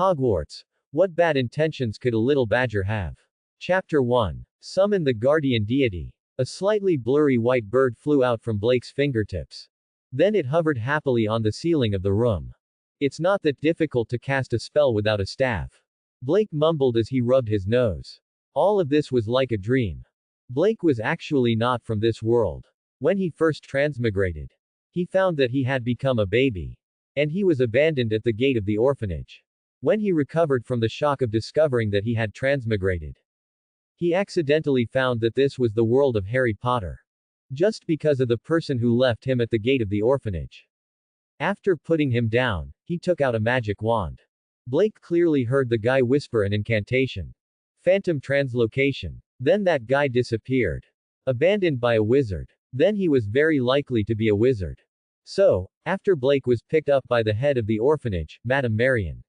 Hogwarts. What bad intentions could a little badger have? Chapter 1. Summon the guardian deity. A slightly blurry white bird flew out from Blake's fingertips. Then it hovered happily on the ceiling of the room. It's not that difficult to cast a spell without a staff. Blake mumbled as he rubbed his nose. All of this was like a dream. Blake was actually not from this world. When he first transmigrated, he found that he had become a baby. And he was abandoned at the gate of the orphanage. When he recovered from the shock of discovering that he had transmigrated, he accidentally found that this was the world of Harry Potter. Just because of the person who left him at the gate of the orphanage. After putting him down, he took out a magic wand. Blake clearly heard the guy whisper an incantation. Phantom translocation. Then that guy disappeared. Abandoned by a wizard. Then he was very likely to be a wizard. So, after Blake was picked up by the head of the orphanage, Madame Marion,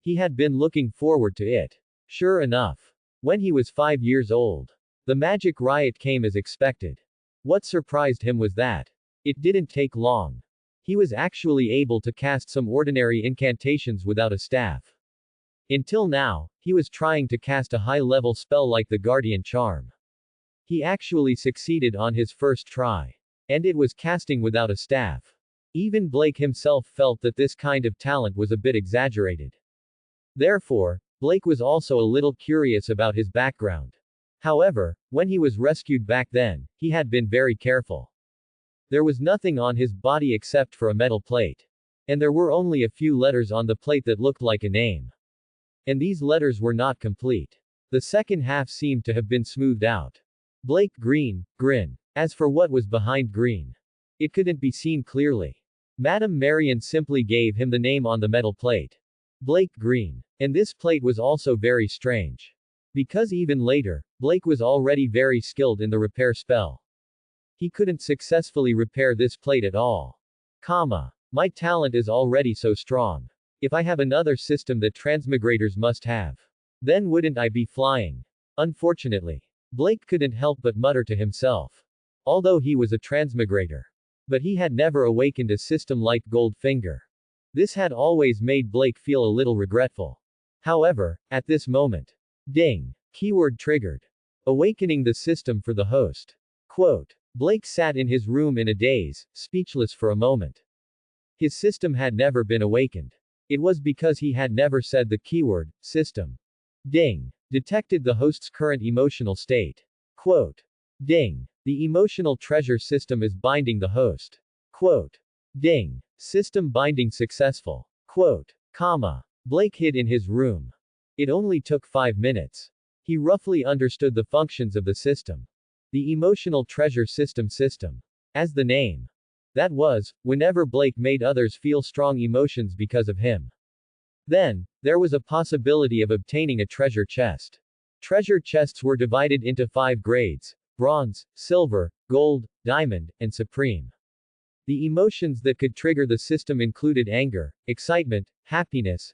he had been looking forward to it. Sure enough. When he was 5 years old, the magic riot came as expected. What surprised him was that it didn't take long. He was actually able to cast some ordinary incantations without a staff. Until now, he was trying to cast a high-level spell like the Guardian Charm. He actually succeeded on his first try. And it was casting without a staff. Even Blake himself felt that this kind of talent was a bit exaggerated. Therefore, Blake was also a little curious about his background. However, when he was rescued back then, he had been very careful. There was nothing on his body except for a metal plate. And there were only a few letters on the plate that looked like a name. And these letters were not complete. The second half seemed to have been smoothed out. Blake Green, Grin. As for what was behind Green, it couldn't be seen clearly. Madame Marion simply gave him the name on the metal plate. Blake Green. And this plate was also very strange. Because even later, Blake was already very skilled in the repair spell. He couldn't successfully repair this plate at all. My talent is already so strong. If I have another system that transmigrators must have, then wouldn't I be flying? Unfortunately, Blake couldn't help but mutter to himself. Although he was a transmigrator. But he had never awakened a system like Goldfinger. This had always made Blake feel a little regretful. However, at this moment, ding! Keyword triggered. Awakening the system for the host. Quote. Blake sat in his room in a daze, speechless for a moment. His system had never been awakened. It was because he had never said the keyword, system. Ding. Detected the host's current emotional state. Quote. Ding. The emotional treasure system is binding the host. Quote. Ding. System binding successful. Quote. Blake hid in his room. It only took 5 minutes. He roughly understood the functions of the system. The emotional treasure system. As the name. That was, whenever Blake made others feel strong emotions because of him. Then, there was a possibility of obtaining a treasure chest. Treasure chests were divided into 5 grades: bronze, silver, gold, diamond, and supreme. The emotions that could trigger the system included anger, excitement, happiness,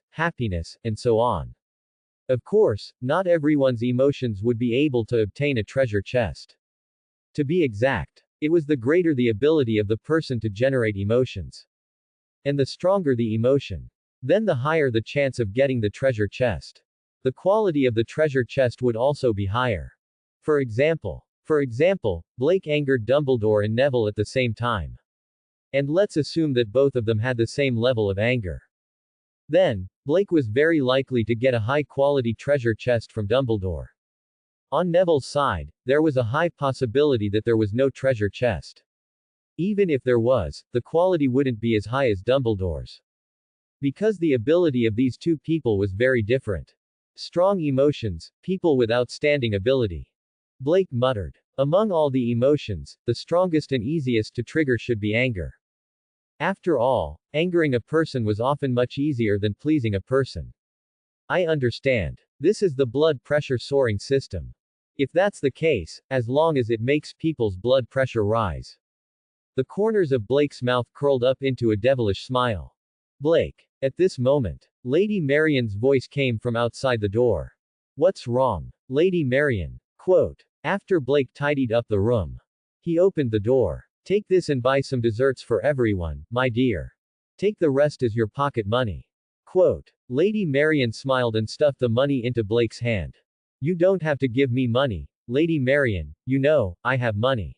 and so on. Of course, not everyone's emotions would be able to obtain a treasure chest. To be exact, it was the greater the ability of the person to generate emotions. And the stronger the emotion, then the higher the chance of getting the treasure chest. The quality of the treasure chest would also be higher. For example, Blake angered Dumbledore and Neville at the same time. And let's assume that both of them had the same level of anger. Then, Blake was very likely to get a high-quality treasure chest from Dumbledore. On Neville's side, there was a high possibility that there was no treasure chest. Even if there was, the quality wouldn't be as high as Dumbledore's. Because the ability of these two people was very different. Strong emotions, people with outstanding ability. Blake muttered. Among all the emotions, the strongest and easiest to trigger should be anger. After all, angering a person was often much easier than pleasing a person. I understand. This is the blood pressure soaring system. If that's the case, as long as it makes people's blood pressure rise. The corners of Blake's mouth curled up into a devilish smile. Blake. At this moment, Lady Marion's voice came from outside the door. What's wrong? Lady Marion. Quote. After Blake tidied up the room, he opened the door. Take this and buy some desserts for everyone, my dear. Take the rest as your pocket money. Quote. Lady Marian smiled and stuffed the money into Blake's hand. You don't have to give me money, Lady Marian, you know, I have money.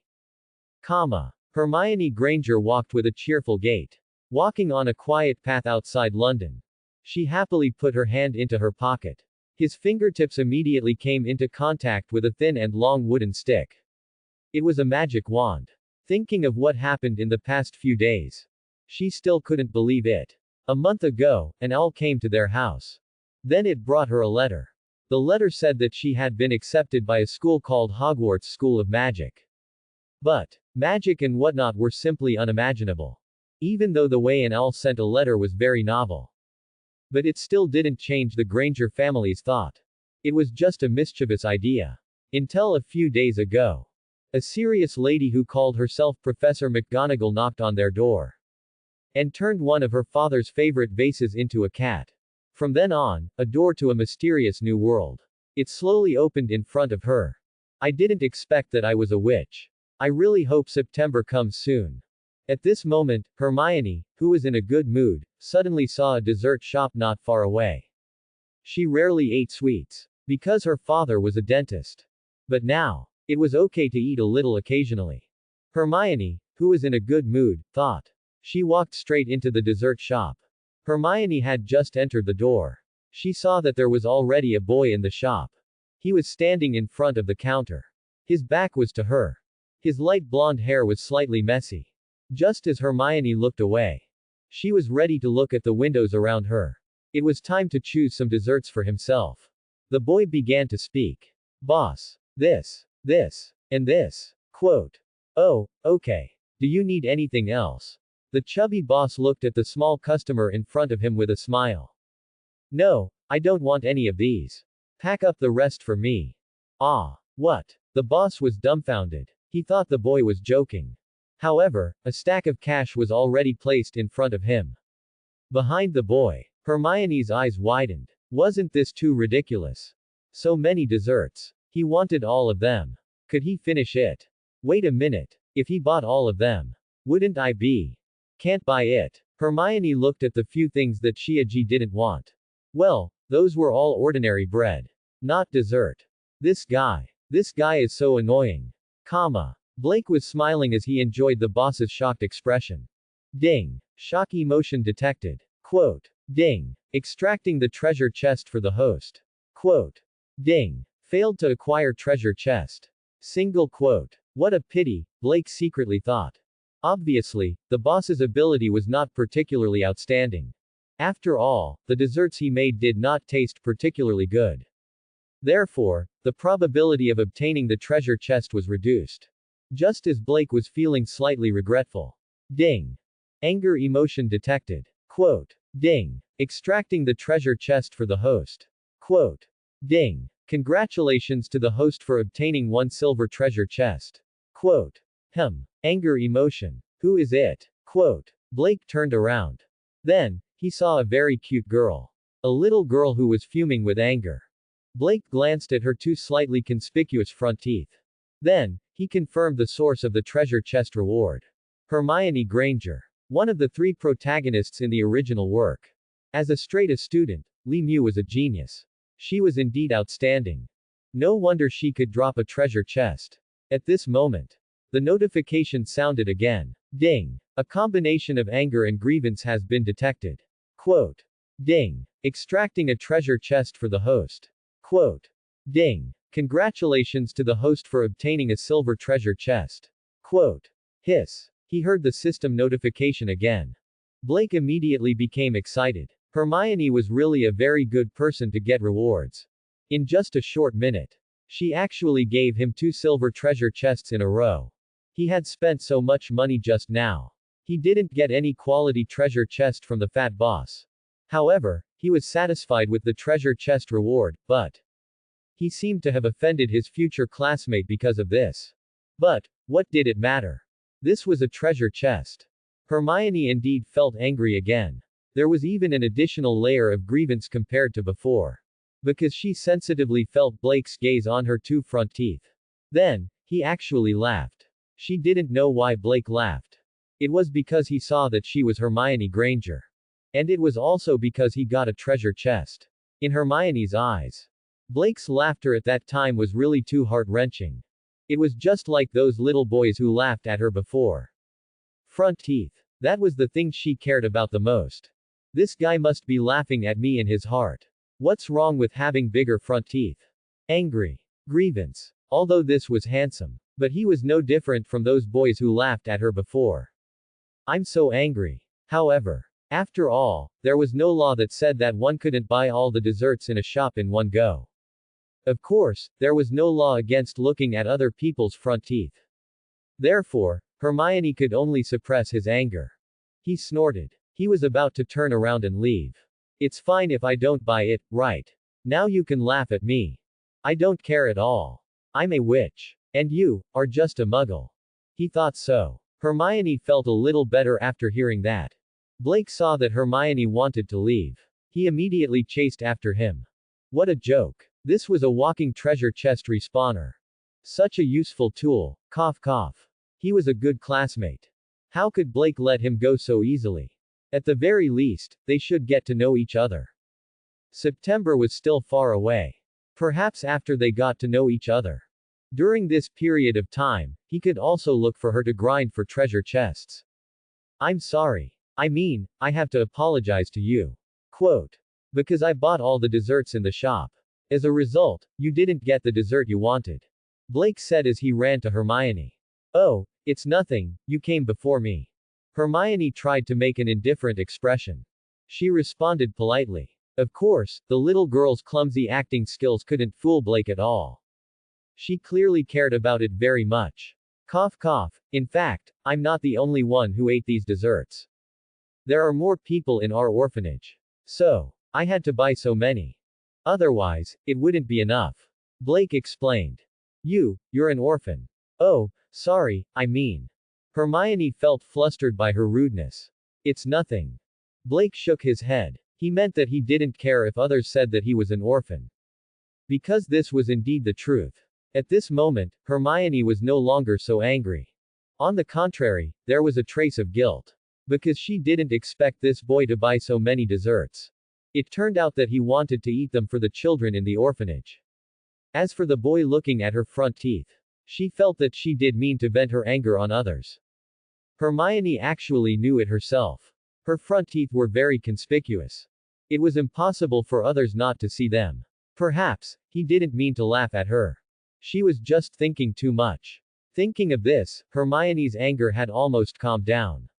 Comma. Hermione Granger walked with a cheerful gait. Walking on a quiet path outside London. She happily put her hand into her pocket. His fingertips immediately came into contact with a thin and long wooden stick. It was a magic wand. Thinking of what happened in the past few days. She still couldn't believe it. A month ago, an owl came to their house. Then it brought her a letter. The letter said that she had been accepted by a school called Hogwarts School of Magic. But magic and whatnot were simply unimaginable. Even though the way an owl sent a letter was very novel. But it still didn't change the Granger family's thought. It was just a mischievous idea. Until a few days ago. A serious lady who called herself Professor McGonagall knocked on their door. And turned one of her father's favorite vases into a cat. From then on, a door to a mysterious new world. It slowly opened in front of her. I didn't expect that I was a witch. I really hope September comes soon. At this moment, Hermione, who was in a good mood, suddenly saw a dessert shop not far away. She rarely ate sweets. Because her father was a dentist. But now, it was okay to eat a little occasionally. Hermione, who was in a good mood, thought. She walked straight into the dessert shop. Hermione had just entered the door. She saw that there was already a boy in the shop. He was standing in front of the counter. His back was to her. His light blonde hair was slightly messy. Just as Hermione looked away. She was ready to look at the windows around her. It was time to choose some desserts for himself. The boy began to speak. Boss. This, and this. Quote. Oh, okay. Do you need anything else? The chubby boss looked at the small customer in front of him with a smile. No, I don't want any of these. Pack up the rest for me. Ah. What? The boss was dumbfounded. He thought the boy was joking. However, a stack of cash was already placed in front of him. Behind the boy, Hermione's eyes widened. Wasn't this too ridiculous? So many desserts. He wanted all of them. Could he finish it? Wait a minute. If he bought all of them, wouldn't I be? Can't buy it. Hermione looked at the few things that she didn't want. Well, those were all ordinary bread. Not dessert. This guy is so annoying. Comma. Blake was smiling as he enjoyed the boss's shocked expression. Ding. Shock emotion detected. Quote. Ding. Extracting the treasure chest for the host. Quote. Ding. Failed to acquire treasure chest. Single quote. What a pity, Blake secretly thought. Obviously, the boss's ability was not particularly outstanding. After all, the desserts he made did not taste particularly good. Therefore, the probability of obtaining the treasure chest was reduced. Just as Blake was feeling slightly regretful. Ding. Anger emotion detected. Quote. Ding. Extracting the treasure chest for the host. Quote. Ding. Congratulations to the host for obtaining one silver treasure chest. Quote. Anger emotion. Who is it? Quote. Blake turned around. Then, he saw a very cute girl. A little girl who was fuming with anger. Blake glanced at her two slightly conspicuous front teeth. Then, he confirmed the source of the treasure chest reward. Hermione Granger. One of the three protagonists in the original work. As a straight-A student, Lee Mew was a genius. She was indeed outstanding. No wonder she could drop a treasure chest. At this moment, the notification sounded again. Ding. A combination of anger and grievance has been detected. Quote. Ding. Extracting a treasure chest for the host. Quote. Ding. Congratulations to the host for obtaining a silver treasure chest. Quote. Hiss. He heard the system notification again. Blake immediately became excited. Hermione was really a very good person to get rewards. In just a short minute, she actually gave him 2 silver treasure chests in a row. He had spent so much money just now. He didn't get any quality treasure chest from the fat boss. However, he was satisfied with the treasure chest reward, but he seemed to have offended his future classmate because of this. But what did it matter? This was a treasure chest. Hermione indeed felt angry again. There was even an additional layer of grievance compared to before. Because she sensitively felt Blake's gaze on her 2 front teeth. Then, he actually laughed. She didn't know why Blake laughed. It was because he saw that she was Hermione Granger. And it was also because he got a treasure chest. In Hermione's eyes, Blake's laughter at that time was really too heart-wrenching. It was just like those little boys who laughed at her before. Front teeth. That was the thing she cared about the most. This guy must be laughing at me in his heart. What's wrong with having bigger front teeth? Angry. Grievance. Although this was handsome. But he was no different from those boys who laughed at her before. I'm so angry. However, after all, there was no law that said that one couldn't buy all the desserts in a shop in one go. Of course, there was no law against looking at other people's front teeth. Therefore, Hermione could only suppress his anger. He snorted. He was about to turn around and leave. It's fine if I don't buy it, right? Now you can laugh at me. I don't care at all. I'm a witch. And you are just a muggle. He thought so. Hermione felt a little better after hearing that. Blake saw that Hermione wanted to leave. He immediately chased after him. What a joke. This was a walking treasure chest respawner. Such a useful tool. Cough cough. He was a good classmate. How could Blake let him go so easily? At the very least, they should get to know each other. September was still far away. Perhaps after they got to know each other. During this period of time, he could also look for her to grind for treasure chests. I'm sorry. I have to apologize to you. Quote. Because I bought all the desserts in the shop. As a result, you didn't get the dessert you wanted. Blake said as he ran to Hermione. Oh, it's nothing, you came before me. Hermione tried to make an indifferent expression. She responded politely. Of course, the little girl's clumsy acting skills couldn't fool Blake at all. She clearly cared about it very much. Cough cough. In fact, I'm not the only one who ate these desserts. There are more people in our orphanage. So, I had to buy so many. Otherwise, it wouldn't be enough. Blake explained. You're an orphan. Oh, sorry, Hermione felt flustered by her rudeness. It's nothing. Blake shook his head. He meant that he didn't care if others said that he was an orphan. Because this was indeed the truth. At this moment, Hermione was no longer so angry. On the contrary, there was a trace of guilt. Because she didn't expect this boy to buy so many desserts. It turned out that he wanted to eat them for the children in the orphanage. As for the boy looking at her front teeth, she felt that she did mean to vent her anger on others. Hermione actually knew it herself. Her front teeth were very conspicuous. It was impossible for others not to see them. Perhaps, he didn't mean to laugh at her. She was just thinking too much. Thinking of this, Hermione's anger had almost calmed down.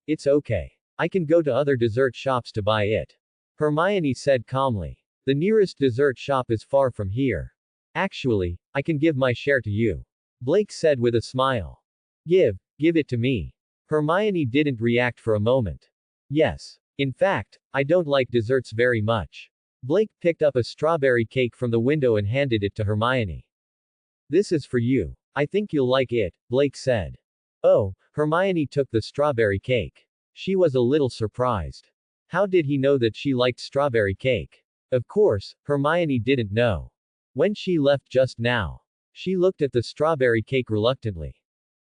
It's okay. I can go to other dessert shops to buy it. Hermione said calmly. The nearest dessert shop is far from here. Actually, I can give my share to you. Blake said with a smile. Give it to me. Hermione didn't react for a moment. Yes. In fact, I don't like desserts very much. Blake picked up a strawberry cake from the window and handed it to Hermione. This is for you. I think you'll like it, Blake said. Oh, Hermione took the strawberry cake. She was a little surprised. How did he know that she liked strawberry cake? Of course, Hermione didn't know. When she left just now, she looked at the strawberry cake reluctantly.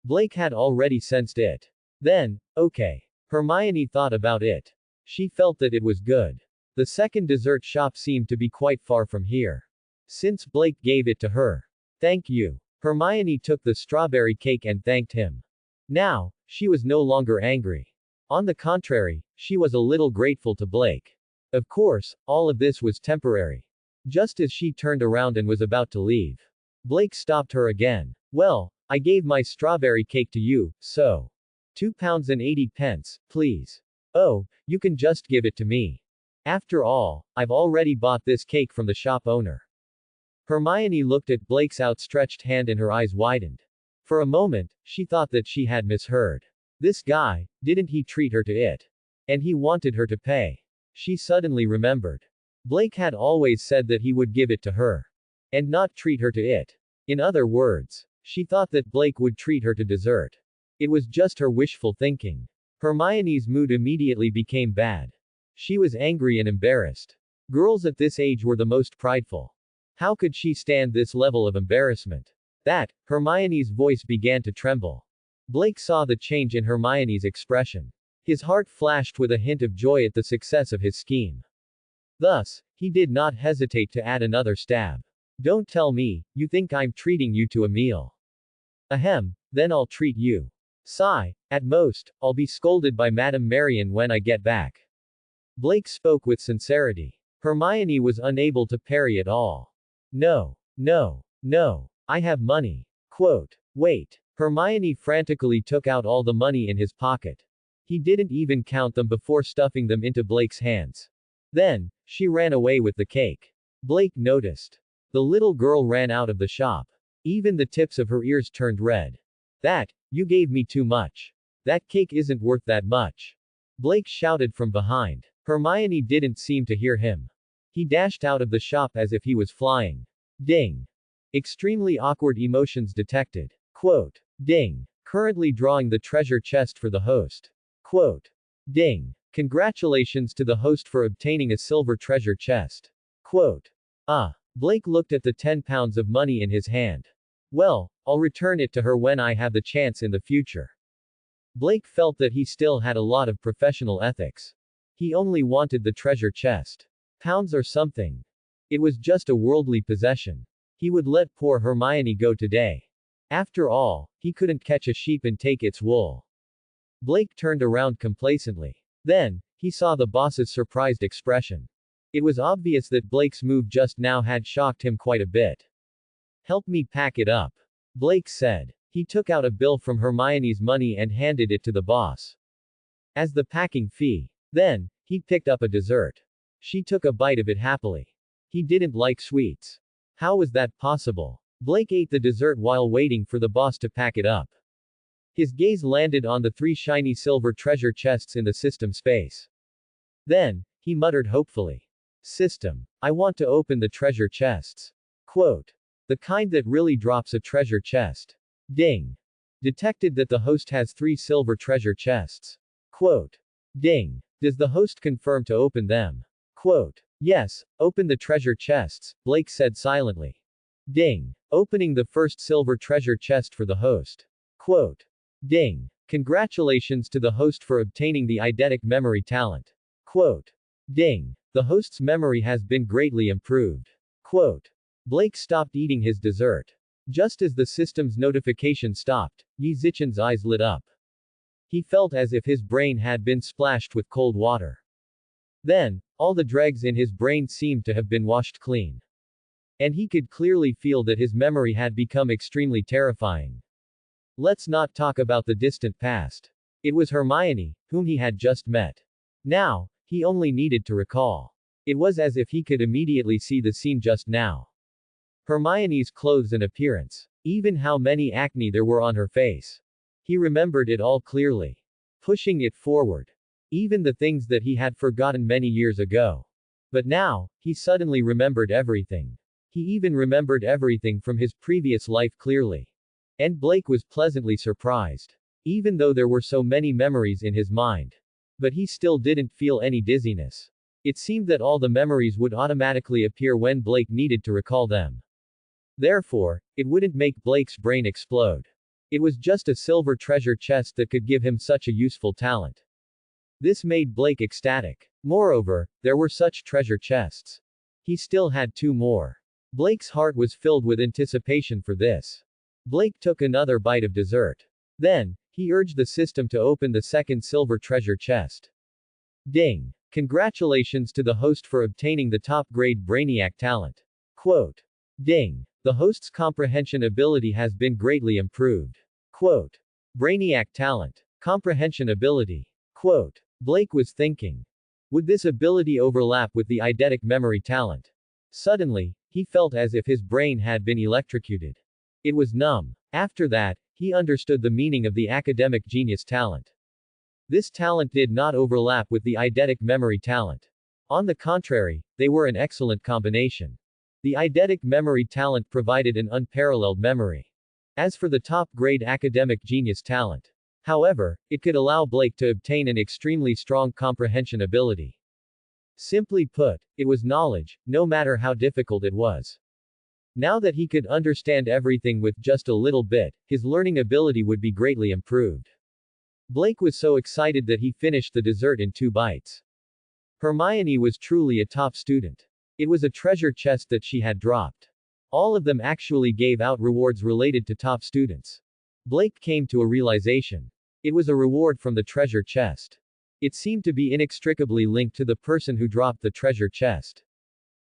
Blake had already sensed it. Then, okay. Hermione thought about it. She felt that it was good. The second dessert shop seemed to be quite far from here. Since Blake gave it to her. Thank you. Hermione took the strawberry cake and thanked him. Now, she was no longer angry. On the contrary, she was a little grateful to Blake. Of course, all of this was temporary. Just as she turned around and was about to leave, Blake stopped her again. Well, I gave my strawberry cake to you, so. £2.80, please. Oh, you can just give it to me. After all, I've already bought this cake from the shop owner. Hermione looked at Blake's outstretched hand and her eyes widened. For a moment, she thought that she had misheard. This guy, didn't he treat her to it? And he wanted her to pay. She suddenly remembered. Blake had always said that he would give it to her. And not treat her to it. In other words, she thought that Blake would treat her to dessert. It was just her wishful thinking. Hermione's mood immediately became bad. She was angry and embarrassed. Girls at this age were the most prideful. How could she stand this level of embarrassment? Hermione's voice began to tremble. Blake saw the change in Hermione's expression. His heart flashed with a hint of joy at the success of his scheme. Thus, he did not hesitate to add another stab. Don't tell me, you think I'm treating you to a meal. Ahem, then I'll treat you. Sigh, at most, I'll be scolded by Madame Marion when I get back. Blake spoke with sincerity. Hermione was unable to parry at all. No, no, no, I have money. Quote. Wait. Hermione frantically took out all the money in his pocket. He didn't even count them before stuffing them into Blake's hands. Then, she ran away with the cake. Blake noticed. The little girl ran out of the shop. Even the tips of her ears turned red. You gave me too much. That cake isn't worth that much. Blake shouted from behind. Hermione didn't seem to hear him. He dashed out of the shop as if he was flying. Ding. Extremely awkward emotions detected. Quote. Ding. Currently drawing the treasure chest for the host. Quote. Ding. Congratulations to the host for obtaining a silver treasure chest. Quote. Blake looked at the 10 pounds of money in his hand. Well, I'll return it to her when I have the chance in the future. Blake felt that he still had a lot of professional ethics. He only wanted the treasure chest. Pounds or something. It was just a worldly possession. He would let poor Hermione go today. After all, he couldn't catch a sheep and take its wool. Blake turned around complacently. Then, he saw the boss's surprised expression. It was obvious that Blake's move just now had shocked him quite a bit. Help me pack it up. Blake said. He took out a bill from Hermione's money and handed it to the boss. As the packing fee. Then, he picked up a dessert. She took a bite of it happily. He didn't like sweets. How was that possible? Blake ate the dessert while waiting for the boss to pack it up. His gaze landed on the 3 shiny silver treasure chests in the system space. Then, he muttered hopefully. System. I want to open the treasure chests. Quote. The kind that really drops a treasure chest. Ding. Detected that the host has 3 silver treasure chests. Quote. Ding. Does the host confirm to open them? Quote. Yes, open the treasure chests, Blake said silently. Ding. Opening the first silver treasure chest for the host. Quote. Ding. Congratulations to the host for obtaining the eidetic memory talent. Quote. Ding. The host's memory has been greatly improved. Quote. Blake stopped eating his dessert. Just as the system's notification stopped, Yi Zichen's eyes lit up. He felt as if his brain had been splashed with cold water. Then, all the dregs in his brain seemed to have been washed clean. And he could clearly feel that his memory had become extremely terrifying. Let's not talk about the distant past. It was Hermione, whom he had just met. Now, he only needed to recall. It was as if he could immediately see the scene just now. Hermione's clothes and appearance. Even how many acne there were on her face. He remembered it all clearly. Pushing it forward. Even the things that he had forgotten many years ago. But now, he suddenly remembered everything. He even remembered everything from his previous life clearly. And Blake was pleasantly surprised. Even though there were so many memories in his mind. But he still didn't feel any dizziness. It seemed that all the memories would automatically appear when Blake needed to recall them. Therefore, it wouldn't make Blake's brain explode. It was just a silver treasure chest that could give him such a useful talent. This made Blake ecstatic. Moreover, there were such treasure chests. He still had 2 more. Blake's heart was filled with anticipation for this. Blake took another bite of dessert. Then, he urged the system to open the second silver treasure chest. Ding. Congratulations to the host for obtaining the top-grade Brainiac talent. Quote. Ding. The host's comprehension ability has been greatly improved. Quote. Brainiac talent. Comprehension ability. Quote. Blake was thinking. Would this ability overlap with the eidetic memory talent? Suddenly, he felt as if his brain had been electrocuted. It was numb. After that, he understood the meaning of the academic genius talent. This talent did not overlap with the eidetic memory talent. On the contrary, they were an excellent combination. The eidetic memory talent provided an unparalleled memory. As for the top-grade academic genius talent, however, it could allow Blake to obtain an extremely strong comprehension ability. Simply put, it was knowledge, no matter how difficult it was. Now that he could understand everything with just a little bit, his learning ability would be greatly improved. Blake was so excited that he finished the dessert in 2 bites. Hermione was truly a top student. It was a treasure chest that she had dropped. All of them actually gave out rewards related to top students. Blake came to a realization. It was a reward from the treasure chest. It seemed to be inextricably linked to the person who dropped the treasure chest.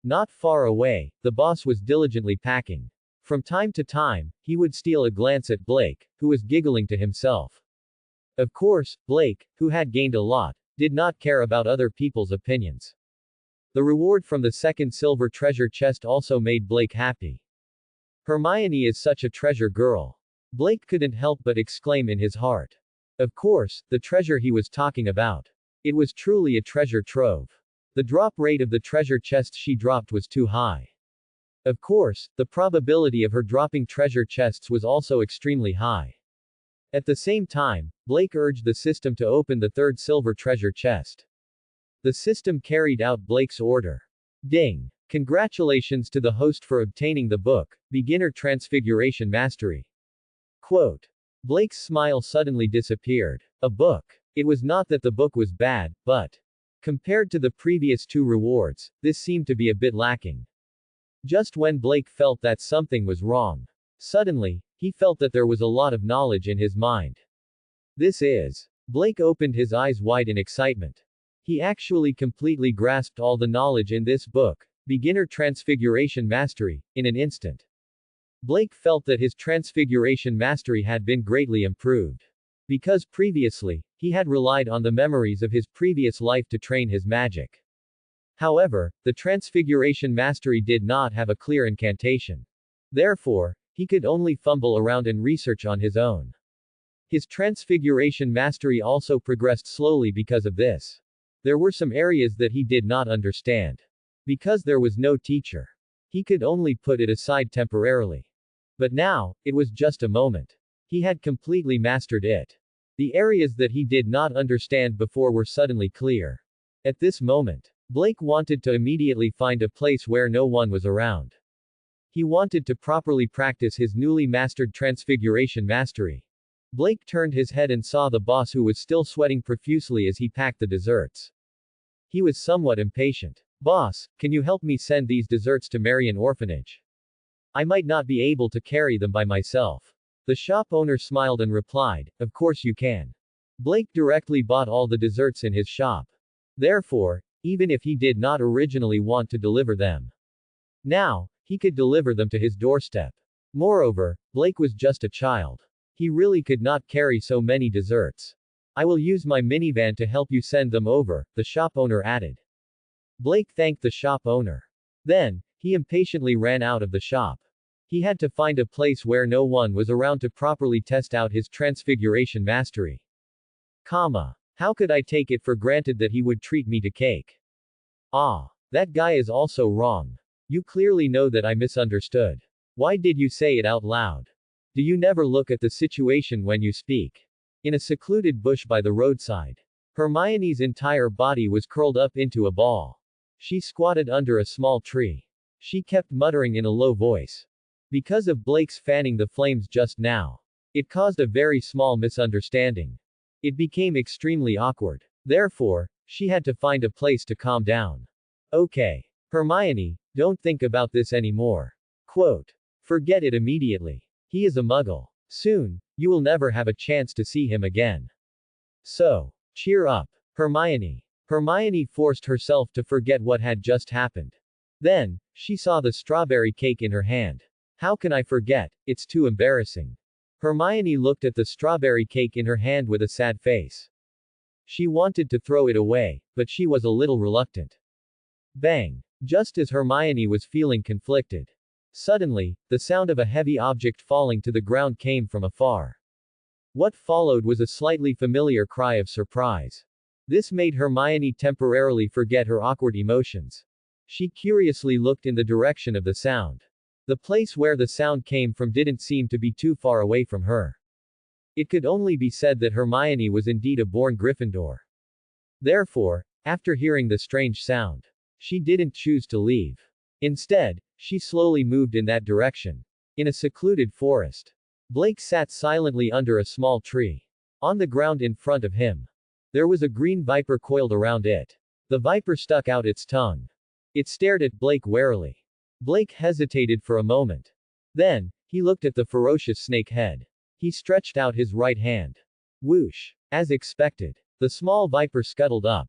Not far away, the boss was diligently packing. From time to time, he would steal a glance at Blake, who was giggling to himself. Of course, Blake, who had gained a lot, did not care about other people's opinions. The reward from the second silver treasure chest also made Blake happy. Hermione is such a treasure girl. Blake couldn't help but exclaim in his heart. Of course, the treasure he was talking about. It was truly a treasure trove. The drop rate of the treasure chest she dropped was too high. Of course, the probability of her dropping treasure chests was also extremely high. At the same time, Blake urged the system to open the third silver treasure chest. The system carried out Blake's order. Ding! Congratulations to the host for obtaining the book, Beginner Transfiguration Mastery. Quote. Blake's smile suddenly disappeared. A book. It was not that the book was bad, but compared to the previous 2 rewards, this seemed to be a bit lacking. Just when Blake felt that something was wrong, suddenly, he felt that there was a lot of knowledge in his mind. This is. Blake opened his eyes wide in excitement. He actually completely grasped all the knowledge in this book, Beginner Transfiguration Mastery, in an instant. Blake felt that his transfiguration mastery had been greatly improved. Because previously, he had relied on the memories of his previous life to train his magic. However, the transfiguration mastery did not have a clear incantation. Therefore, he could only fumble around and research on his own. His transfiguration mastery also progressed slowly because of this. There were some areas that he did not understand. Because there was no teacher, he could only put it aside temporarily. But now, it was just a moment. He had completely mastered it. The areas that he did not understand before were suddenly clear. At this moment, Blake wanted to immediately find a place where no one was around. He wanted to properly practice his newly mastered transfiguration mastery. Blake turned his head and saw the boss, who was still sweating profusely as he packed the desserts. He was somewhat impatient. Boss, can you help me send these desserts to Marion Orphanage? I might not be able to carry them by myself. The shop owner smiled and replied, of course you can. Blake directly bought all the desserts in his shop. Therefore, even if he did not originally want to deliver them, now, he could deliver them to his doorstep. Moreover, Blake was just a child. He really could not carry so many desserts. I will use my minivan to help you send them over, the shop owner added. Blake thanked the shop owner. Then, he impatiently ran out of the shop. He had to find a place where no one was around to properly test out his transfiguration mastery. How could I take it for granted that he would treat me to cake? Ah. That guy is also wrong. You clearly know that I misunderstood. Why did you say it out loud? Do you never look at the situation when you speak? In a secluded bush by the roadside, Hermione's entire body was curled up into a ball. She squatted under a small tree. She kept muttering in a low voice. Because of Blake's fanning the flames just now, it caused a very small misunderstanding. It became extremely awkward. Therefore, she had to find a place to calm down. Okay. Hermione, don't think about this anymore. Quote. Forget it immediately. He is a muggle. Soon, you will never have a chance to see him again. So, cheer up, Hermione. Hermione forced herself to forget what had just happened. Then, she saw the strawberry cake in her hand. How can I forget? It's too embarrassing. Hermione looked at the strawberry cake in her hand with a sad face. She wanted to throw it away, but she was a little reluctant. Bang! Just as Hermione was feeling conflicted, suddenly, the sound of a heavy object falling to the ground came from afar. What followed was a slightly familiar cry of surprise. This made Hermione temporarily forget her awkward emotions. She curiously looked in the direction of the sound. The place where the sound came from didn't seem to be too far away from her. It could only be said that Hermione was indeed a born Gryffindor. Therefore, after hearing the strange sound, she didn't choose to leave. Instead, she slowly moved in that direction. In a secluded forest, Blake sat silently under a small tree. On the ground in front of him, there was a green viper coiled around it. The viper stuck out its tongue. It stared at Blake warily. Blake hesitated for a moment. Then, he looked at the ferocious snake head. He stretched out his right hand. Whoosh! As expected, the small viper scuttled up.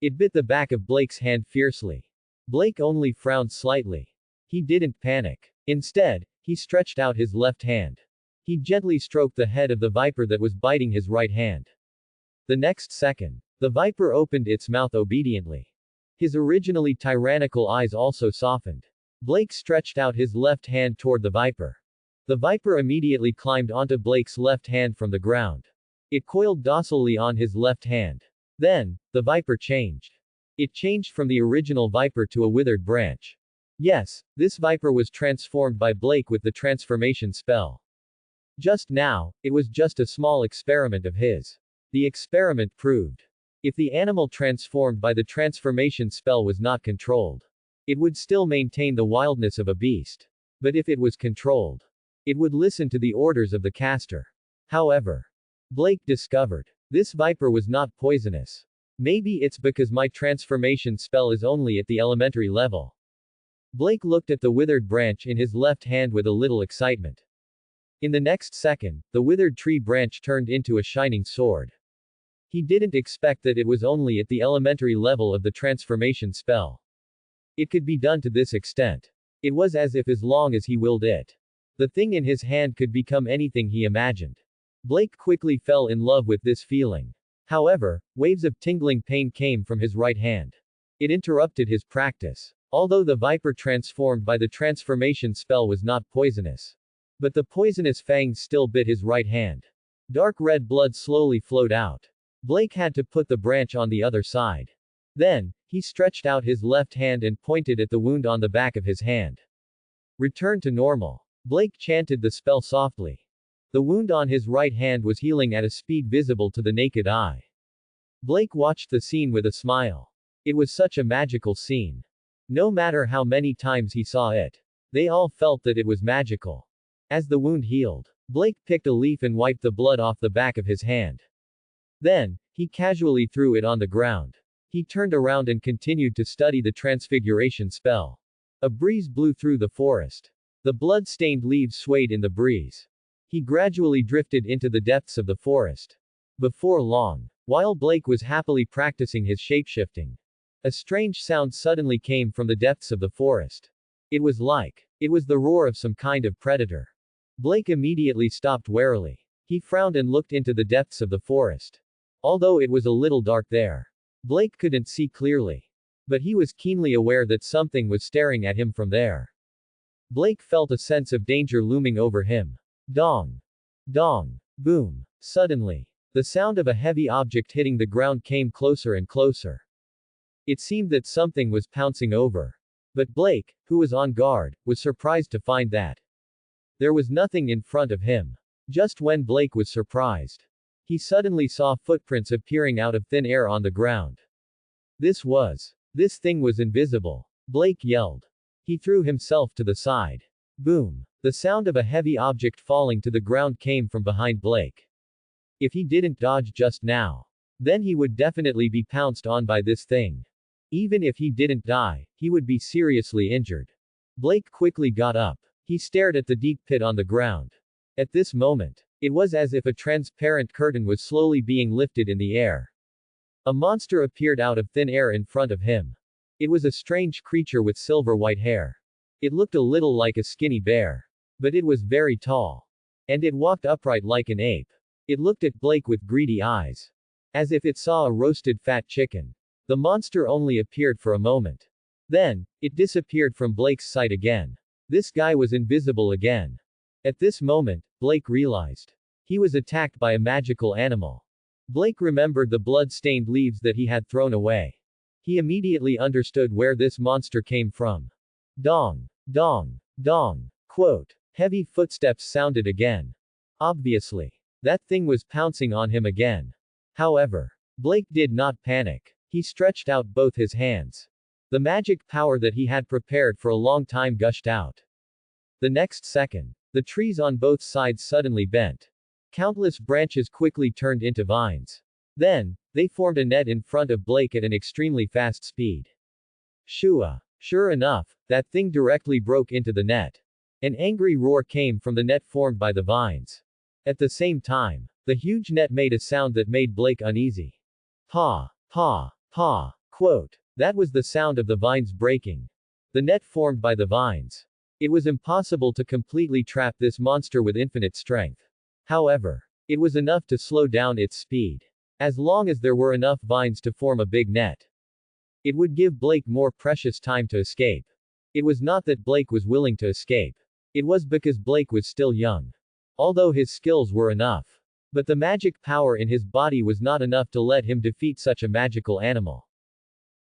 It bit the back of Blake's hand fiercely. Blake only frowned slightly. He didn't panic. Instead, he stretched out his left hand. He gently stroked the head of the viper that was biting his right hand. The next second, the viper opened its mouth obediently. His originally tyrannical eyes also softened. Blake stretched out his left hand toward the viper. The viper immediately climbed onto Blake's left hand from the ground. It coiled docilely on his left hand. Then, the viper changed. It changed from the original viper to a withered branch. Yes, this viper was transformed by Blake with the transformation spell. Just now, it was just a small experiment of his. The experiment proved. If the animal transformed by the transformation spell was not controlled, it would still maintain the wildness of a beast. But if it was controlled, it would listen to the orders of the caster. However, Blake discovered, this viper was not poisonous. Maybe it's because my transformation spell is only at the elementary level. Blake looked at the withered branch in his left hand with a little excitement. In the next second, the withered tree branch turned into a shining sword. He didn't expect that it was only at the elementary level of the transformation spell. It could be done to this extent. It was as if as long as he willed it, the thing in his hand could become anything he imagined. Blake quickly fell in love with this feeling. However, waves of tingling pain came from his right hand. It interrupted his practice. Although the viper transformed by the transformation spell was not poisonous, but the poisonous fangs still bit his right hand. Dark red blood slowly flowed out. Blake had to put the branch on the other side. Then, he stretched out his left hand and pointed at the wound on the back of his hand. Return to normal. Blake chanted the spell softly. The wound on his right hand was healing at a speed visible to the naked eye. Blake watched the scene with a smile. It was such a magical scene. No matter how many times he saw it, they all felt that it was magical. As the wound healed, Blake picked a leaf and wiped the blood off the back of his hand. Then, he casually threw it on the ground. He turned around and continued to study the transfiguration spell. A breeze blew through the forest. The blood-stained leaves swayed in the breeze. He gradually drifted into the depths of the forest. Before long, while Blake was happily practicing his shapeshifting, a strange sound suddenly came from the depths of the forest. It was the roar of some kind of predator. Blake immediately stopped warily. He frowned and looked into the depths of the forest. Although it was a little dark there, Blake couldn't see clearly. But he was keenly aware that something was staring at him from there. Blake felt a sense of danger looming over him. Dong! Dong! Boom! Suddenly, the sound of a heavy object hitting the ground came closer and closer. It seemed that something was pouncing over. But Blake, who was on guard, was surprised to find that there was nothing in front of him. Just when Blake was surprised, he suddenly saw footprints appearing out of thin air on the ground. This thing was invisible. Blake yelled. He threw himself to the side. Boom! The sound of a heavy object falling to the ground came from behind Blake. If he didn't dodge just now, then he would definitely be pounced on by this thing. Even if he didn't die, he would be seriously injured. Blake quickly got up. He stared at the deep pit on the ground. At this moment, it was as if a transparent curtain was slowly being lifted in the air. A monster appeared out of thin air in front of him. It was a strange creature with silver-white hair. It looked a little like a skinny bear. But it was very tall. And it walked upright like an ape. It looked at Blake with greedy eyes. As if it saw a roasted fat chicken. The monster only appeared for a moment. Then, it disappeared from Blake's sight again. This guy was invisible again. At this moment, Blake realized he was attacked by a magical animal. Blake remembered the blood-stained leaves that he had thrown away. He immediately understood where this monster came from. Dong! Dong! Dong! Quote. Heavy footsteps sounded again. Obviously, that thing was pouncing on him again. However, Blake did not panic. He stretched out both his hands. The magic power that he had prepared for a long time gushed out. The next second, the trees on both sides suddenly bent. Countless branches quickly turned into vines. Then, they formed a net in front of Blake at an extremely fast speed. Shua! Sure enough, that thing directly broke into the net. An angry roar came from the net formed by the vines. At the same time, the huge net made a sound that made Blake uneasy. Pa! Pa! Pa! Quote. That was the sound of the vines breaking. The net formed by the vines. It was impossible to completely trap this monster with infinite strength. However, it was enough to slow down its speed. As long as there were enough vines to form a big net, it would give Blake more precious time to escape. It was not that Blake was willing to escape. It was because Blake was still young. Although his skills were enough. But the magic power in his body was not enough to let him defeat such a magical animal.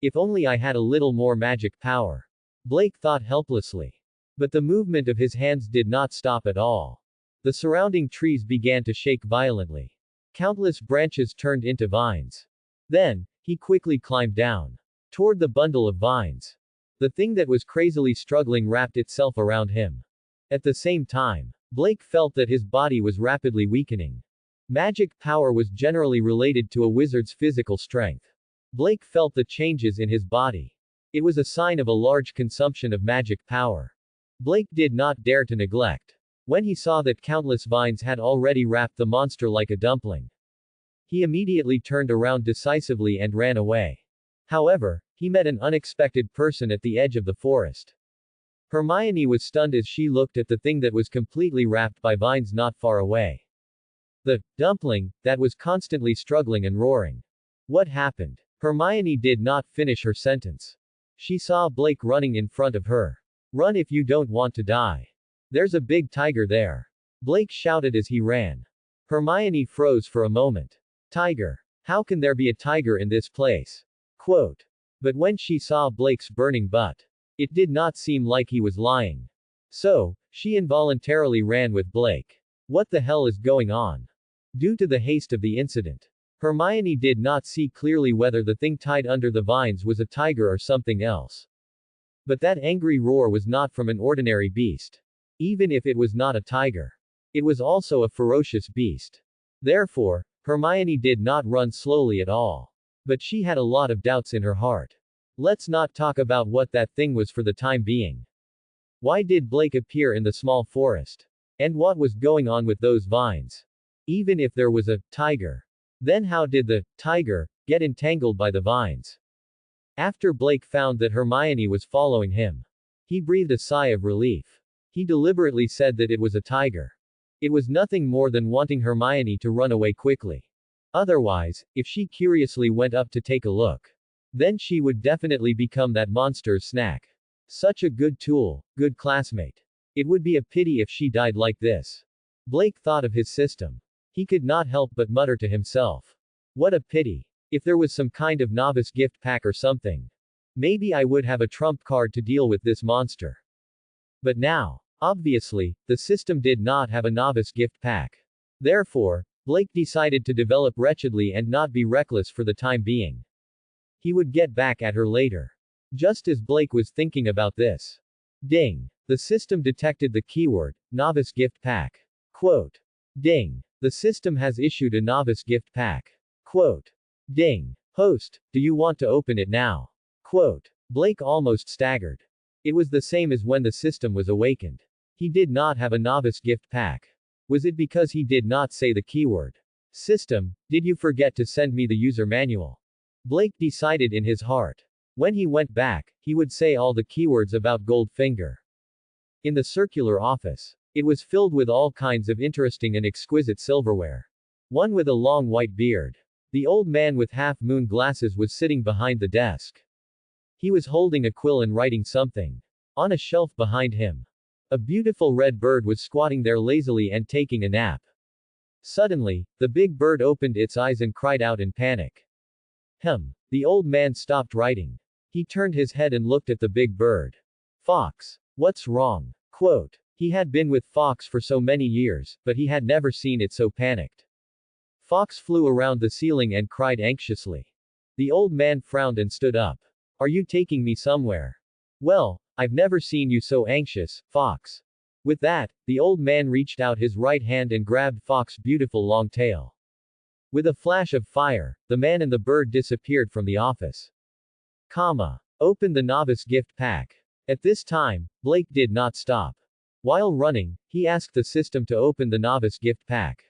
If only I had a little more magic power. Blake thought helplessly. But the movement of his hands did not stop at all. The surrounding trees began to shake violently. Countless branches turned into vines. Then, he quickly climbed down toward the bundle of vines. The thing that was crazily struggling wrapped itself around him. At the same time, Blake felt that his body was rapidly weakening. Magic power was generally related to a wizard's physical strength. Blake felt the changes in his body. It was a sign of a large consumption of magic power. Blake did not dare to neglect. When he saw that countless vines had already wrapped the monster like a dumpling, he immediately turned around decisively and ran away. However, he met an unexpected person at the edge of the forest. Hermione was stunned as she looked at the thing that was completely wrapped by vines not far away. The dumpling that was constantly struggling and roaring. What happened? Hermione did not finish her sentence. She saw Blake running in front of her. Run if you don't want to die. There's a big tiger there. Blake shouted as he ran. Hermione froze for a moment. Tiger. How can there be a tiger in this place? Quote. But when she saw Blake's burning butt, it did not seem like he was lying. So, she involuntarily ran with Blake. What the hell is going on? Due to the haste of the incident, Hermione did not see clearly whether the thing tied under the vines was a tiger or something else. But that angry roar was not from an ordinary beast. Even if it was not a tiger, it was also a ferocious beast. Therefore, Hermione did not run slowly at all. But she had a lot of doubts in her heart. Let's not talk about what that thing was for the time being. Why did Blake appear in the small forest? And what was going on with those vines? Even if there was a tiger, then how did the tiger get entangled by the vines? After Blake found that Hermione was following him, he breathed a sigh of relief. He deliberately said that it was a tiger. It was nothing more than wanting Hermione to run away quickly. Otherwise, if she curiously went up to take a look, then she would definitely become that monster's snack. Such a good tool, good classmate. It would be a pity if she died like this. Blake thought of his system. He could not help but mutter to himself. What a pity. If there was some kind of novice gift pack or something. Maybe I would have a trump card to deal with this monster. But now, obviously, the system did not have a novice gift pack. Therefore, Blake decided to develop wretchedly and not be reckless for the time being. He would get back at her later. Just as Blake was thinking about this. Ding. The system detected the keyword, novice gift pack. Quote. Ding. The system has issued a novice gift pack. Quote. Ding. Host, do you want to open it now? Quote. Blake almost staggered. It was the same as when the system was awakened. He did not have a novice gift pack. Was it because he did not say the keyword? System, did you forget to send me the user manual? Blake decided in his heart. When he went back, he would say all the keywords about Goldfinger. In the circular office, it was filled with all kinds of interesting and exquisite silverware. One with a long white beard. The old man with half-moon glasses was sitting behind the desk. He was holding a quill and writing something. On a shelf behind him, a beautiful red bird was squatting there lazily and taking a nap. Suddenly, the big bird opened its eyes and cried out in panic. The old man stopped writing. He turned his head and looked at the big bird. Fox. What's wrong? Quote. He had been with Fox for so many years, but he had never seen it so panicked. Fox flew around the ceiling and cried anxiously. The old man frowned and stood up. Are you taking me somewhere? Well, I've never seen you so anxious, Fox. With that, the old man reached out his right hand and grabbed Fox's beautiful long tail. With a flash of fire, the man and the bird disappeared from the office. Open the novice gift pack. At this time, Blake did not stop. While running, he asked the system to open the novice gift pack.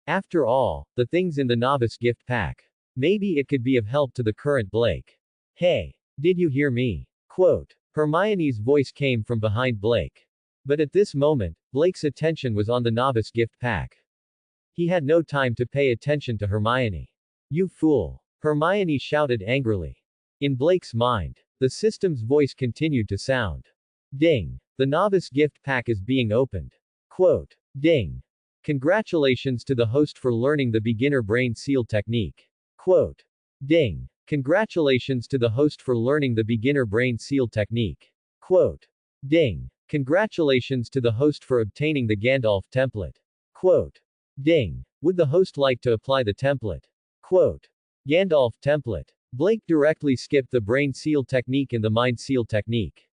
After all, the things in the novice gift pack. Maybe it could be of help to the current Blake. Hey, did you hear me? Quote. Hermione's voice came from behind Blake. But at this moment, Blake's attention was on the novice gift pack. He had no time to pay attention to Hermione. You fool! Hermione shouted angrily. In Blake's mind, the system's voice continued to sound. Ding! The novice gift pack is being opened. Quote. Ding! Congratulations to the host for learning the beginner brain seal technique. Quote. Ding! Congratulations to the host for learning the beginner brain seal technique. Quote. Ding! Congratulations to the host for obtaining the Gandalf template. Quote. Ding! Would the host like to apply the template? Quote. Gandalf template. Blake directly skipped the brain seal technique and the mind seal technique.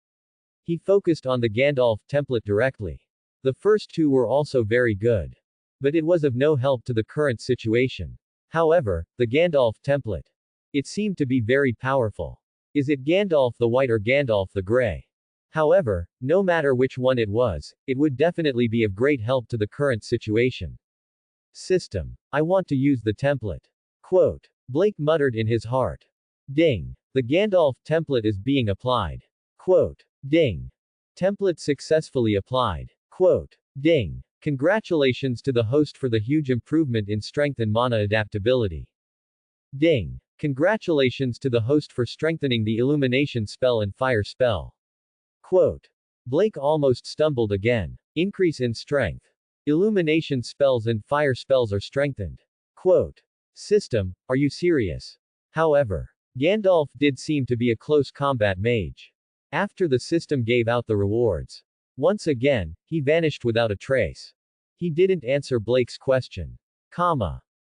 He focused on the Gandalf template directly. The first two were also very good. But it was of no help to the current situation. However, the Gandalf template. It seemed to be very powerful. Is it Gandalf the White or Gandalf the Gray? However, no matter which one it was, it would definitely be of great help to the current situation. System. I want to use the template. Quote. Blake muttered in his heart. Ding! The Gandalf template is being applied. Quote. Ding! Template successfully applied. Quote. Ding! Congratulations to the host for the huge improvement in strength and mana adaptability. Ding! Congratulations to the host for strengthening the illumination spell and fire spell. Quote. Blake almost stumbled again. Increase in strength. Illumination spells and fire spells are strengthened. Quote. System, are you serious? However, Gandalf did seem to be a close combat mage. After the system gave out the rewards. Once again, he vanished without a trace. He didn't answer Blake's question.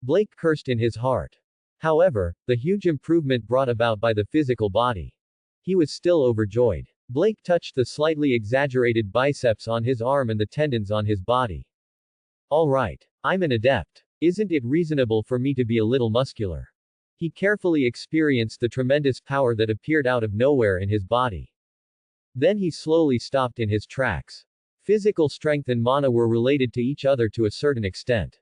Blake cursed in his heart. However, the huge improvement brought about by the physical body. He was still overjoyed. Blake touched the slightly exaggerated biceps on his arm and the tendons on his body. Alright. I'm an adept. Isn't it reasonable for me to be a little muscular? He carefully experienced the tremendous power that appeared out of nowhere in his body. Then he slowly stopped in his tracks. Physical strength and mana were related to each other to a certain extent.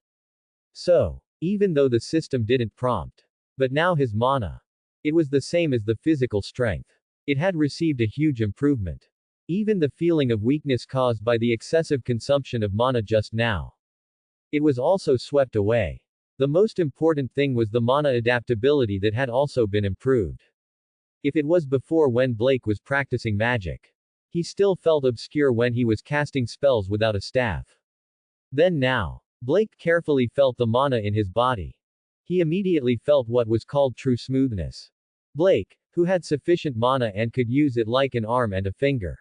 So, even though the system didn't prompt. But now his mana. It was the same as the physical strength. It had received a huge improvement. Even the feeling of weakness caused by the excessive consumption of mana just now. It was also swept away. The most important thing was the mana adaptability that had also been improved. If it was before when Blake was practicing magic, he still felt obscure when he was casting spells without a staff. Then now, Blake carefully felt the mana in his body. He immediately felt what was called true smoothness. Blake, who had sufficient mana and could use it like an arm and a finger.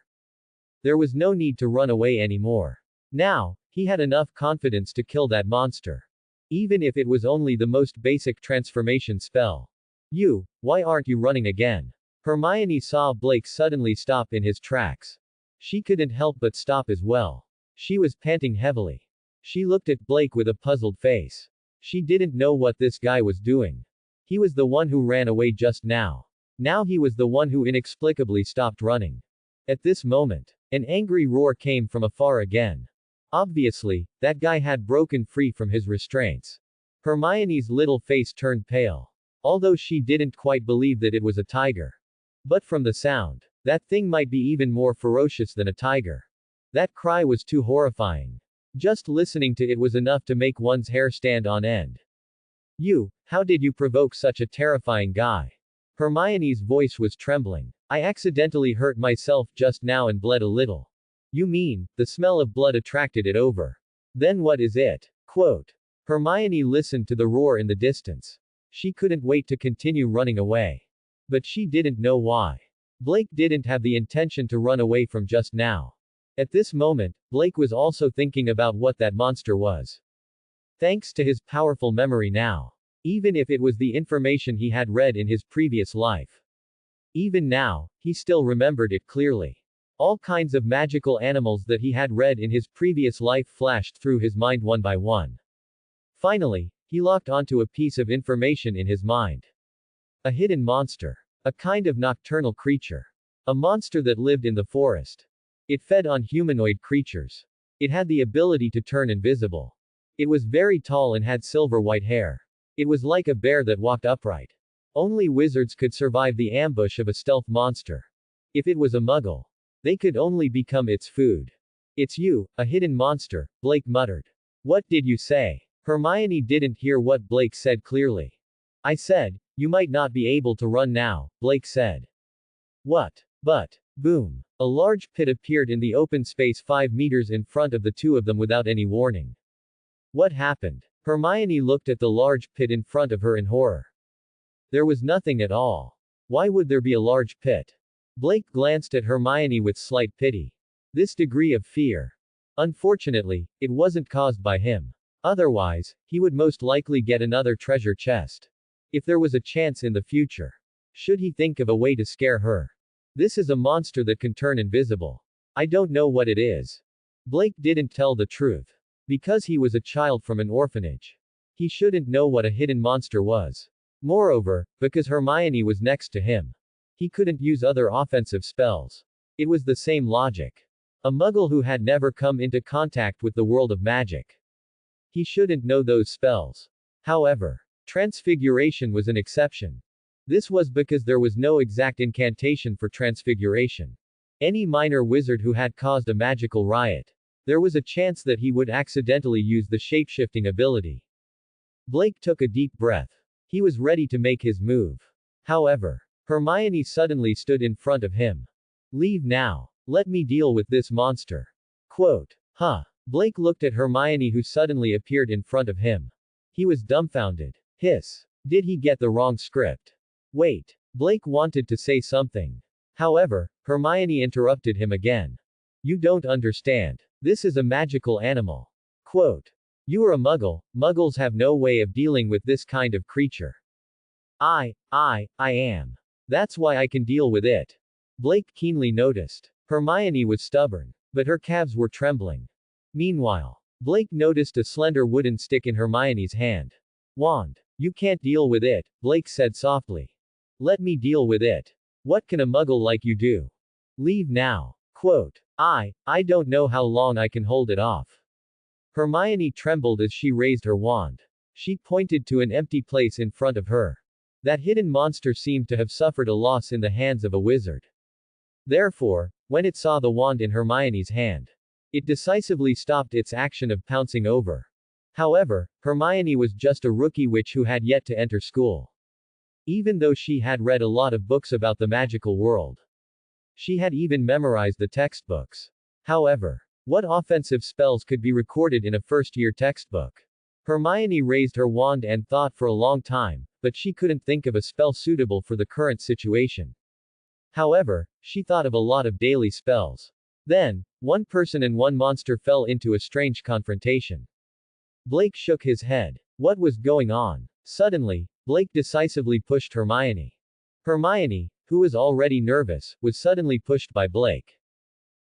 There was no need to run away anymore. Now, he had enough confidence to kill that monster. Even if it was only the most basic transformation spell. Why aren't you running again? Hermione saw Blake suddenly stop in his tracks. She couldn't help but stop as well. She was panting heavily. She looked at Blake with a puzzled face. She didn't know what this guy was doing. He was the one who ran away just now. Now he was the one who inexplicably stopped running. At this moment, an angry roar came from afar again. Obviously, that guy had broken free from his restraints. Hermione's little face turned pale. Although she didn't quite believe that it was a tiger. But from the sound, that thing might be even more ferocious than a tiger. That cry was too horrifying. Just listening to it was enough to make one's hair stand on end. How did you provoke such a terrifying guy? Hermione's voice was trembling. I accidentally hurt myself just now and bled a little. You mean, the smell of blood attracted it over. Then what is it? Quote. Hermione listened to the roar in the distance. She couldn't wait to continue running away. But she didn't know why. Blake didn't have the intention to run away from just now. At this moment, Blake was also thinking about what that monster was. Thanks to his powerful memory now. Even if it was the information he had read in his previous life. Even now, he still remembered it clearly. All kinds of magical animals that he had read in his previous life flashed through his mind one by one. Finally, he locked onto a piece of information in his mind. A hidden monster. A kind of nocturnal creature. A monster that lived in the forest. It fed on humanoid creatures. It had the ability to turn invisible. It was very tall and had silver white hair. It was like a bear that walked upright. Only wizards could survive the ambush of a stealth monster. If it was a muggle, they could only become its food. It's you, a hidden monster, Blake muttered. What did you say? Hermione didn't hear what Blake said clearly. I said, you might not be able to run now, Blake said. What? But, boom. A large pit appeared in the open space 5 meters in front of the two of them without any warning. What happened? Hermione looked at the large pit in front of her in horror. There was nothing at all. Why would there be a large pit? Blake glanced at Hermione with slight pity. This degree of fear. Unfortunately, it wasn't caused by him. Otherwise, he would most likely get another treasure chest. If there was a chance in the future. Should he think of a way to scare her? This is a monster that can turn invisible. I don't know what it is. Blake didn't tell the truth. Because he was a child from an orphanage. He shouldn't know what a hidden monster was. Moreover, because Hermione was next to him. He couldn't use other offensive spells. It was the same logic. A muggle who had never come into contact with the world of magic. He shouldn't know those spells. However, transfiguration was an exception. This was because there was no exact incantation for transfiguration. Any minor wizard who had caused a magical riot, there was a chance that he would accidentally use the shapeshifting ability. Blake took a deep breath. He was ready to make his move. However, Hermione suddenly stood in front of him. Leave now. Let me deal with this monster. Quote. Huh. Blake looked at Hermione, who suddenly appeared in front of him. He was dumbfounded. Hiss. Did he get the wrong script? Wait. Blake wanted to say something. However, Hermione interrupted him again. You don't understand. This is a magical animal. Quote. You are a muggle. Muggles have no way of dealing with this kind of creature. I am. That's why I can deal with it. Blake keenly noticed. Hermione was stubborn. But her calves were trembling. Meanwhile, Blake noticed a slender wooden stick in Hermione's hand. Wand. You can't deal with it, Blake said softly. Let me deal with it. What can a muggle like you do? Leave now. Quote. I don't know how long I can hold it off. Hermione trembled as she raised her wand. She pointed to an empty place in front of her. That hidden monster seemed to have suffered a loss in the hands of a wizard. Therefore, when it saw the wand in Hermione's hand, it decisively stopped its action of pouncing over. However, Hermione was just a rookie witch who had yet to enter school. Even though she had read a lot of books about the magical world. She had even memorized the textbooks. However, what offensive spells could be recorded in a first-year textbook? Hermione raised her wand and thought for a long time, but she couldn't think of a spell suitable for the current situation. However, she thought of a lot of daily spells. Then, one person and one monster fell into a strange confrontation. Blake shook his head. What was going on? Suddenly, Blake decisively pushed Hermione. Hermione, who was already nervous, was suddenly pushed by Blake.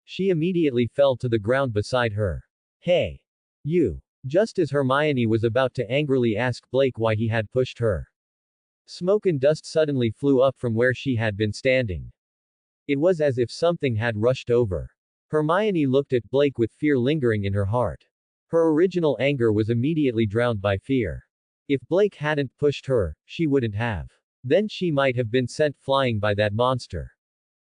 She immediately fell to the ground beside her. Hey! You! Just as Hermione was about to angrily ask Blake why he had pushed her. Smoke and dust suddenly flew up from where she had been standing. It was as if something had rushed over. Hermione looked at Blake with fear lingering in her heart. Her original anger was immediately drowned by fear. If Blake hadn't pushed her, she wouldn't have. Then she might have been sent flying by that monster.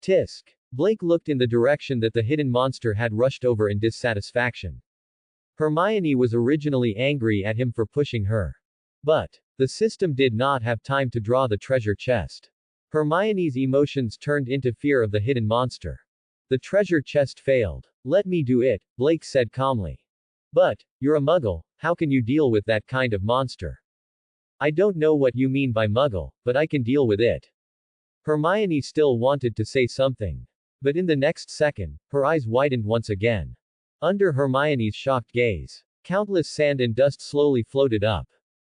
Tisk. Blake looked in the direction that the hidden monster had rushed over in dissatisfaction. Hermione was originally angry at him for pushing her. But the system did not have time to draw the treasure chest. Hermione's emotions turned into fear of the hidden monster. The treasure chest failed. Let me do it, Blake said calmly. But, you're a muggle, how can you deal with that kind of monster? I don't know what you mean by muggle, but I can deal with it. Hermione still wanted to say something. But in the next second, her eyes widened once again. Under Hermione's shocked gaze, countless sand and dust slowly floated up.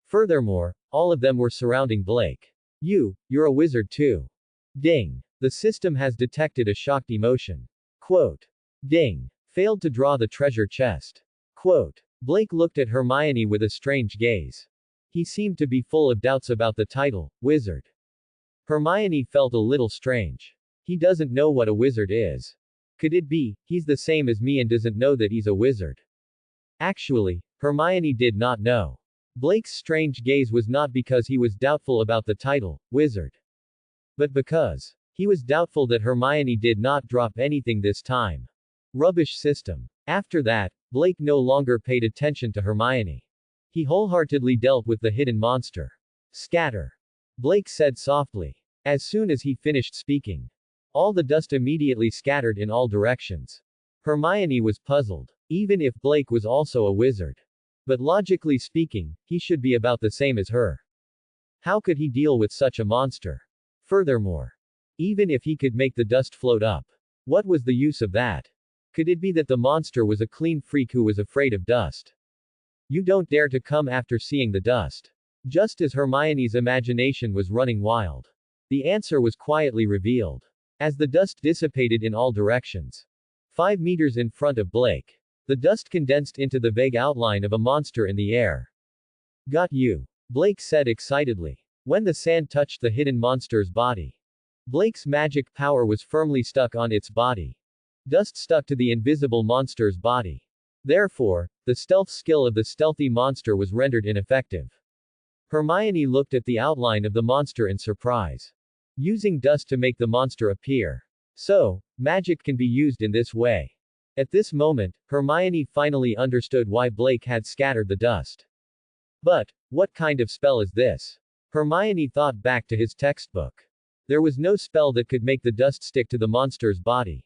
Furthermore, all of them were surrounding Blake. You're a wizard too. Ding. The system has detected a shocked emotion. Quote. Ding. Failed to draw the treasure chest. Quote. Blake looked at Hermione with a strange gaze. He seemed to be full of doubts about the title, wizard. Hermione felt a little strange. He doesn't know what a wizard is. Could it be, he's the same as me and doesn't know that he's a wizard? Actually, Hermione did not know. Blake's strange gaze was not because he was doubtful about the title, wizard. But because he was doubtful that Hermione did not drop anything this time. Rubbish system. After that, Blake no longer paid attention to Hermione. He wholeheartedly dealt with the hidden monster. Scatter. Blake said softly. As soon as he finished speaking, all the dust immediately scattered in all directions. Hermione was puzzled. Even if Blake was also a wizard. But logically speaking, he should be about the same as her. How could he deal with such a monster? Furthermore, even if he could make the dust float up, what was the use of that? Could it be that the monster was a clean freak who was afraid of dust? You don't dare to come after seeing the dust. Just as Hermione's imagination was running wild, the answer was quietly revealed. As the dust dissipated in all directions, 5 meters in front of Blake, the dust condensed into the vague outline of a monster in the air. Got you. Blake said excitedly. When the sand touched the hidden monster's body, Blake's magic power was firmly stuck on its body. Dust stuck to the invisible monster's body. Therefore, the stealth skill of the stealthy monster was rendered ineffective. Hermione looked at the outline of the monster in surprise. Using dust to make the monster appear. So, magic can be used in this way. At this moment, Hermione finally understood why Blake had scattered the dust. But, what kind of spell is this? Hermione thought back to his textbook. There was no spell that could make the dust stick to the monster's body.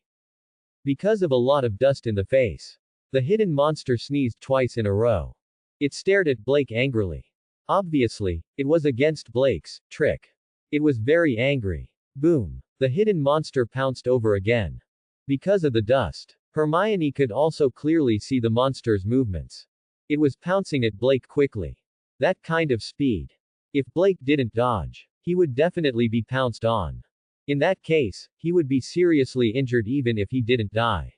Because of a lot of dust in the face, the hidden monster sneezed twice in a row. It stared at Blake angrily. Obviously, it was against Blake's trick. It was very angry. Boom. The hidden monster pounced over again. Because of the dust, Hermione could also clearly see the monster's movements. It was pouncing at Blake quickly. That kind of speed. If Blake didn't dodge, he would definitely be pounced on. In that case, he would be seriously injured even if he didn't die.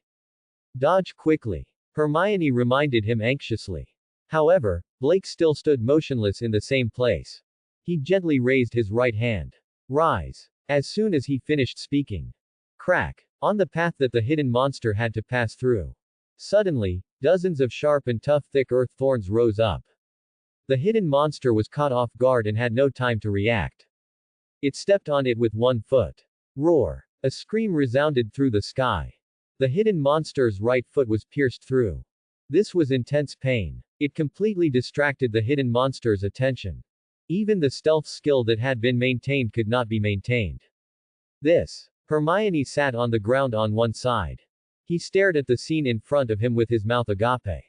Dodge quickly. Hermione reminded him anxiously. However, Blake still stood motionless in the same place. He gently raised his right hand. Rise. As soon as he finished speaking. Crack. On the path that the hidden monster had to pass through. Suddenly, dozens of sharp and tough thick earth thorns rose up. The hidden monster was caught off guard and had no time to react. It stepped on it with one foot. Roar. A scream resounded through the sky. The hidden monster's right foot was pierced through. This was intense pain. It completely distracted the hidden monster's attention. Even the stealth skill that had been maintained could not be maintained. Hermione sat on the ground on one side. He stared at the scene in front of him with his mouth agape.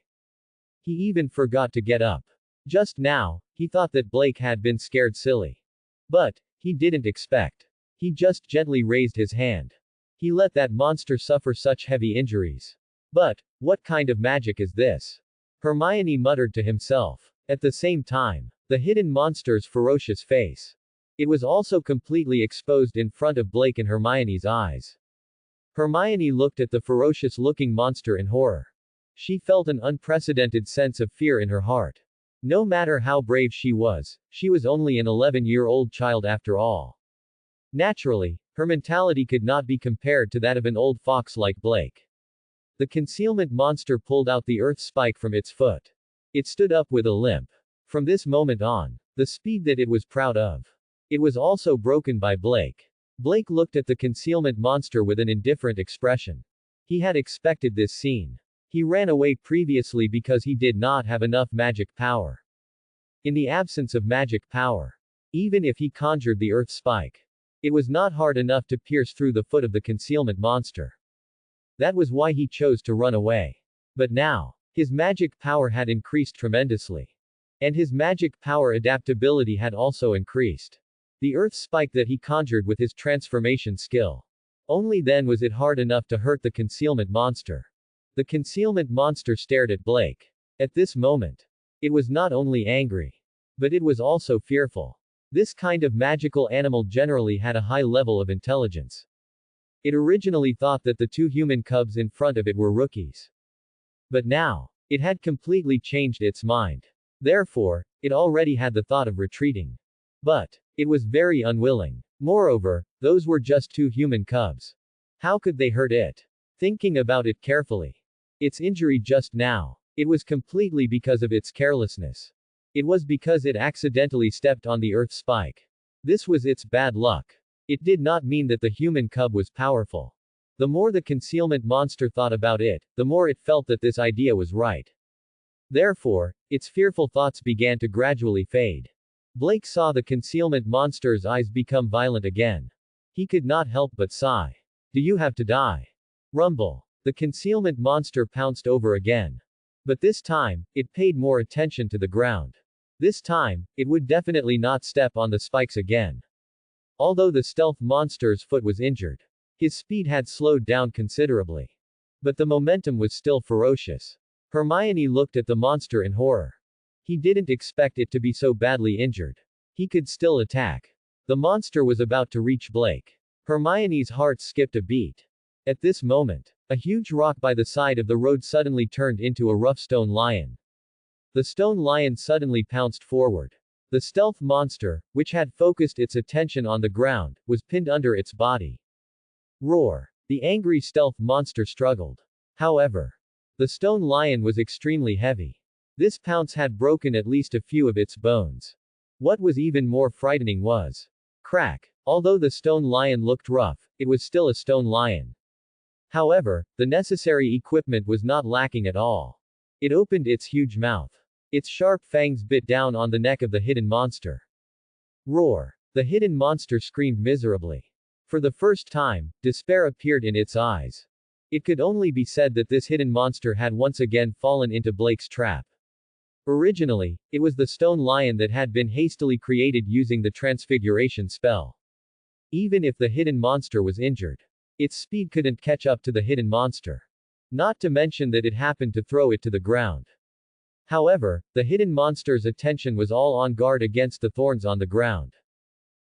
He even forgot to get up. Just now, he thought that Blake had been scared silly. But, he didn't expect. He just gently raised his hand. He let that monster suffer such heavy injuries. But, what kind of magic is this? Hermione muttered to himself. At the same time, the hidden monster's ferocious face. It was also completely exposed in front of Blake and Hermione's eyes. Hermione looked at the ferocious-looking monster in horror. She felt an unprecedented sense of fear in her heart. No matter how brave she was only an 11-year-old child after all. Naturally, her mentality could not be compared to that of an old fox like Blake. The concealment monster pulled out the earth spike from its foot. It stood up with a limp. From this moment on, the speed that it was proud of. It was also broken by Blake. Blake looked at the concealment monster with an indifferent expression. He had expected this scene. He ran away previously because he did not have enough magic power. In the absence of magic power, even if he conjured the earth spike, it was not hard enough to pierce through the foot of the concealment monster. That was why he chose to run away. But now, his magic power had increased tremendously. And his magic power adaptability had also increased. The earth spike that he conjured with his transformation skill. Only then was it hard enough to hurt the concealment monster. The concealment monster stared at Blake. At this moment, it was not only angry, but it was also fearful. This kind of magical animal generally had a high level of intelligence. It originally thought that the two human cubs in front of it were rookies. But now, it had completely changed its mind. Therefore, it already had the thought of retreating. But, it was very unwilling. Moreover, those were just two human cubs. How could they hurt it? Thinking about it carefully. Its injury just now. It was completely because of its carelessness. It was because it accidentally stepped on the earth spike. This was its bad luck. It did not mean that the human cub was powerful. The more the concealment monster thought about it, the more it felt that this idea was right. Therefore, its fearful thoughts began to gradually fade. Blake saw the concealment monster's eyes become violent again. He could not help but sigh. Do you have to die? Rumble. The concealment monster pounced over again. But this time, it paid more attention to the ground. This time, it would definitely not step on the spikes again. Although the stealth monster's foot was injured, his speed had slowed down considerably. But the momentum was still ferocious. Hermione looked at the monster in horror. He didn't expect it to be so badly injured. He could still attack. The monster was about to reach Blake. Hermione's heart skipped a beat. At this moment, a huge rock by the side of the road suddenly turned into a rough stone lion. The stone lion suddenly pounced forward. The stealth monster, which had focused its attention on the ground, was pinned under its body. Roar. The angry stealth monster struggled. However, the stone lion was extremely heavy. This pounce had broken at least a few of its bones. What was even more frightening was crack. Although the stone lion looked rough, it was still a stone lion. However, the necessary equipment was not lacking at all. It opened its huge mouth. Its sharp fangs bit down on the neck of the hidden monster. Roar. The hidden monster screamed miserably. For the first time, despair appeared in its eyes. It could only be said that this hidden monster had once again fallen into Blake's trap. Originally, it was the stone lion that had been hastily created using the transfiguration spell. Even if the hidden monster was injured, its speed couldn't catch up to the hidden monster. Not to mention that it happened to throw it to the ground. However, the hidden monster's attention was all on guard against the thorns on the ground.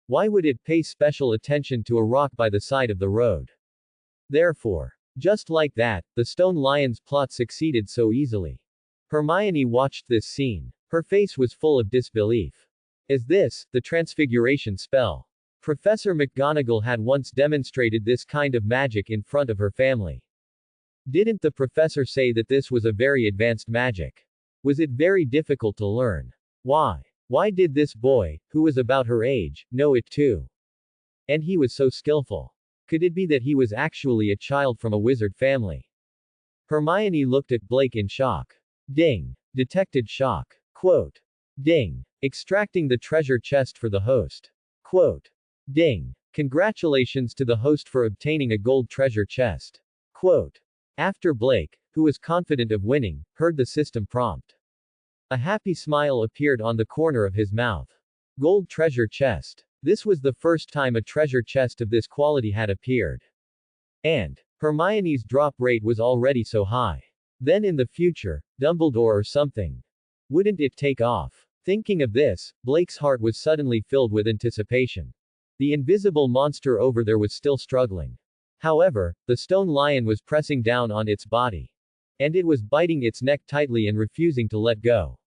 Why would it pay special attention to a rock by the side of the road? Therefore, just like that, the stone lion's plot succeeded so easily. Hermione watched this scene. Her face was full of disbelief. Is this the transfiguration spell? Professor McGonagall had once demonstrated this kind of magic in front of her family. Didn't the professor say that this was a very advanced magic? Was it very difficult to learn? Why? Why did this boy, who was about her age, know it too? And he was so skillful. Could it be that he was actually a child from a wizard family? Hermione looked at Blake in shock. Ding. Detected shock. Quote. Ding. Extracting the treasure chest for the host. Quote. Ding. Congratulations to the host for obtaining a gold treasure chest. Quote. After Blake, who was confident of winning, heard the system prompt. A happy smile appeared on the corner of his mouth. Gold treasure chest. This was the first time a treasure chest of this quality had appeared. And Hermione's drop rate was already so high. Then in the future, Dumbledore or something. Wouldn't it take off? Thinking of this, Blake's heart was suddenly filled with anticipation. The invisible monster over there was still struggling. However, the stone lion was pressing down on its body. And it was biting its neck tightly and refusing to let go.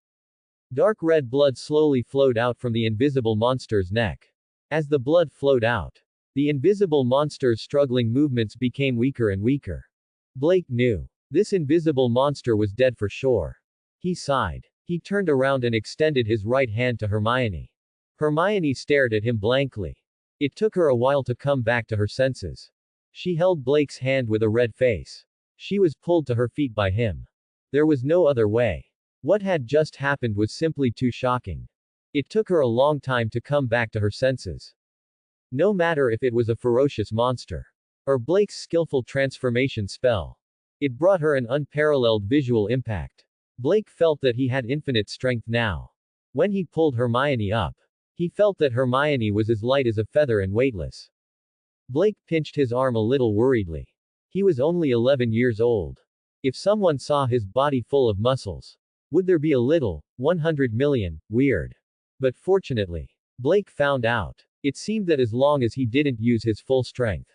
Dark red blood slowly flowed out from the invisible monster's neck. As the blood flowed out, the invisible monster's struggling movements became weaker and weaker. Blake knew. This invisible monster was dead for sure. He sighed. He turned around and extended his right hand to Hermione. Hermione stared at him blankly. It took her a while to come back to her senses. She held Blake's hand with a red face. She was pulled to her feet by him. There was no other way. What had just happened was simply too shocking. It took her a long time to come back to her senses. No matter if it was a ferocious monster or Blake's skillful transformation spell, it brought her an unparalleled visual impact. Blake felt that he had infinite strength now. When he pulled Hermione up, he felt that Hermione was as light as a feather and weightless. Blake pinched his arm a little worriedly. He was only 11 years old. If someone saw his body full of muscles, would there be a little, 100 million, weird? But fortunately, Blake found out. It seemed that as long as he didn't use his full strength,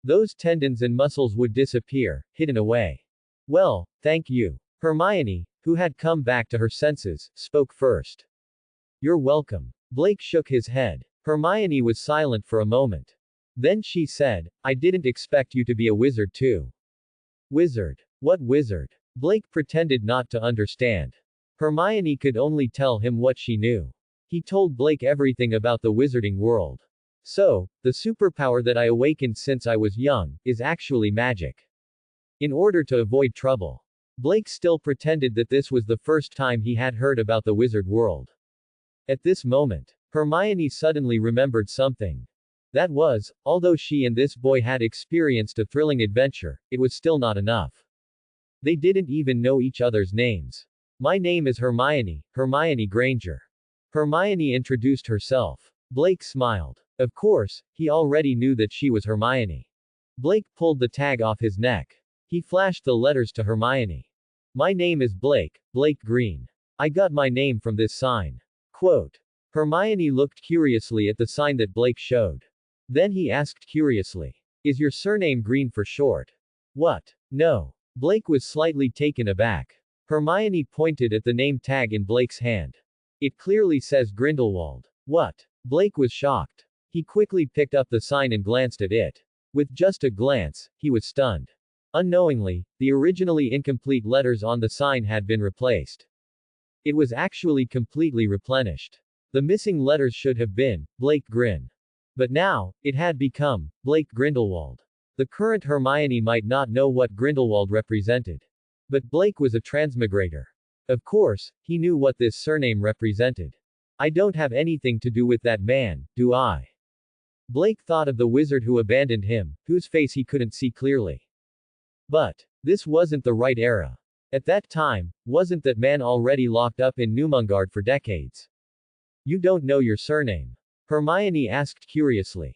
Those tendons and muscles would disappear, hidden away. Well, thank you. Hermione, who had come back to her senses, spoke first. You're welcome. Blake shook his head. Hermione was silent for a moment. Then she said, I didn't expect you to be a wizard too. Wizard? What wizard? Blake pretended not to understand. Hermione could only tell him what she knew. He told Blake everything about the wizarding world. So, the superpower that I awakened since I was young, is actually magic. In order to avoid trouble. Blake still pretended that this was the first time he had heard about the wizard world. At this moment, Hermione suddenly remembered something. That was, although she and this boy had experienced a thrilling adventure, it was still not enough. They didn't even know each other's names. My name is Hermione, Hermione Granger. Hermione introduced herself. Blake smiled. Of course, he already knew that she was Hermione. Blake pulled the tag off his neck. He flashed the letters to Hermione. My name is Blake, Blake Green. I got my name from this sign. Quote. Hermione looked curiously at the sign that Blake showed. Then he asked curiously. Is your surname Green for short? What? No. Blake was slightly taken aback. Hermione pointed at the name tag in Blake's hand. It clearly says Grindelwald. What? Blake was shocked. He quickly picked up the sign and glanced at it. With just a glance, he was stunned. Unknowingly, the originally incomplete letters on the sign had been replaced. It was actually completely replenished. The missing letters should have been, Blake Grin. But now, it had become, Blake Grindelwald. The current Hermione might not know what Grindelwald represented. But Blake was a transmigrator. Of course, he knew what this surname represented. I don't have anything to do with that man, do I? Blake thought of the wizard who abandoned him, whose face he couldn't see clearly. But, this wasn't the right era. At that time, wasn't that man already locked up in Numungard for decades? You don't know your surname? Hermione asked curiously.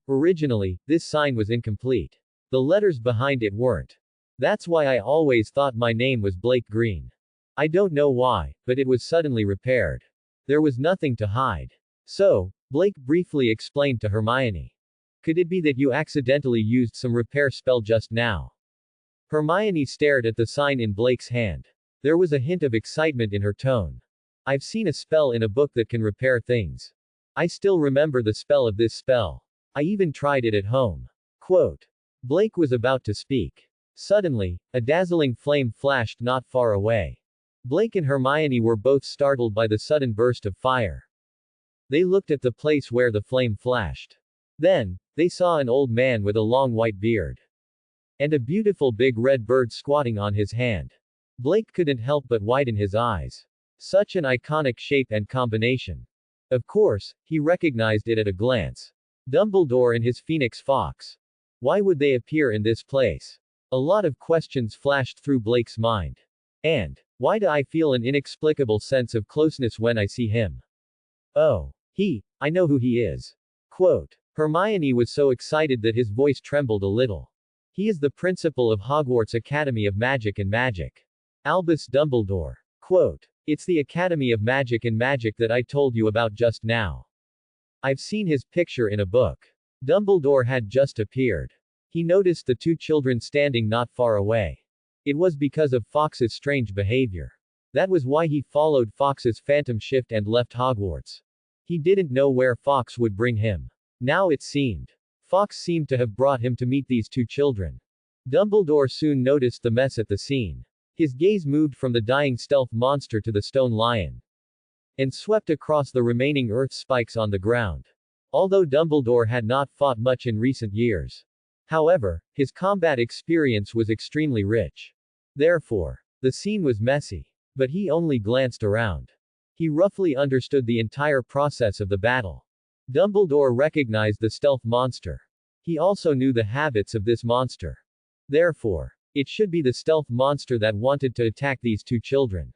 Originally, this sign was incomplete. The letters behind it weren't. That's why I always thought my name was Blake Green. I don't know why, but it was suddenly repaired. There was nothing to hide. So, Blake briefly explained to Hermione. Could it be that you accidentally used some repair spell just now? Hermione stared at the sign in Blake's hand. There was a hint of excitement in her tone. I've seen a spell in a book that can repair things. I still remember the spell of this spell. I even tried it at home. Quote. Blake was about to speak. Suddenly, a dazzling flame flashed not far away. Blake and Hermione were both startled by the sudden burst of fire. They looked at the place where the flame flashed. Then, they saw an old man with a long white beard. And a beautiful big red bird squatting on his hand. Blake couldn't help but widen his eyes. Such an iconic shape and combination. Of course, he recognized it at a glance. Dumbledore and his phoenix fox. Why would they appear in this place? A lot of questions flashed through Blake's mind. And, why do I feel an inexplicable sense of closeness when I see him? Oh, I know who he is. Quote. Hermione was so excited that his voice trembled a little. He is the principal of Hogwarts Academy of Magic and Magic. Albus Dumbledore. Quote. It's the Academy of Magic and Magic that I told you about just now. I've seen his picture in a book. Dumbledore had just appeared. He noticed the two children standing not far away. It was because of Fawkes's strange behavior. That was why he followed Fawkes's phantom shift and left Hogwarts. He didn't know where Fawkes would bring him. Now it seemed. Fawkes seemed to have brought him to meet these two children. Dumbledore soon noticed the mess at the scene. His gaze moved from the dying stealth monster to the stone lion. And swept across the remaining earth spikes on the ground. Although Dumbledore had not fought much in recent years. However, his combat experience was extremely rich. Therefore, the scene was messy. But he only glanced around. He roughly understood the entire process of the battle. Dumbledore recognized the stealth monster. He also knew the habits of this monster. Therefore, it should be the stealth monster that wanted to attack these two children.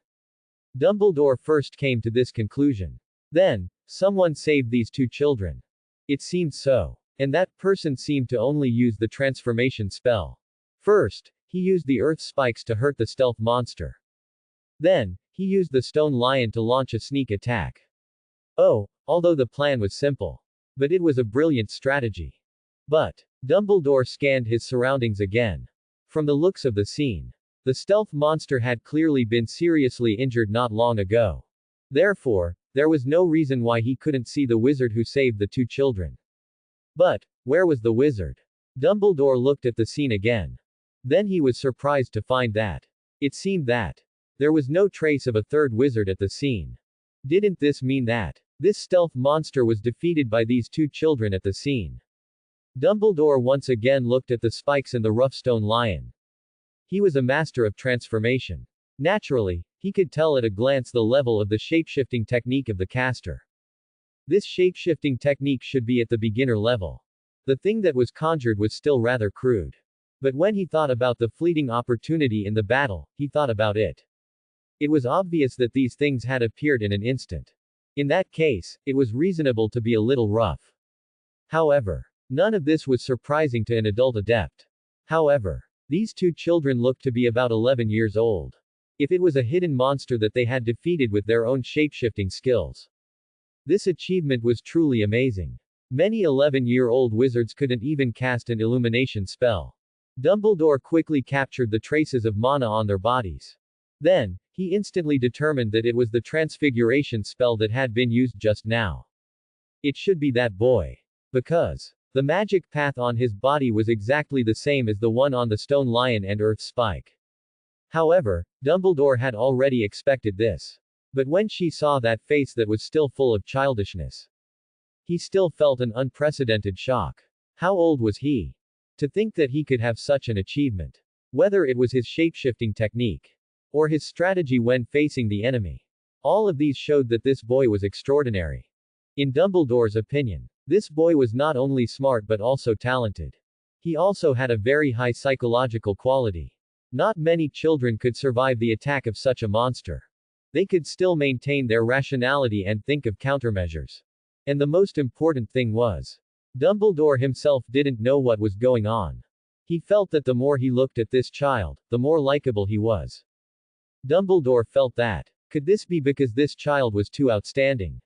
Dumbledore first came to this conclusion. Then, someone saved these two children. It seemed so. And that person seemed to only use the transformation spell. First, he used the earth spikes to hurt the stealth monster. Then, he used the stone lion to launch a sneak attack. Although the plan was simple. But it was a brilliant strategy. But, Dumbledore scanned his surroundings again. From the looks of the scene, the stealth monster had clearly been seriously injured not long ago. Therefore, there was no reason why he couldn't see the wizard who saved the two children. But, where was the wizard? Dumbledore looked at the scene again. Then he was surprised to find that it seemed that there was no trace of a third wizard at the scene. Didn't this mean that this stealth monster was defeated by these two children at the scene? Dumbledore once again looked at the spikes and the rough stone lion. He was a master of transformation. Naturally, he could tell at a glance the level of the shapeshifting technique of the caster. This shapeshifting technique should be at the beginner level. The thing that was conjured was still rather crude. But when he thought about the fleeting opportunity in the battle, he thought about it. It was obvious that these things had appeared in an instant. In that case, it was reasonable to be a little rough. However, none of this was surprising to an adult adept. However, these two children looked to be about 11 years old. If it was a hidden monster that they had defeated with their own shapeshifting skills. This achievement was truly amazing. Many 11-year-old wizards couldn't even cast an illumination spell. Dumbledore quickly captured the traces of mana on their bodies. Then, he instantly determined that it was the transfiguration spell that had been used just now. It should be that boy. Because the magic path on his body was exactly the same as the one on the stone lion and earth spike. However, Dumbledore had already expected this. But when she saw that face that was still full of childishness, he still felt an unprecedented shock. How old was he? To think that he could have such an achievement. Whether it was his shapeshifting technique, or his strategy when facing the enemy. All of these showed that this boy was extraordinary. In Dumbledore's opinion, this boy was not only smart but also talented. He also had a very high psychological quality. Not many children could survive the attack of such a monster. They could still maintain their rationality and think of countermeasures. And the most important thing was, Dumbledore himself didn't know what was going on. He felt that the more he looked at this child, the more likable he was. Dumbledore felt that. Could this be because this child was too outstanding?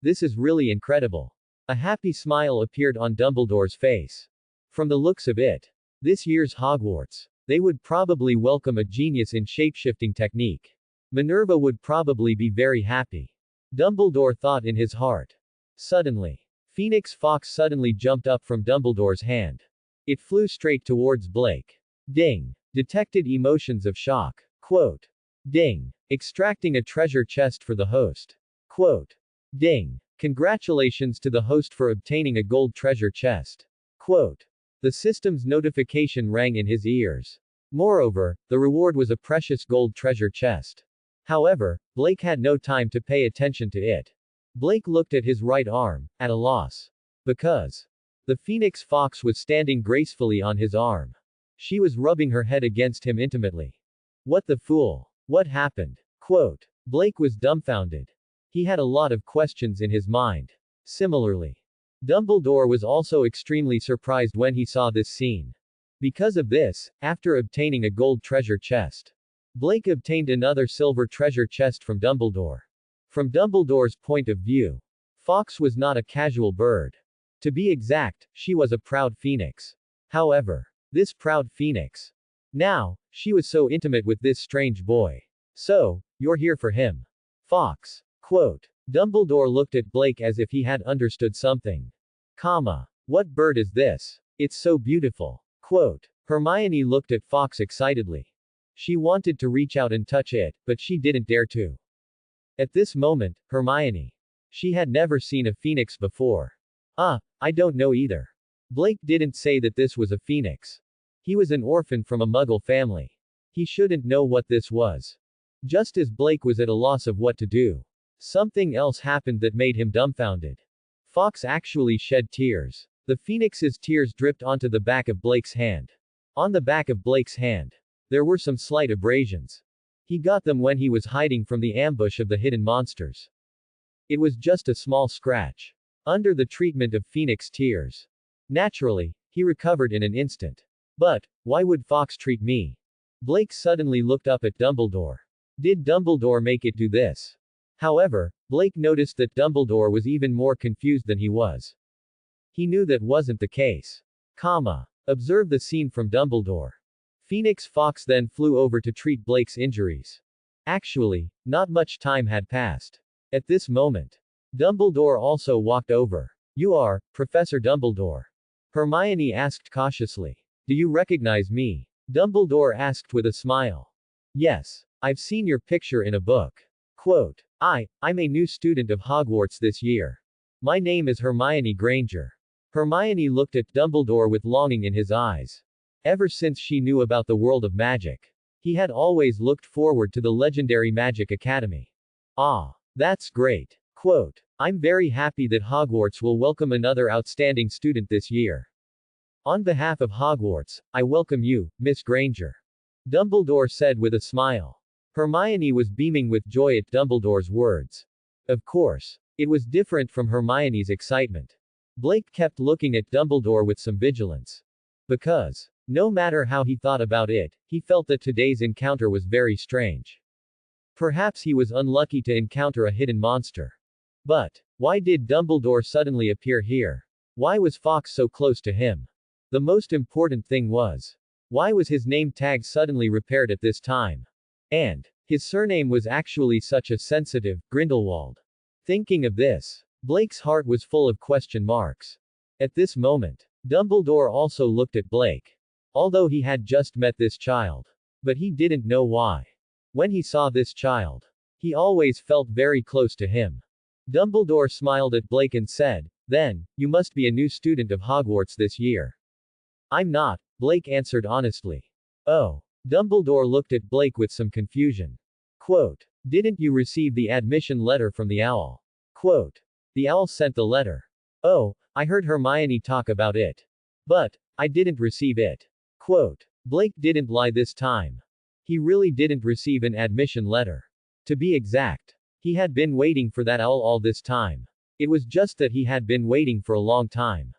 This is really incredible. A happy smile appeared on Dumbledore's face. From the looks of it, this year's Hogwarts, they would probably welcome a genius in shapeshifting technique. Minerva would probably be very happy. Dumbledore thought in his heart. Suddenly, Phoenix Fox suddenly jumped up from Dumbledore's hand. It flew straight towards Blake. Ding. Detected emotions of shock. Quote. Ding. Extracting a treasure chest for the host. Quote. Ding. Congratulations to the host for obtaining a gold treasure chest. Quote. The system's notification rang in his ears. Moreover, the reward was a precious gold treasure chest. However, Blake had no time to pay attention to it. Blake looked at his right arm, at a loss. Because the Phoenix Fox was standing gracefully on his arm. She was rubbing her head against him intimately. What the fool? What happened? Quote. Blake was dumbfounded. He had a lot of questions in his mind. Similarly, Dumbledore was also extremely surprised when he saw this scene. Because of this, after obtaining a gold treasure chest, Blake obtained another silver treasure chest from Dumbledore. From Dumbledore's point of view, Fox was not a casual bird. To be exact, she was a proud phoenix. However, this proud phoenix. Now, she was so intimate with this strange boy. So, you're here for him. Fox. Quote. Dumbledore looked at Blake as if he had understood something. What bird is this? It's so beautiful. Quote. Hermione looked at Fox excitedly. She wanted to reach out and touch it, but she didn't dare to. At this moment, Hermione. She had never seen a phoenix before. I don't know either. Blake didn't say that this was a phoenix. He was an orphan from a Muggle family. He shouldn't know what this was. Just as Blake was at a loss of what to do, something else happened that made him dumbfounded. Fox actually shed tears. The phoenix's tears dripped onto the back of Blake's hand. On the back of Blake's hand, there were some slight abrasions. He got them when he was hiding from the ambush of the hidden monsters. It was just a small scratch. Under the treatment of Phoenix tears. Naturally, he recovered in an instant. But, why would Fox treat me? Blake suddenly looked up at Dumbledore. Did Dumbledore make it do this? However, Blake noticed that Dumbledore was even more confused than he was. He knew that wasn't the case. Observe the scene from Dumbledore. Phoenix Fox then flew over to treat Blake's injuries. Actually, not much time had passed. At this moment, Dumbledore also walked over. You are, Professor Dumbledore? Hermione asked cautiously. Do you recognize me? Dumbledore asked with a smile. Yes, I've seen your picture in a book. Quote, I'm a new student of Hogwarts this year. My name is Hermione Granger. Hermione looked at Dumbledore with longing in his eyes. Ever since she knew about the world of magic, he had always looked forward to the legendary Magic Academy. Ah, that's great. Quote, I'm very happy that Hogwarts will welcome another outstanding student this year. On behalf of Hogwarts, I welcome you, Miss Granger. Dumbledore said with a smile. Hermione was beaming with joy at Dumbledore's words. Of course, it was different from Hermione's excitement. Blake kept looking at Dumbledore with some vigilance. Because, no matter how he thought about it, he felt that today's encounter was very strange. Perhaps he was unlucky to encounter a hidden monster. But, why did Dumbledore suddenly appear here? Why was Fox so close to him? The most important thing was, why was his name tag suddenly repaired at this time? And, his surname was actually such a sensitive, Grindelwald. Thinking of this, Blake's heart was full of question marks. At this moment, Dumbledore also looked at Blake. Although he had just met this child. But he didn't know why. When he saw this child, he always felt very close to him. Dumbledore smiled at Blake and said, Then, you must be a new student of Hogwarts this year. I'm not, Blake answered honestly. Oh. Dumbledore looked at Blake with some confusion. Quote, didn't you receive the admission letter from the owl? Quote, the owl sent the letter. Oh, I heard Hermione talk about it. But, I didn't receive it. Quote, Blake didn't lie this time. He really didn't receive an admission letter. To be exact, he had been waiting for that owl all this time. It was just that he had been waiting for a long time.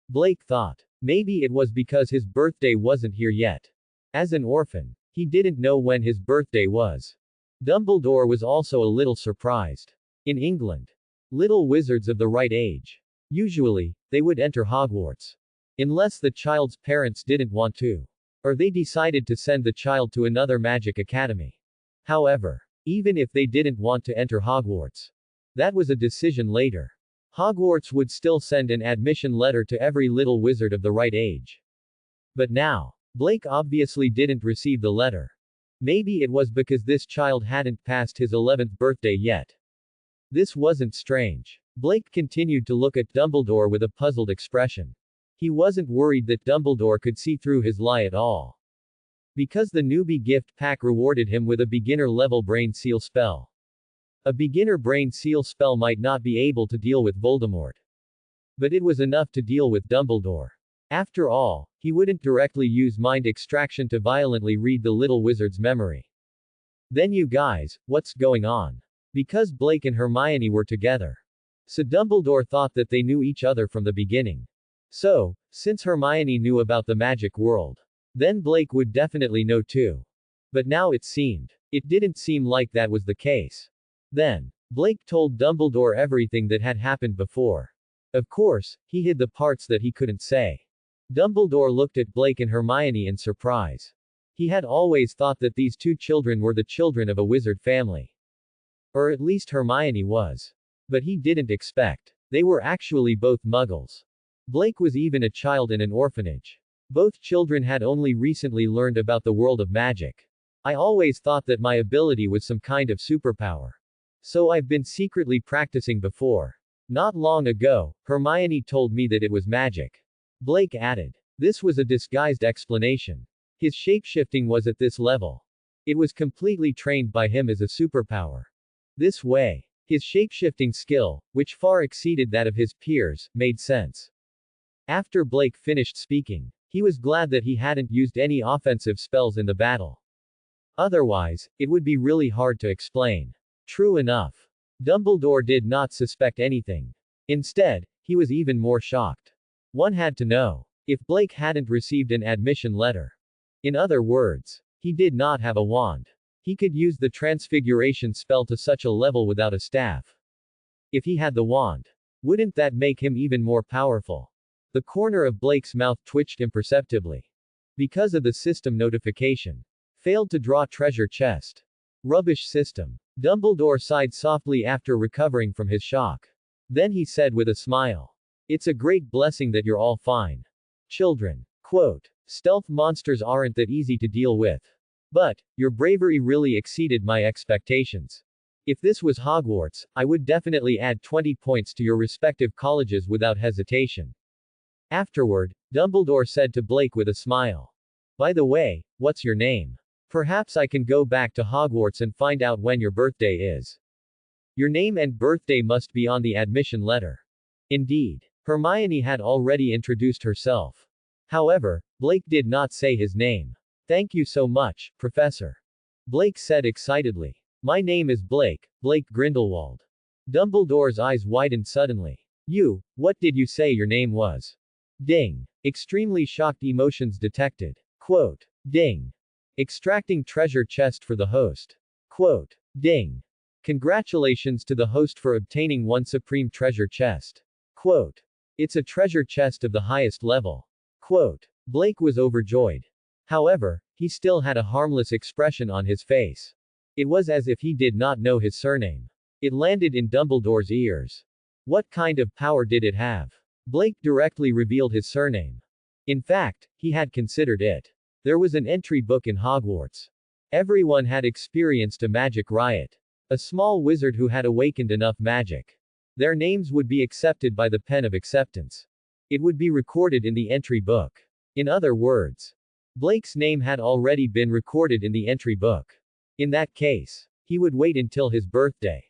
Blake thought, maybe it was because his birthday wasn't here yet. As an orphan, he didn't know when his birthday was. Dumbledore was also a little surprised. In England, little wizards of the right age, usually, they would enter Hogwarts. Unless the child's parents didn't want to. Or they decided to send the child to another magic academy. However, even if they didn't want to enter Hogwarts, that was a decision later. Hogwarts would still send an admission letter to every little wizard of the right age. But now, Blake obviously didn't receive the letter. Maybe it was because this child hadn't passed his 11th birthday yet. This wasn't strange. Blake continued to look at Dumbledore with a puzzled expression. He wasn't worried that Dumbledore could see through his lie at all. Because the newbie gift pack rewarded him with a beginner-level brain seal spell. A beginner brain seal spell might not be able to deal with Voldemort. But it was enough to deal with Dumbledore. After all, he wouldn't directly use mind extraction to violently read the little wizard's memory. Then you guys, what's going on? Because Blake and Hermione were together. So Dumbledore thought that they knew each other from the beginning. So, since Hermione knew about the magic world, then Blake would definitely know too. But now it didn't seem like that was the case. Then, Blake told Dumbledore everything that had happened before. Of course, he hid the parts that he couldn't say. Dumbledore looked at Blake and Hermione in surprise. He had always thought that these two children were the children of a wizard family. Or at least Hermione was. But he didn't expect. They were actually both muggles. Blake was even a child in an orphanage. Both children had only recently learned about the world of magic. I always thought that my ability was some kind of superpower. So I've been secretly practicing before. Not long ago, Hermione told me that it was magic. Blake added. This was a disguised explanation. His shapeshifting was at this level. It was completely trained by him as a superpower. This way, his shapeshifting skill, which far exceeded that of his peers, made sense. After Blake finished speaking, he was glad that he hadn't used any offensive spells in the battle. Otherwise, it would be really hard to explain. True enough. Dumbledore did not suspect anything. Instead, he was even more shocked. One had to know. If Blake hadn't received an admission letter. In other words, he did not have a wand. He could use the transfiguration spell to such a level without a staff. If he had the wand, wouldn't that make him even more powerful? The corner of Blake's mouth twitched imperceptibly. Because of the system notification. Failed to draw treasure chest. Rubbish system. Dumbledore sighed softly after recovering from his shock. Then he said with a smile. It's a great blessing that you're all fine. Children. Quote. Stealth monsters aren't that easy to deal with. But, your bravery really exceeded my expectations. If this was Hogwarts, I would definitely add 20 points to your respective colleges without hesitation. Afterward, Dumbledore said to Blake with a smile. By the way, what's your name? Perhaps I can go back to Hogwarts and find out when your birthday is. Your name and birthday must be on the admission letter. Indeed. Hermione had already introduced herself. However, Blake did not say his name. Thank you so much, Professor. Blake said excitedly. My name is Blake Grindelwald. Dumbledore's eyes widened suddenly. What did you say your name was? Ding. Extremely shocked emotions detected. Quote. Ding. Extracting treasure chest for the host. Quote. Ding. Congratulations to the host for obtaining one supreme treasure chest. Quote. It's a treasure chest of the highest level. Quote. Blake was overjoyed. However, he still had a harmless expression on his face. It was as if he did not know his surname. It landed in Dumbledore's ears. What kind of power did it have? Blake directly revealed his surname. In fact, he had considered it. There was an entry book in Hogwarts. Everyone had experienced a magic riot. A small wizard who had awakened enough magic. Their names would be accepted by the pen of acceptance. It would be recorded in the entry book. In other words, Blake's name had already been recorded in the entry book. In that case, he would wait until his birthday.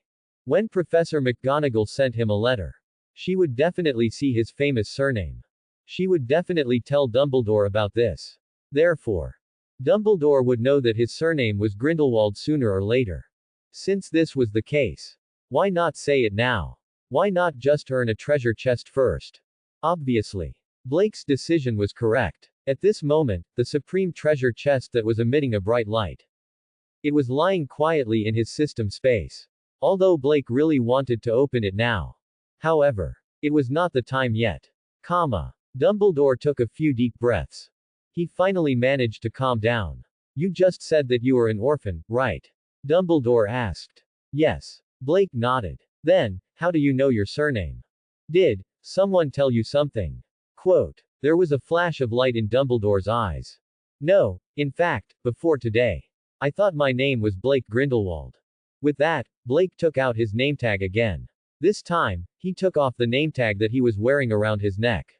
When Professor McGonagall sent him a letter, she would definitely see his famous surname. She would definitely tell Dumbledore about this. Therefore, Dumbledore would know that his surname was Grindelwald sooner or later. Since this was the case, why not say it now? Why not just earn a treasure chest first? Obviously, Blake's decision was correct. At this moment, the supreme treasure chest that was emitting a bright light. It was lying quietly in his system space. Although Blake really wanted to open it now. However, it was not the time yet. Dumbledore took a few deep breaths. He finally managed to calm down. You just said that you were an orphan, right? Dumbledore asked. Yes. Blake nodded. Then, how do you know your surname? Did someone tell you something? Quote. There was a flash of light in Dumbledore's eyes. No, in fact, before today. I thought my name was Blake Grindelwald. With that, Blake took out his name tag again. This time, he took off the name tag that he was wearing around his neck.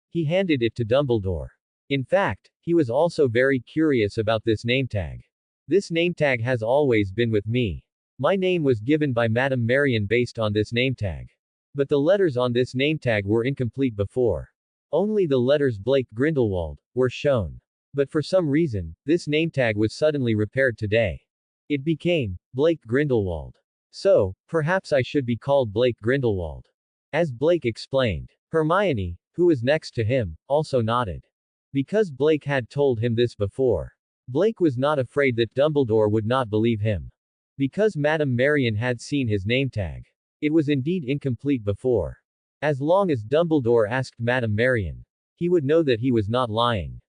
He handed it to Dumbledore. In fact, he was also very curious about this name tag. This name tag has always been with me. My name was given by Madame Marion based on this name tag. But the letters on this name tag were incomplete before. Only the letters Blake Grindelwald were shown. But for some reason, this name tag was suddenly repaired today. It became Blake Grindelwald. So, perhaps I should be called Blake Grindelwald. As Blake explained. Hermione, who was next to him, also nodded. Because Blake had told him this before. Blake was not afraid that Dumbledore would not believe him. Because Madame Marion had seen his name tag. It was indeed incomplete before. As long as Dumbledore asked Madame Marion, he would know that he was not lying.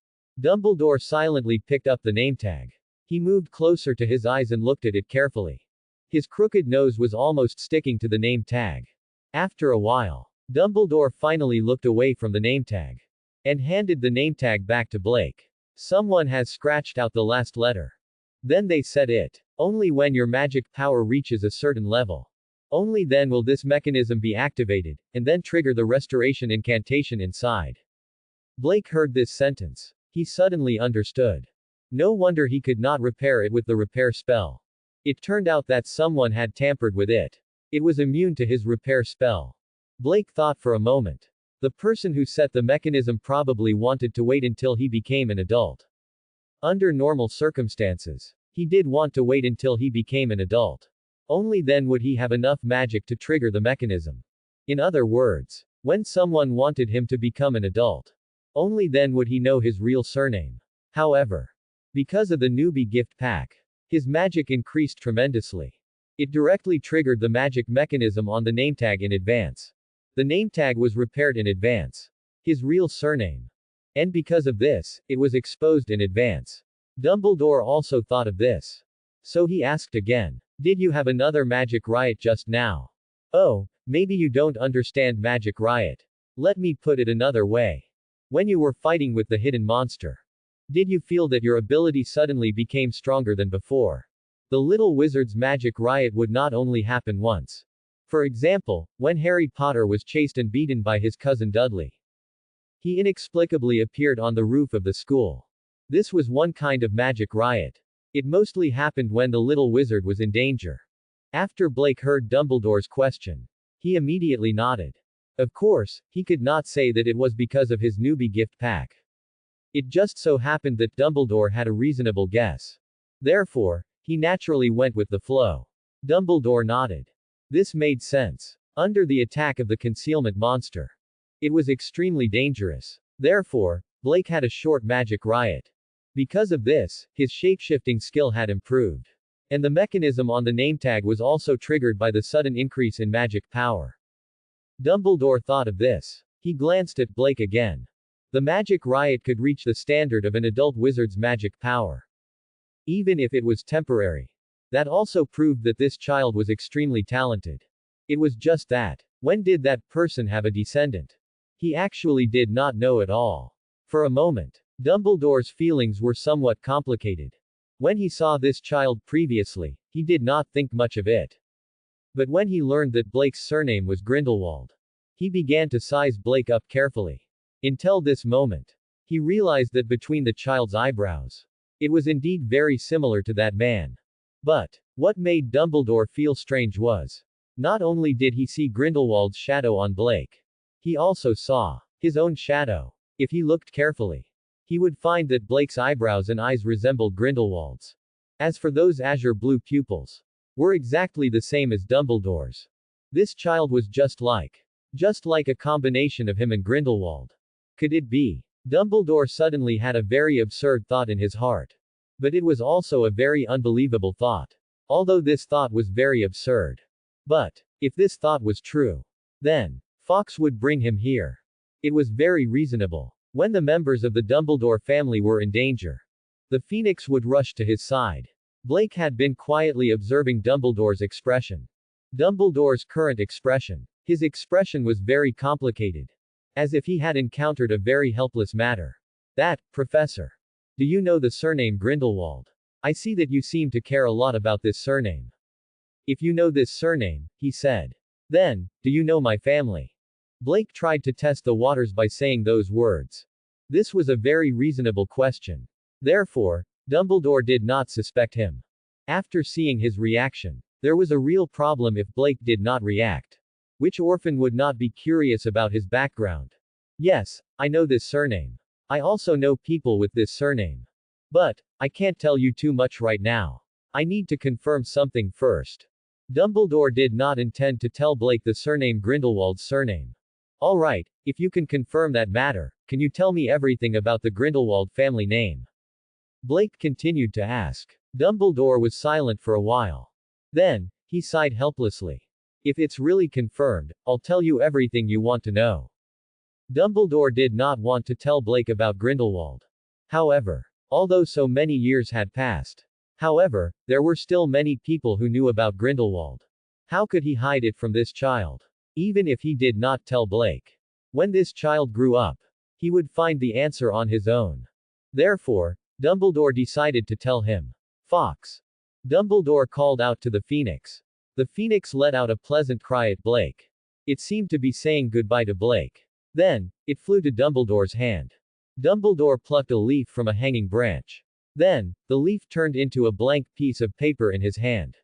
Dumbledore silently picked up the name tag. He moved closer to his eyes and looked at it carefully. His crooked nose was almost sticking to the name tag. After a while, Dumbledore finally looked away from the name tag. And handed the name tag back to Blake. Someone has scratched out the last letter. Then they said it. Only when your magic power reaches a certain level. Only then will this mechanism be activated, and then trigger the restoration incantation inside. Blake heard this sentence. He suddenly understood. No wonder he could not repair it with the repair spell. It turned out that someone had tampered with it. It was immune to his repair spell. Blake thought for a moment. The person who set the mechanism probably wanted to wait until he became an adult. Under normal circumstances, he did want to wait until he became an adult. Only then would he have enough magic to trigger the mechanism. In other words, when someone wanted him to become an adult. Only then would he know his real surname. However, because of the newbie gift pack, his magic increased tremendously. It directly triggered the magic mechanism on the name tag in advance. The name tag was repaired in advance. his real surname. And because of this, it was exposed in advance. Dumbledore also thought of this. So he asked again, "Did you have another magic riot just now?" "Oh, maybe you don't understand magic riot. Let me put it another way. When you were fighting with the hidden monster, did you feel that your ability suddenly became stronger than before?" The little wizard's magic riot would not only happen once. For example, when Harry Potter was chased and beaten by his cousin Dudley, he inexplicably appeared on the roof of the school. This was one kind of magic riot. It mostly happened when the little wizard was in danger. After Blake heard Dumbledore's question, he immediately nodded. Of course, he could not say that it was because of his newbie gift pack. It just so happened that Dumbledore had a reasonable guess. Therefore, he naturally went with the flow. Dumbledore nodded. This made sense. Under the attack of the concealment monster, it was extremely dangerous. Therefore, Blake had a short magic riot. Because of this, his shapeshifting skill had improved. And the mechanism on the name tag was also triggered by the sudden increase in magic power. Dumbledore thought of this. He glanced at Blake again. The magic riot could reach the standard of an adult wizard's magic power, even if it was temporary. That also proved that this child was extremely talented. It was just that. When did that person have a descendant? He actually did not know at all. For a moment, Dumbledore's feelings were somewhat complicated. When he saw this child previously, he did not think much of it. But when he learned that Blake's surname was Grindelwald, he began to size Blake up carefully. Until this moment, he realized that between the child's eyebrows, it was indeed very similar to that man. But what made Dumbledore feel strange was, not only did he see Grindelwald's shadow on Blake, he also saw his own shadow. If he looked carefully, he would find that Blake's eyebrows and eyes resembled Grindelwald's. As for those azure blue pupils, were exactly the same as Dumbledore's. This child was just like a combination of him and Grindelwald. Could it be? Dumbledore suddenly had a very absurd thought in his heart. But it was also a very unbelievable thought. Although this thought was very absurd. But, if this thought was true, then, Fawkes would bring him here. It was very reasonable. When the members of the Dumbledore family were in danger, the Phoenix would rush to his side. Blake had been quietly observing Dumbledore's expression. Dumbledore's current expression. His expression was very complicated. As if he had encountered a very helpless matter. "That, Professor. Do you know the surname Grindelwald? I see that you seem to care a lot about this surname. If you know this surname," he said, "then, do you know my family?" Blake tried to test the waters by saying those words. This was a very reasonable question. Therefore, Dumbledore did not suspect him. After seeing his reaction, there was a real problem if Blake did not react. Which orphan would not be curious about his background? "Yes, I know this surname. I also know people with this surname. But, I can't tell you too much right now. I need to confirm something first." Dumbledore did not intend to tell Blake the surname Grindelwald's surname. "Alright, if you can confirm that matter, can you tell me everything about the Grindelwald family name?" Blake continued to ask. Dumbledore was silent for a while. Then, he sighed helplessly. "If it's really confirmed, I'll tell you everything you want to know." Dumbledore did not want to tell Blake about Grindelwald. However, although so many years had passed, there were still many people who knew about Grindelwald. How could he hide it from this child? Even if he did not tell Blake. When this child grew up, he would find the answer on his own. Therefore, Dumbledore decided to tell him. "Fawkes." Dumbledore called out to the Phoenix. The Phoenix let out a pleasant cry at Blake. It seemed to be saying goodbye to Blake. Then, it flew to Dumbledore's hand. Dumbledore plucked a leaf from a hanging branch. Then, the leaf turned into a blank piece of paper in his hand.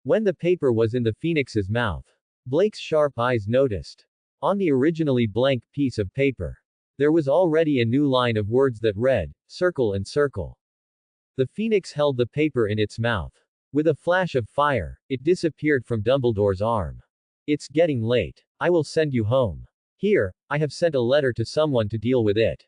When the paper was in the Phoenix's mouth, Blake's sharp eyes noticed. On the originally blank piece of paper, there was already a new line of words that read, "Circle and circle." The Phoenix held the paper in its mouth. With a flash of fire, it disappeared from Dumbledore's arm. "It's getting late. I will send you home. Here, I have sent a letter to someone to deal with it.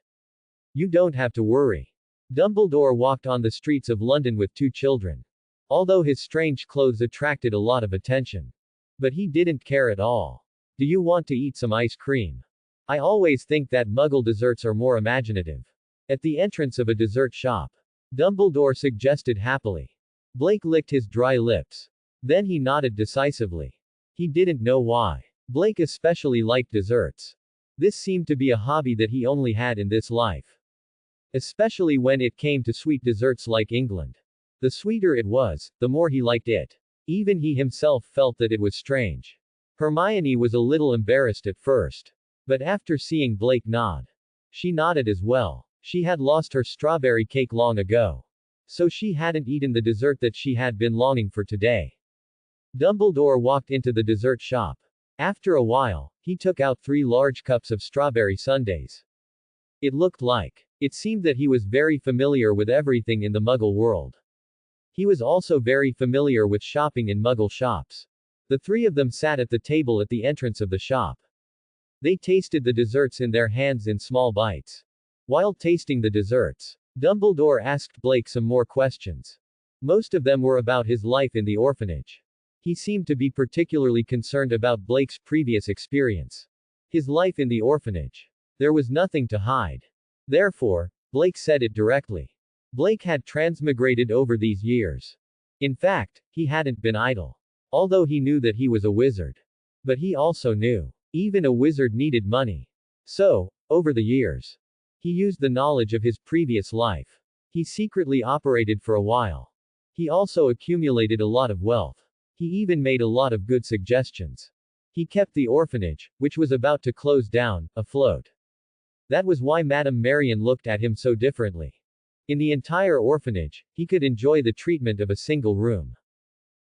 You don't have to worry." Dumbledore walked on the streets of London with two children. Although his strange clothes attracted a lot of attention. But he didn't care at all. "Do you want to eat some ice cream? I always think that Muggle desserts are more imaginative. At the entrance of a dessert shop, Dumbledore suggested happily. Blake licked his dry lips. Then he nodded decisively. He didn't know why. Blake especially liked desserts. This seemed to be a hobby that he only had in this life. Especially when it came to sweet desserts like England. The sweeter it was, the more he liked it. Even he himself felt that it was strange. Hermione was a little embarrassed at first. But after seeing Blake nod, she nodded as well. She had lost her strawberry cake long ago. So she hadn't eaten the dessert that she had been longing for today. Dumbledore walked into the dessert shop. After a while, he took out 3 large cups of strawberry sundaes. It seemed that he was very familiar with everything in the Muggle world. He was also very familiar with shopping in Muggle shops. The 3 of them sat at the table at the entrance of the shop. They tasted the desserts in their hands in small bites. While tasting the desserts, Dumbledore asked Blake some more questions. Most of them were about his life in the orphanage. He seemed to be particularly concerned about Blake's previous experience. His life in the orphanage. There was nothing to hide. Therefore, Blake said it directly. Blake had transmigrated over these years. In fact, he hadn't been idle. Although he knew that he was a wizard. But he also knew, even a wizard needed money. So, over the years, he used the knowledge of his previous life. He secretly operated for a while. He also accumulated a lot of wealth. He even made a lot of good suggestions. He kept the orphanage, which was about to close down, afloat. That was why Madame Marian looked at him so differently. In the entire orphanage, he could enjoy the treatment of a single room.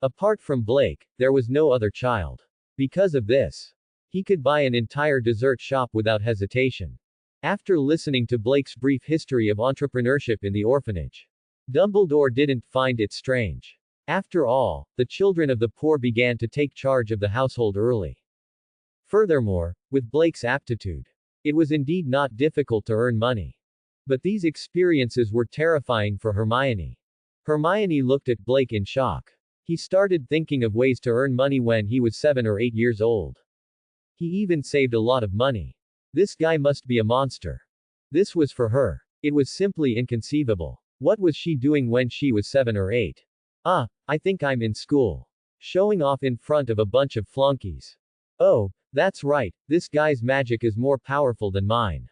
Apart from Blake, there was no other child. Because of this, he could buy an entire dessert shop without hesitation. After listening to Blake's brief history of entrepreneurship in the orphanage, Dumbledore didn't find it strange. After all, the children of the poor began to take charge of the household early. Furthermore, with Blake's aptitude, it was indeed not difficult to earn money. But these experiences were terrifying for Hermione. Hermione looked at Blake in shock. He started thinking of ways to earn money when he was 7 or 8 years old. He even saved a lot of money. This guy must be a monster. This was for her. It was simply inconceivable. What was she doing when she was 7 or 8? I think I'm in school. Showing off in front of a bunch of flunkies. Oh, that's right, this guy's magic is more powerful than mine.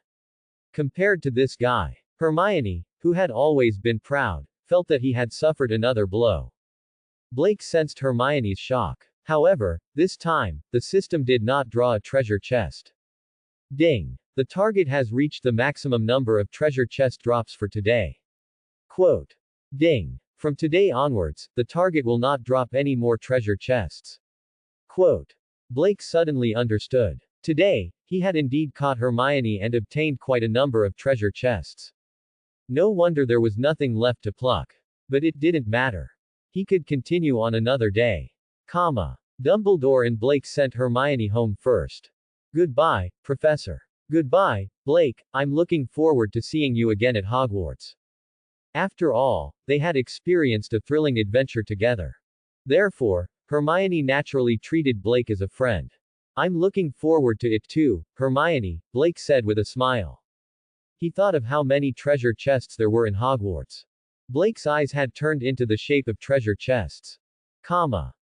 Compared to this guy, Hermione, who had always been proud, felt that he had suffered another blow. Blake sensed Hermione's shock. However, this time, the system did not draw a treasure chest. Ding. The target has reached the maximum number of treasure chest drops for today. Quote. Ding. From today onwards, the target will not drop any more treasure chests. Quote. Blake suddenly understood. Today, he had indeed caught Hermione and obtained quite a number of treasure chests. No wonder there was nothing left to pluck. But it didn't matter. He could continue on another day. Dumbledore and Blake sent Hermione home first. Goodbye, Professor. Goodbye, Blake, I'm looking forward to seeing you again at Hogwarts. After all, they had experienced a thrilling adventure together. Therefore, Hermione naturally treated Blake as a friend. I'm looking forward to it too, Hermione, Blake said with a smile. He thought of how many treasure chests there were in Hogwarts. Blake's eyes had turned into the shape of treasure chests.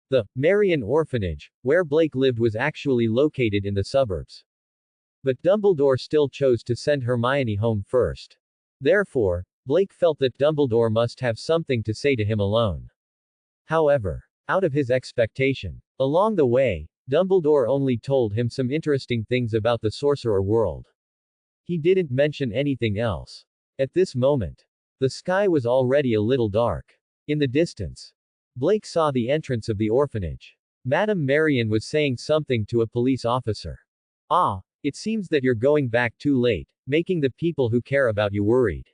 The Marian orphanage, where Blake lived, was actually located in the suburbs. But Dumbledore still chose to send Hermione home first. Therefore, Blake felt that Dumbledore must have something to say to him alone. However, out of his expectation, along the way, Dumbledore only told him some interesting things about the sorcerer world. He didn't mention anything else. At this moment, the sky was already a little dark. In the distance, Blake saw the entrance of the orphanage. Madame Marian was saying something to a police officer. It seems that you're going back too late, making the people who care about you worried.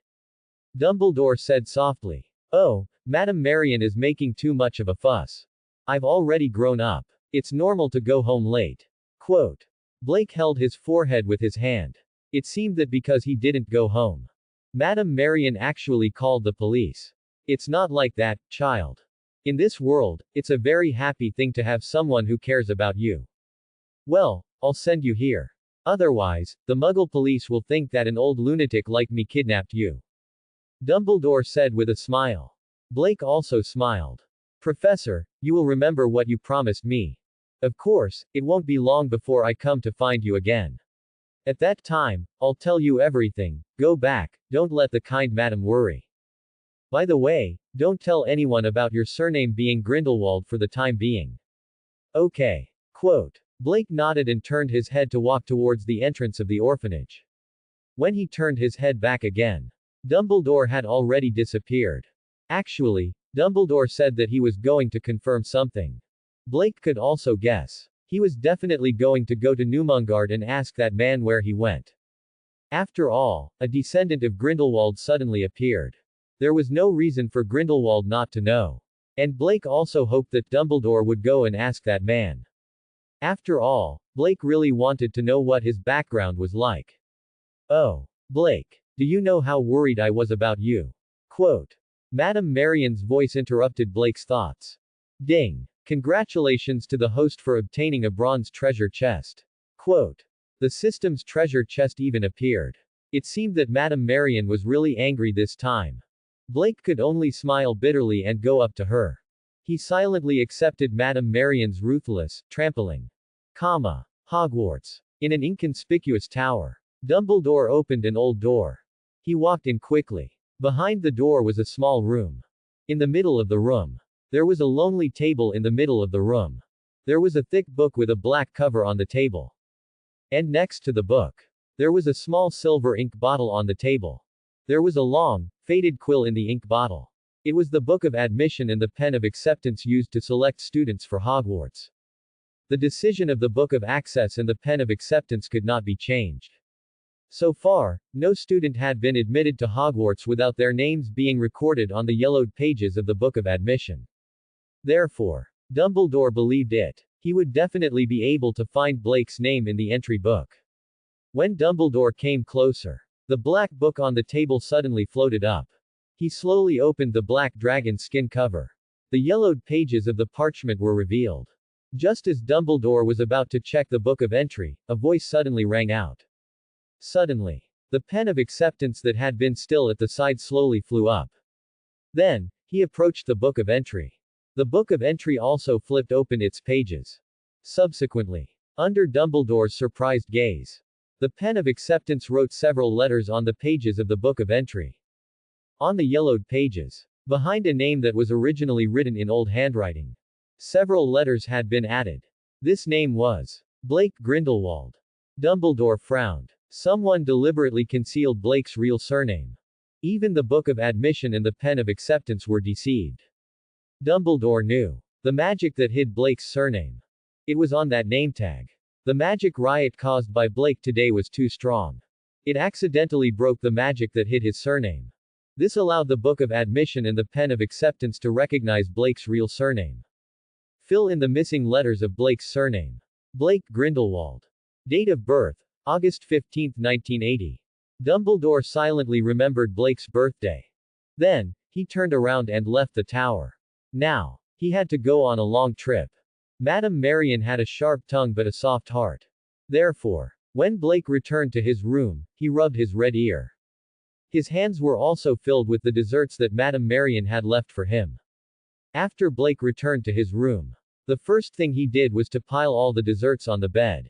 Dumbledore said softly. Oh, Madame Marian is making too much of a fuss. I've already grown up. It's normal to go home late. Quote. Blake held his forehead with his hand. It seemed that because he didn't go home, Madame Marian actually called the police. It's not like that, child. In this world, it's a very happy thing to have someone who cares about you. Well, I'll send you here. Otherwise, the Muggle police will think that an old lunatic like me kidnapped you. Dumbledore said with a smile. Blake also smiled. Professor, you will remember what you promised me. Of course, it won't be long before I come to find you again. At that time, I'll tell you everything. Go back, don't let the kind madam worry. By the way, don't tell anyone about your surname being Grindelwald for the time being. Okay. Quote. Blake nodded and turned his head to walk towards the entrance of the orphanage. When he turned his head back again, Dumbledore had already disappeared. Actually, Dumbledore said that he was going to confirm something. Blake could also guess. He was definitely going to go to Numungard and ask that man where he went. After all, a descendant of Grindelwald suddenly appeared. There was no reason for Grindelwald not to know. And Blake also hoped that Dumbledore would go and ask that man. After all, Blake really wanted to know what his background was like. Oh, Blake, do you know how worried I was about you? Quote. Madame Marion's voice interrupted Blake's thoughts. Ding. Congratulations to the host for obtaining a bronze treasure chest. Quote. The system's treasure chest even appeared. It seemed that Madame Marion was really angry this time. Blake could only smile bitterly and go up to her. He silently accepted Madame Marion's ruthless, trampling. Hogwarts. In an inconspicuous tower. Dumbledore opened an old door. He walked in quickly. Behind the door was a small room. In the middle of the room. There was a lonely table in the middle of the room. There was a thick book with a black cover on the table. And next to the book, there was a small silver ink bottle on the table. There was a long, faded quill in the ink bottle. It was the book of admission and the pen of acceptance used to select students for Hogwarts. The decision of the book of access and the pen of acceptance could not be changed. So far, no student had been admitted to Hogwarts without their names being recorded on the yellowed pages of the book of admission. Therefore, Dumbledore believed it. He would definitely be able to find Blake's name in the entry book. When Dumbledore came closer, the black book on the table suddenly floated up. He slowly opened the black dragon skin cover. The yellowed pages of the parchment were revealed. Just as Dumbledore was about to check the book of entry, a voice suddenly rang out. Suddenly, the pen of acceptance that had been still at the side slowly flew up. Then, he approached the book of entry. The book of entry also flipped open its pages. Subsequently, under Dumbledore's surprised gaze, the pen of acceptance wrote several letters on the pages of the book of entry. On the yellowed pages, behind a name that was originally written in old handwriting, several letters had been added. This name was Blake Grindelwald. Dumbledore frowned. Someone deliberately concealed Blake's real surname. Even the book of admission and the pen of acceptance were deceived. Dumbledore knew the magic that hid Blake's surname. It was on that name tag. The magic riot caused by Blake today was too strong. It accidentally broke the magic that hid his surname. This allowed the book of admission and the pen of acceptance to recognize Blake's real surname. Fill in the missing letters of Blake's surname. Blake Grindelwald. Date of birth, August 15, 1980. Dumbledore silently remembered Blake's birthday. Then, he turned around and left the tower. Now, he had to go on a long trip. Madame Marion had a sharp tongue but a soft heart. Therefore, when Blake returned to his room, he rubbed his red ear. His hands were also filled with the desserts that Madame Marion had left for him. After Blake returned to his room, the first thing he did was to pile all the desserts on the bed.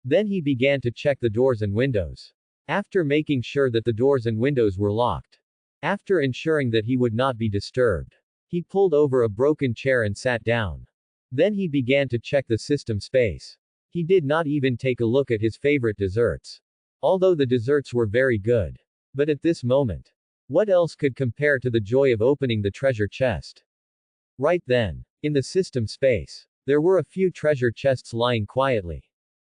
Then he began to check the doors and windows. After making sure that the doors and windows were locked. After ensuring that he would not be disturbed. He pulled over a broken chair and sat down. Then he began to check the system space. He did not even take a look at his favorite desserts. Although the desserts were very good. But at this moment, what else could compare to the joy of opening the treasure chest? Right then, in the system space, there were a few treasure chests lying quietly.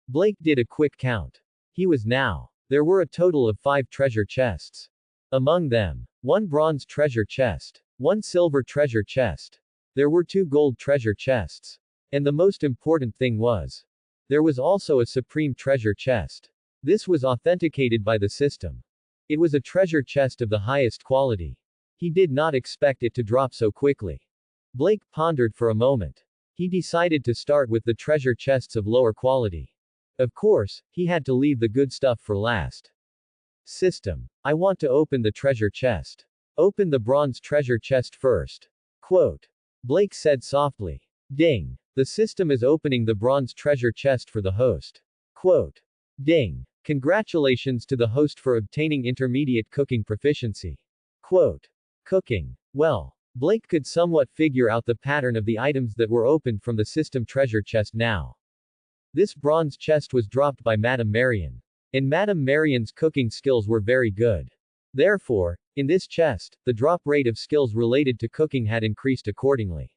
Blake did a quick count. There were a total of 5 treasure chests. Among them, 1 bronze treasure chest, 1 silver treasure chest. There were 2 gold treasure chests. And the most important thing was, there was also a supreme treasure chest. This was authenticated by the system. It was a treasure chest of the highest quality. He did not expect it to drop so quickly. Blake pondered for a moment. He decided to start with the treasure chests of lower quality. Of course, he had to leave the good stuff for last. System. I want to open the treasure chest. Open the bronze treasure chest first. Quote. Blake said softly. Ding. The system is opening the bronze treasure chest for the host. Quote. Ding. Congratulations to the host for obtaining intermediate cooking proficiency. Quote. Cooking. Well, Blake could somewhat figure out the pattern of the items that were opened from the system treasure chest now. This bronze chest was dropped by Madame Marion. And Madame Marion's cooking skills were very good. Therefore, in this chest, the drop rate of skills related to cooking had increased accordingly.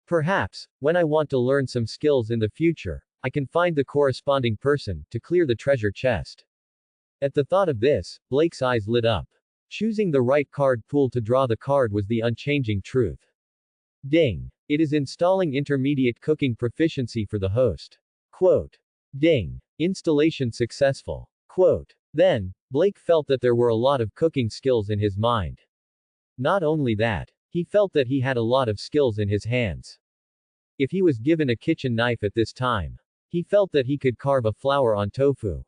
Perhaps, when I want to learn some skills in the future, I can find the corresponding person to clear the treasure chest. At the thought of this, Blake's eyes lit up. Choosing the right card pool to draw the card was the unchanging truth. Ding. It is installing intermediate cooking proficiency for the host. Quote. Ding. Installation successful. Quote. Then, Blake felt that there were a lot of cooking skills in his mind. Not only that, he felt that he had a lot of skills in his hands. If he was given a kitchen knife at this time, he felt that he could carve a flower on tofu.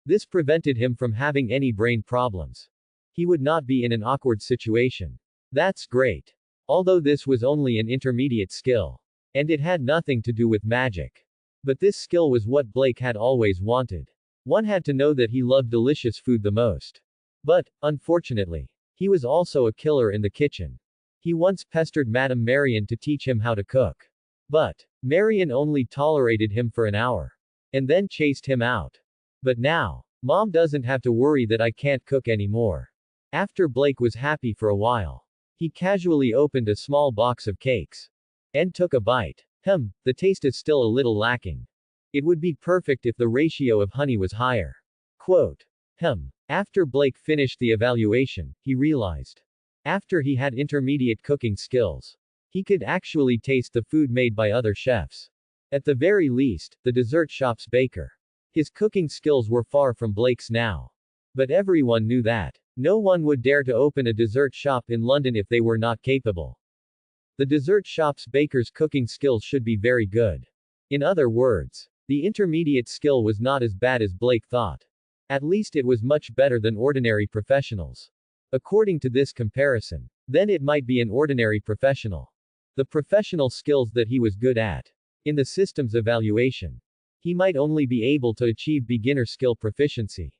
This prevented him from having any brain problems. He would not be in an awkward situation. That's great. Although this was only an intermediate skill. And it had nothing to do with magic. But this skill was what Blake had always wanted. One had to know that he loved delicious food the most. But, unfortunately, he was also a killer in the kitchen. He once pestered Madame Marion to teach him how to cook. But, Marion only tolerated him for an hour. And then chased him out. But now, Mom doesn't have to worry that I can't cook anymore. After Blake was happy for a while, he casually opened a small box of cakes. And took a bite. The taste is still a little lacking. It would be perfect if the ratio of honey was higher. Quote. After Blake finished the evaluation, he realized. After he had intermediate cooking skills, he could actually taste the food made by other chefs. At the very least, the dessert shop's baker. His cooking skills were far from Blake's now. But everyone knew that. No one would dare to open a dessert shop in London if they were not capable. The dessert shop's baker's cooking skills should be very good. In other words, the intermediate skill was not as bad as Blake thought. At least it was much better than ordinary professionals. According to this comparison, then it might be an ordinary professional. The professional skills that he was good at. In the system's evaluation, he might only be able to achieve beginner skill proficiency.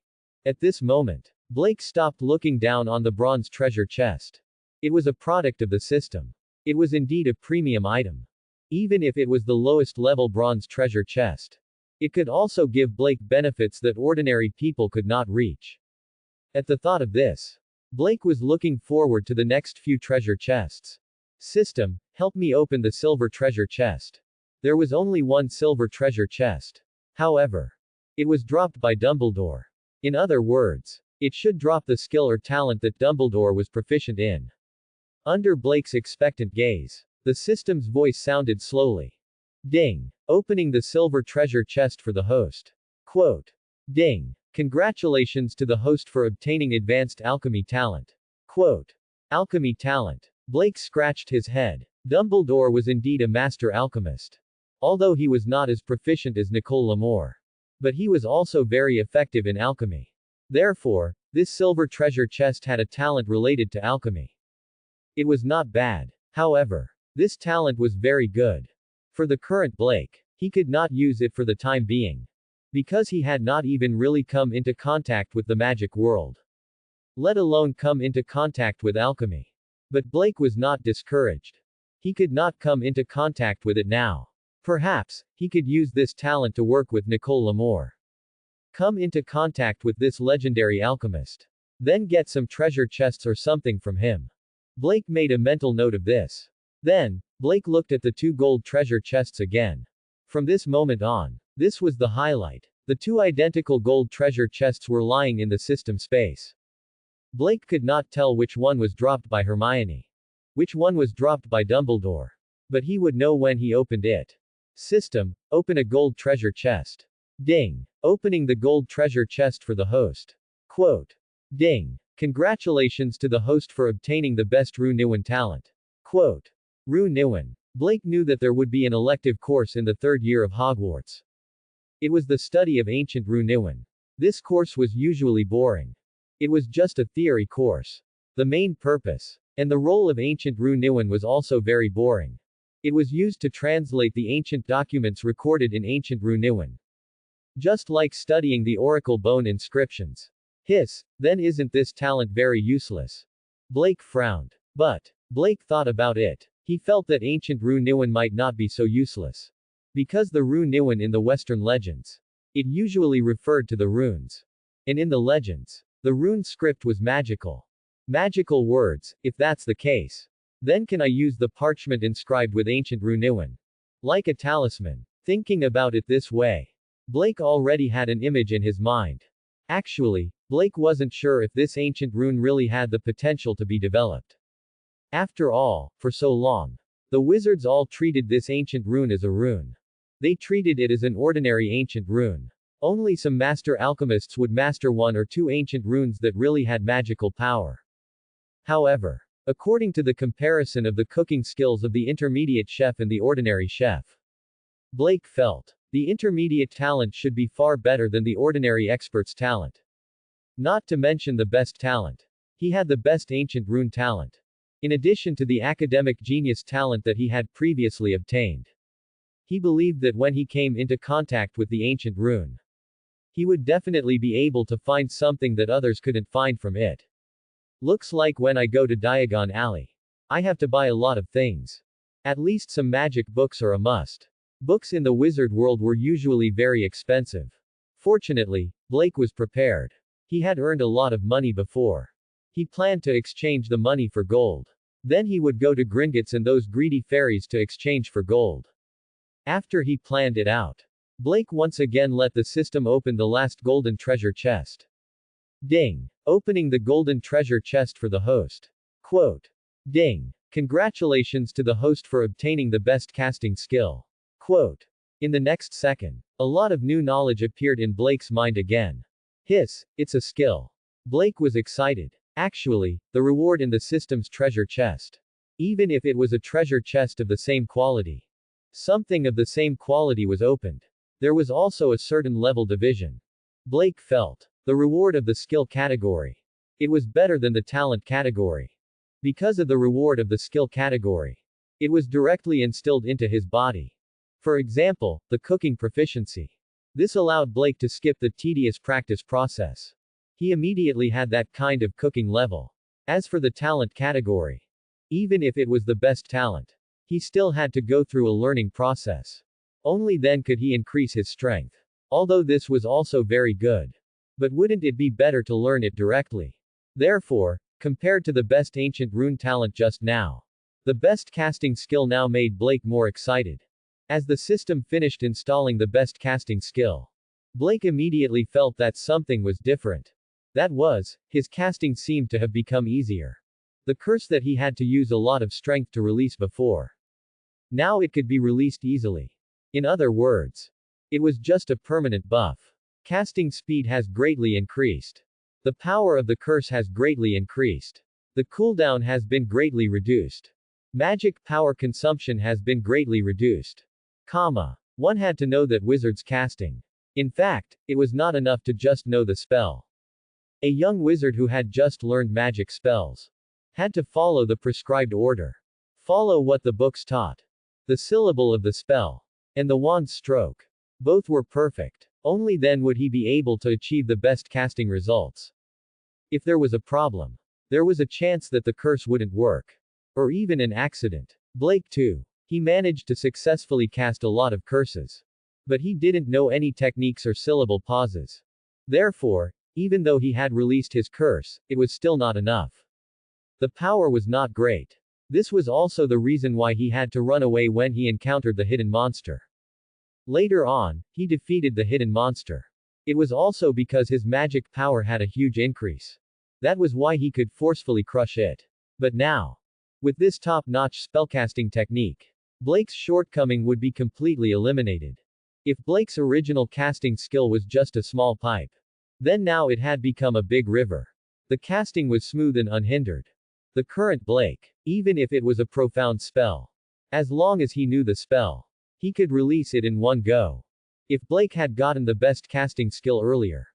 At this moment, Blake stopped looking down on the bronze treasure chest. It was a product of the system. It was indeed a premium item. Even if it was the lowest level bronze treasure chest, it could also give Blake benefits that ordinary people could not reach. At the thought of this, Blake was looking forward to the next few treasure chests. System, help me open the silver treasure chest. There was only one silver treasure chest. However, it was dropped by Dumbledore. In other words, it should drop the skill or talent that Dumbledore was proficient in. Under Blake's expectant gaze, the system's voice sounded slowly. Ding. Opening the silver treasure chest for the host. Quote. Ding. Congratulations to the host for obtaining advanced alchemy talent. Quote. Alchemy talent. Blake scratched his head. Dumbledore was indeed a master alchemist. Although he was not as proficient as Nicole Lamore. But he was also very effective in alchemy. Therefore, this silver treasure chest had a talent related to alchemy. It was not bad. However, this talent was very good. For the current Blake, he could not use it for the time being. Because he had not even really come into contact with the magic world. Let alone come into contact with alchemy. But Blake was not discouraged. He could not come into contact with it now. Perhaps, he could use this talent to work with Nicole Lamore. Come into contact with this legendary alchemist. Then get some treasure chests or something from him. Blake made a mental note of this. Then, Blake looked at the two gold treasure chests again. From this moment on, this was the highlight. The two identical gold treasure chests were lying in the system space. Blake could not tell which one was dropped by Hermione. Which one was dropped by Dumbledore. But he would know when he opened it. System, open a gold treasure chest. Ding. Opening the gold treasure chest for the host. Quote. Ding. Congratulations to the host for obtaining the best Rue Niwen talent. Quote. Rue Niwen. Blake knew that there would be an elective course in the third year of Hogwarts. It was the study of ancient Runewen. This course was usually boring. It was just a theory course. The main purpose and the role of ancient Runewen was also very boring. It was used to translate the ancient documents recorded in ancient Runewen. Just like studying the oracle bone inscriptions. Then isn't this talent very useless? Blake frowned. But Blake thought about it. He felt that ancient Runewen might not be so useless. Because the Runewen in the Western legends. It usually referred to the runes. And in the legends, the rune script was magical. Magical words, if that's the case. Then can I use the parchment inscribed with ancient Runewen? Like a talisman. Thinking about it this way. Blake already had an image in his mind. Actually, Blake wasn't sure if this ancient rune really had the potential to be developed. After all, for so long, the wizards all treated this ancient rune as a rune. They treated it as an ordinary ancient rune. Only some master alchemists would master one or two ancient runes that really had magical power. However, according to the comparison of the cooking skills of the intermediate chef and the ordinary chef, Blake felt the intermediate talent should be far better than the ordinary expert's talent. Not to mention the best talent. He had the best ancient rune talent. In addition to the academic genius talent that he had previously obtained. He believed that when he came into contact with the ancient rune, he would definitely be able to find something that others couldn't find from it. Looks like when I go to Diagon Alley, I have to buy a lot of things. At least some magic books are a must. Books in the wizard world were usually very expensive. Fortunately, Blake was prepared. He had earned a lot of money before. He planned to exchange the money for gold. Then he would go to Gringotts and those greedy fairies to exchange for gold. After he planned it out, Blake once again let the system open the last golden treasure chest. Ding! Opening the golden treasure chest for the host. Quote. Ding! Congratulations to the host for obtaining the best casting skill. Quote. In the next second, a lot of new knowledge appeared in Blake's mind again. It's a skill. Blake was excited. Actually, the reward in the system's treasure chest. Even if it was a treasure chest of the same quality. Something of the same quality was opened. There was also a certain level division. Blake felt the reward of the skill category. It was better than the talent category. Because of the reward of the skill category. It was directly instilled into his body. For example, the cooking proficiency. This allowed Blake to skip the tedious practice process. He immediately had that kind of cooking level. As for the talent category, even if it was the best talent, he still had to go through a learning process. Only then could he increase his strength. Although this was also very good. But wouldn't it be better to learn it directly? Therefore, compared to the best ancient rune talent just now, the best casting skill now made Blake more excited. As the system finished installing the best casting skill, Blake immediately felt that something was different. That was, his casting seemed to have become easier. The curse that he had to use a lot of strength to release before. Now it could be released easily. In other words, it was just a permanent buff. Casting speed has greatly increased. The power of the curse has greatly increased. The cooldown has been greatly reduced. Magic power consumption has been greatly reduced. One had to know that wizard's casting. In fact, it was not enough to just know the spell. A young wizard who had just learned magic spells had to follow the prescribed order. Follow what the books taught. The syllable of the spell and the wand stroke. Both were perfect. Only then would he be able to achieve the best casting results. If there was a problem, there was a chance that the curse wouldn't work. Or even an accident. Blake too. He managed to successfully cast a lot of curses. But he didn't know any techniques or syllable pauses. Therefore, even though he had released his curse, it was still not enough. The power was not great. This was also the reason why he had to run away when he encountered the hidden monster. Later on, he defeated the hidden monster. It was also because his magic power had a huge increase. That was why he could forcefully crush it. But now, with this top-notch spellcasting technique, Blake's shortcoming would be completely eliminated. If Blake's original casting skill was just a small pipe, then now it had become a big river. The casting was smooth and unhindered. The current Blake, even if it was a profound spell, as long as he knew the spell, he could release it in one go. If Blake had gotten the best casting skill earlier,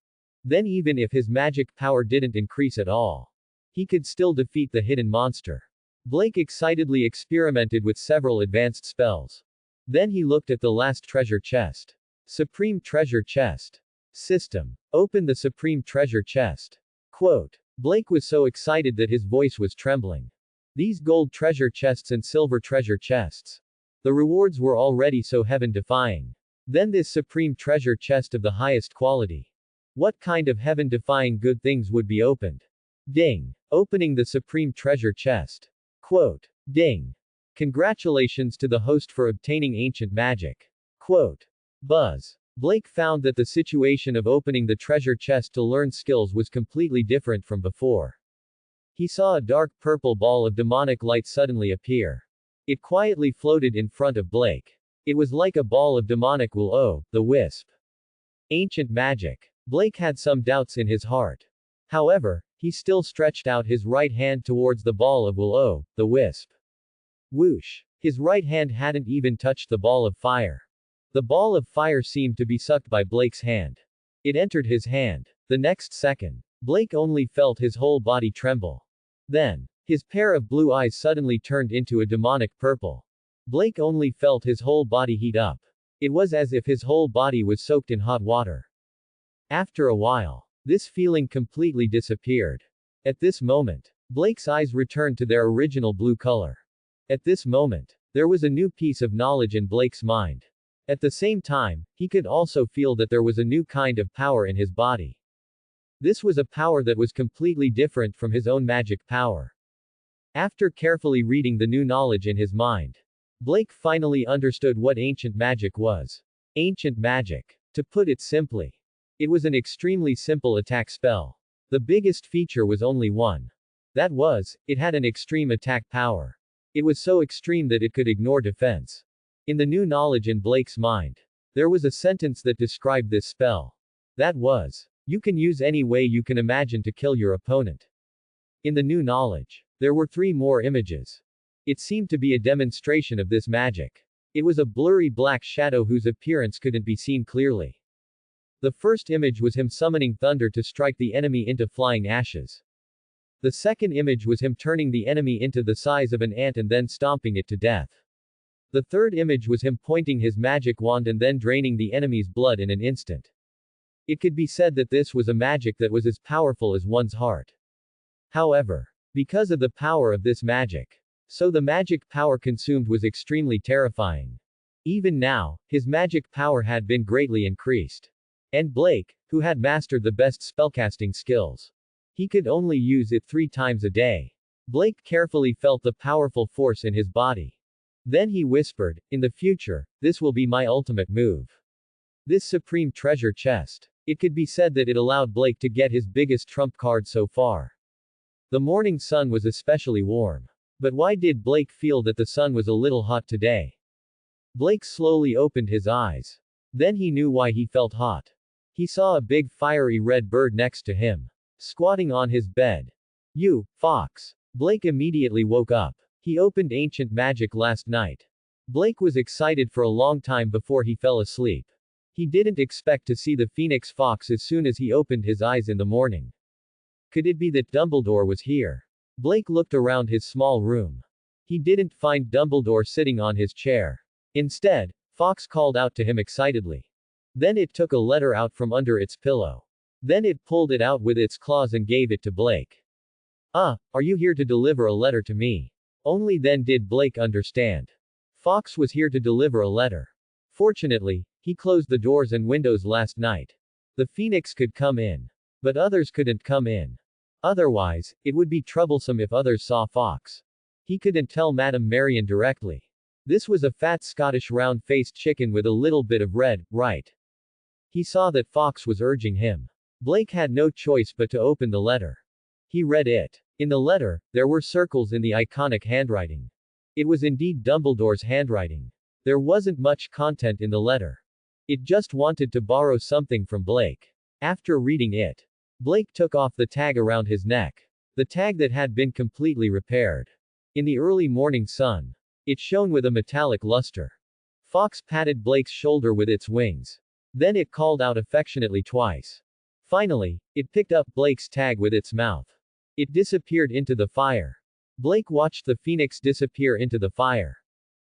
then even if his magic power didn't increase at all, he could still defeat the hidden monster. Blake excitedly experimented with several advanced spells. Then he looked at the last treasure chest. Supreme treasure chest. System. Open the supreme treasure chest. Quote. Blake was so excited that his voice was trembling. These gold treasure chests and silver treasure chests. The rewards were already so heaven-defying. Then this supreme treasure chest of the highest quality. What kind of heaven-defying good things would be opened? Ding. Opening the supreme treasure chest. Quote. Ding. Congratulations to the host for obtaining ancient magic. Quote. Buzz. Blake found that the situation of opening the treasure chest to learn skills was completely different from before. He saw a dark purple ball of demonic light suddenly appear. It quietly floated in front of Blake. It was like a ball of demonic will-o'-the-wisp. Ancient magic. Blake had some doubts in his heart. However, he still stretched out his right hand towards the ball of will-o'-the-wisp. Whoosh. His right hand hadn't even touched the ball of fire. The ball of fire seemed to be sucked by Blake's hand. It entered his hand. The next second, Blake only felt his whole body tremble. Then, his pair of blue eyes suddenly turned into a demonic purple. Blake only felt his whole body heat up. It was as if his whole body was soaked in hot water. After a while, this feeling completely disappeared. At this moment, Blake's eyes returned to their original blue color. At this moment, there was a new piece of knowledge in Blake's mind. At the same time, he could also feel that there was a new kind of power in his body. This was a power that was completely different from his own magic power. After carefully reading the new knowledge in his mind, Blake finally understood what ancient magic was. Ancient magic. To put it simply, it was an extremely simple attack spell. The biggest feature was only one. That was, it had an extreme attack power. It was so extreme that it could ignore defense. In the new knowledge in Blake's mind, there was a sentence that described this spell. That was, you can use any way you can imagine to kill your opponent. In the new knowledge, there were 3 more images. It seemed to be a demonstration of this magic. It was a blurry black shadow whose appearance couldn't be seen clearly. The first image was him summoning thunder to strike the enemy into flying ashes. The second image was him turning the enemy into the size of an ant and then stomping it to death. The third image was him pointing his magic wand and then draining the enemy's blood in an instant. It could be said that this was a magic that was as powerful as one's heart. However, because of the power of this magic, so the magic power consumed was extremely terrifying. Even now, his magic power had been greatly increased. And Blake, who had mastered the best spellcasting skills, he could only use it 3 times a day. Blake carefully felt the powerful force in his body. Then he whispered, in the future, this will be my ultimate move. This supreme treasure chest. It could be said that it allowed Blake to get his biggest trump card so far. The morning sun was especially warm. But why did Blake feel that the sun was a little hot today? Blake slowly opened his eyes. Then he knew why he felt hot. He saw a big fiery red bird next to him, squatting on his bed. You, Fox. Blake immediately woke up. He opened ancient magic last night. Blake was excited for a long time before he fell asleep. He didn't expect to see the Phoenix Fox as soon as he opened his eyes in the morning. Could it be that Dumbledore was here? Blake looked around his small room. He didn't find Dumbledore sitting on his chair. Instead, Fox called out to him excitedly. Then it took a letter out from under its pillow. Then it pulled it out with its claws and gave it to Blake. Are you here to deliver a letter to me? Only then did Blake understand. Fox was here to deliver a letter. Fortunately, he closed the doors and windows last night. The Phoenix could come in. But others couldn't come in. Otherwise, it would be troublesome if others saw Fox. He couldn't tell Madame Marion directly. This was a fat Scottish round-faced chicken with a little bit of red, right? He saw that Fox was urging him. Blake had no choice but to open the letter. He read it. In the letter, there were circles in the iconic handwriting. It was indeed Dumbledore's handwriting. There wasn't much content in the letter. It just wanted to borrow something from Blake. After reading it, Blake took off the tag around his neck. The tag that had been completely repaired. In the early morning sun, it shone with a metallic luster. Fox patted Blake's shoulder with its wings. Then it called out affectionately twice. Finally, it picked up Blake's tag with its mouth. It disappeared into the fire. Blake watched the phoenix disappear into the fire.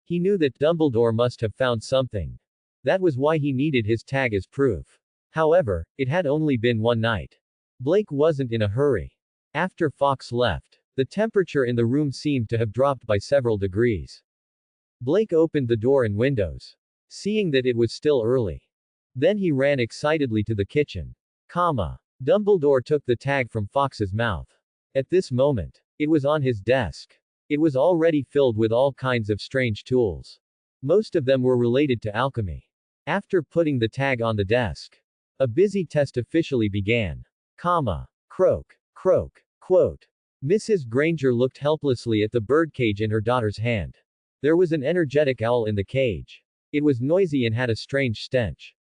He knew that Dumbledore must have found something. That was why he needed his tag as proof. However, it had only been one night. Blake wasn't in a hurry. After Fawkes left, the temperature in the room seemed to have dropped by several degrees. Blake opened the door and windows, seeing that it was still early. Then he ran excitedly to the kitchen. Dumbledore took the tag from Fawkes's mouth. At this moment, it was on his desk. It was already filled with all kinds of strange tools. Most of them were related to alchemy. After putting the tag on the desk, a busy test officially began. Croak, croak, quote. Mrs. Granger looked helplessly at the birdcage in her daughter's hand. There was an energetic owl in the cage. It was noisy and had a strange stench.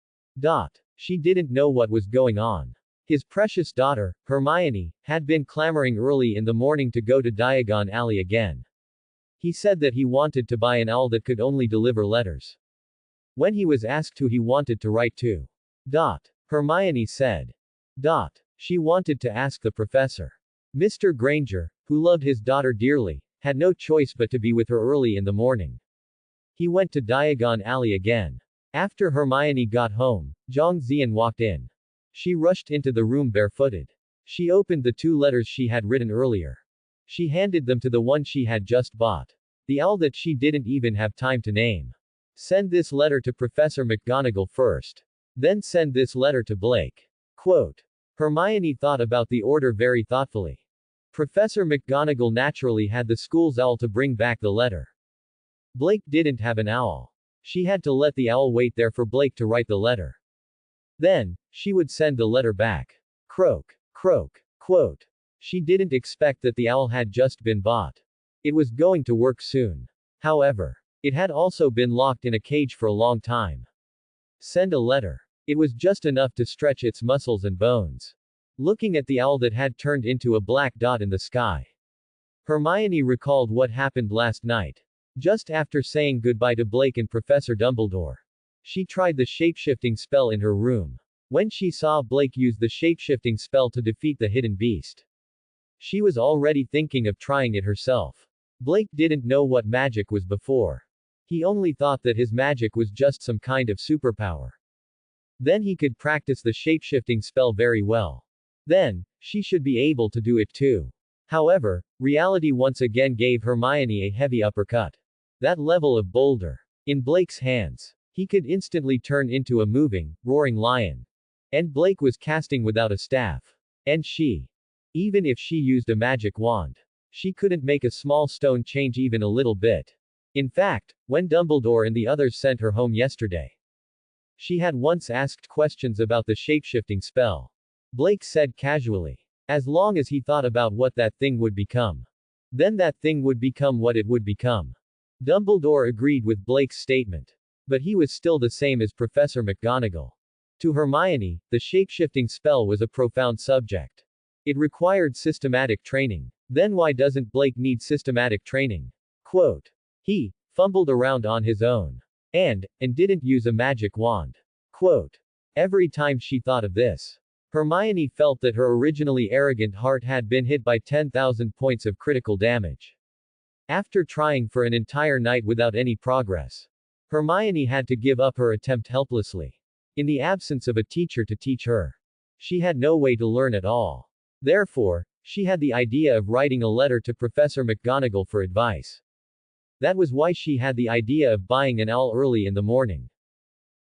She didn't know what was going on. His precious daughter, Hermione, had been clamoring early in the morning to go to Diagon Alley again. He said that he wanted to buy an owl that could only deliver letters. When he was asked who he wanted to write to, Hermione said, she wanted to ask the professor. Mr. Granger, who loved his daughter dearly, had no choice but to be with her early in the morning. He went to Diagon Alley again. After Hermione got home, Zhang Zian walked in. She rushed into the room barefooted. She opened the 2 letters she had written earlier. She handed them to the one she had just bought. The owl that she didn't even have time to name. Send this letter to Professor McGonagall first. Then send this letter to Blake. Quote. Hermione thought about the order very thoughtfully. Professor McGonagall naturally had the school's owl to bring back the letter. Blake didn't have an owl. She had to let the owl wait there for Blake to write the letter. Then, she would send the letter back. Croak, croak, quote. She didn't expect that the owl had just been bought. It was going to work soon. However, it had also been locked in a cage for a long time. Send a letter. It was just enough to stretch its muscles and bones. Looking at the owl that had turned into a black dot in the sky, Hermione recalled what happened last night. Just after saying goodbye to Blake and Professor Dumbledore, she tried the shapeshifting spell in her room. When she saw Blake use the shapeshifting spell to defeat the hidden beast, she was already thinking of trying it herself. Blake didn't know what magic was before. He only thought that his magic was just some kind of superpower. Then he could practice the shapeshifting spell very well. Then, she should be able to do it too. However, reality once again gave Hermione a heavy uppercut. That level of boulder. In Blake's hands, he could instantly turn into a moving, roaring lion. And Blake was casting without a staff. And even if she used a magic wand, she couldn't make a small stone change even a little bit. In fact, when Dumbledore and the others sent her home yesterday, she had once asked questions about the shapeshifting spell. Blake said casually, as long as he thought about what that thing would become, then that thing would become what it would become. Dumbledore agreed with Blake's statement. But he was still the same as Professor McGonagall. To Hermione, the shapeshifting spell was a profound subject. It required systematic training. Then why doesn't Blake need systematic training? Quote. He fumbled around on his own. And didn't use a magic wand. Quote. Every time she thought of this, Hermione felt that her originally arrogant heart had been hit by 10,000 points of critical damage. After trying for an entire night without any progress, Hermione had to give up her attempt helplessly. In the absence of a teacher to teach her, she had no way to learn at all. Therefore, she had the idea of writing a letter to Professor McGonagall for advice. That was why she had the idea of buying an owl early in the morning.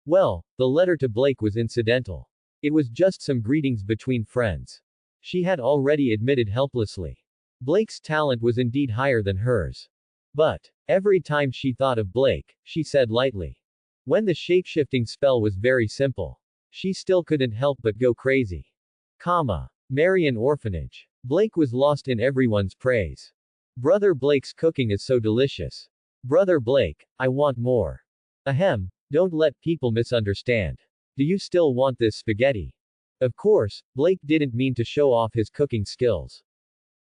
Well, the letter to Blake was incidental. It was just some greetings between friends. She had already admitted helplessly. Blake's talent was indeed higher than hers. But, every time she thought of Blake, she said lightly. When the shapeshifting spell was very simple, she still couldn't help but go crazy. Marian Orphanage. Blake was lost in everyone's praise. Brother Blake's cooking is so delicious. Brother Blake, I want more. Ahem, don't let people misunderstand. Do you still want this spaghetti? Of course, Blake didn't mean to show off his cooking skills.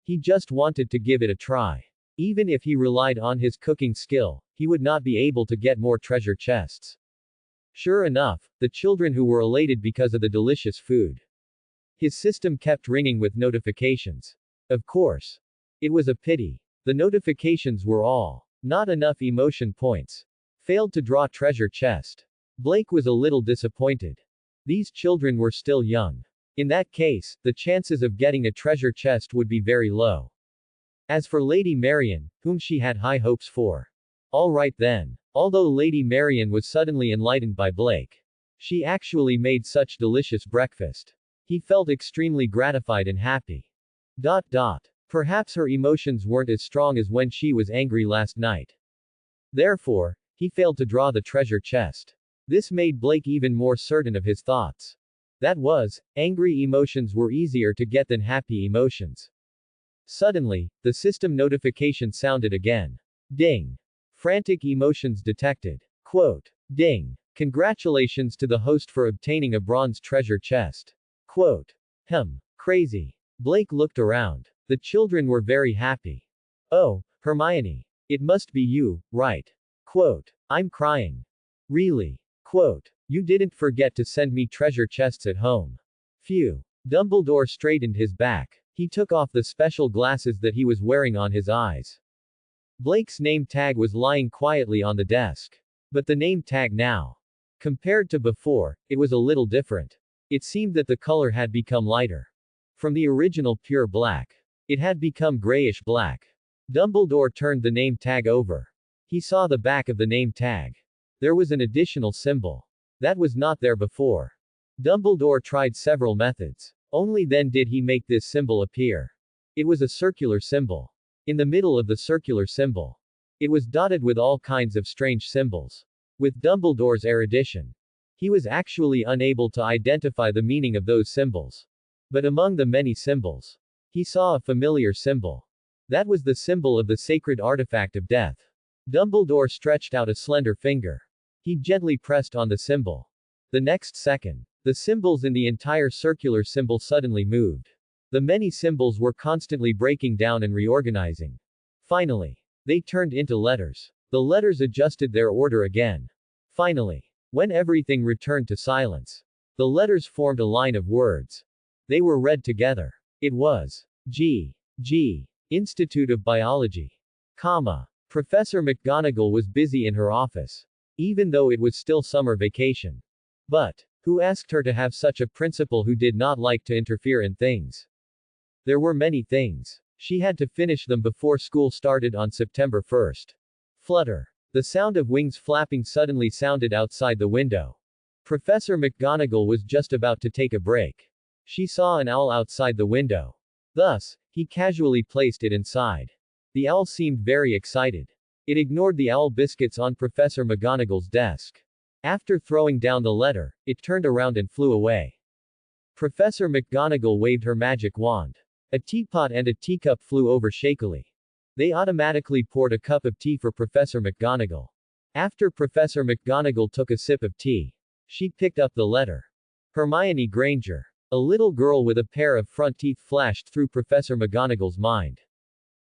He just wanted to give it a try. Even if he relied on his cooking skill, he would not be able to get more treasure chests. Sure enough, the children who were elated because of the delicious food. His system kept ringing with notifications. Of course. It was a pity. The notifications were all not enough emotion points. Failed to draw treasure chest. Blake was a little disappointed. These children were still young. In that case, the chances of getting a treasure chest would be very low. As for Lady Marian, whom she had high hopes for. All right then. Although Lady Marian was suddenly enlightened by Blake. She actually made such delicious breakfast. He felt extremely gratified and happy. Perhaps her emotions weren't as strong as when she was angry last night. Therefore, he failed to draw the treasure chest. This made Blake even more certain of his thoughts. That was, angry emotions were easier to get than happy emotions. Suddenly, the system notification sounded again. Ding. Frantic emotions detected. Quote. Ding. Congratulations to the host for obtaining a bronze treasure chest. Quote. Crazy. Blake looked around. The children were very happy. Oh, Hermione. It must be you, right? Quote. I'm crying. Really? Quote. You didn't forget to send me treasure chests at home. Phew. Dumbledore straightened his back. He took off the special glasses that he was wearing on his eyes. Blake's name tag was lying quietly on the desk. But the name tag now. Compared to before, it was a little different. It seemed that the color had become lighter. From the original pure black. It had become grayish black. Dumbledore turned the name tag over. He saw the back of the name tag. There was an additional symbol. That was not there before. Dumbledore tried several methods. Only then did he make this symbol appear. It was a circular symbol. In the middle of the circular symbol. It was dotted with all kinds of strange symbols. With Dumbledore's erudition. He was actually unable to identify the meaning of those symbols. But among the many symbols, he saw a familiar symbol. That was the symbol of the sacred artifact of death. Dumbledore stretched out a slender finger. He gently pressed on the symbol. The next second, the symbols in the entire circular symbol suddenly moved. The many symbols were constantly breaking down and reorganizing. Finally, they turned into letters. The letters adjusted their order again. Finally, when everything returned to silence, the letters formed a line of words. They were read together. It was G. Institute of Biology. Professor McGonagall was busy in her office. Even though it was still summer vacation. But, who asked her to have such a principal who did not like to interfere in things? There were many things. She had to finish them before school started on September 1st. Flutter. The sound of wings flapping suddenly sounded outside the window. Professor McGonagall was just about to take a break. She saw an owl outside the window. Thus, he casually placed it inside. The owl seemed very excited. It ignored the owl biscuits on Professor McGonagall's desk. After throwing down the letter, it turned around and flew away. Professor McGonagall waved her magic wand. A teapot and a teacup flew over shakily. They automatically poured a cup of tea for Professor McGonagall. After Professor McGonagall took a sip of tea, she picked up the letter. Hermione Granger. A little girl with a pair of front teeth flashed through Professor McGonagall's mind.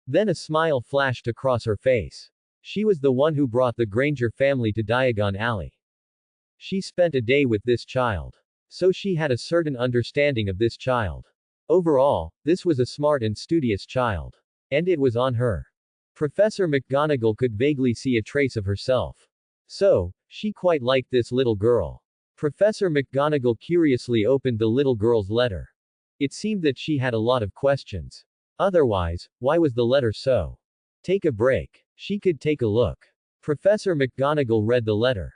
Then a smile flashed across her face. She was the one who brought the Granger family to Diagon Alley. She spent a day with this child. So she had a certain understanding of this child. Overall, this was a smart and studious child. And it was on her. Professor McGonagall could vaguely see a trace of herself. So, she quite liked this little girl. Professor McGonagall curiously opened the little girl's letter. It seemed that she had a lot of questions. Otherwise, why was the letter so? Take a break. She could take a look. Professor McGonagall read the letter.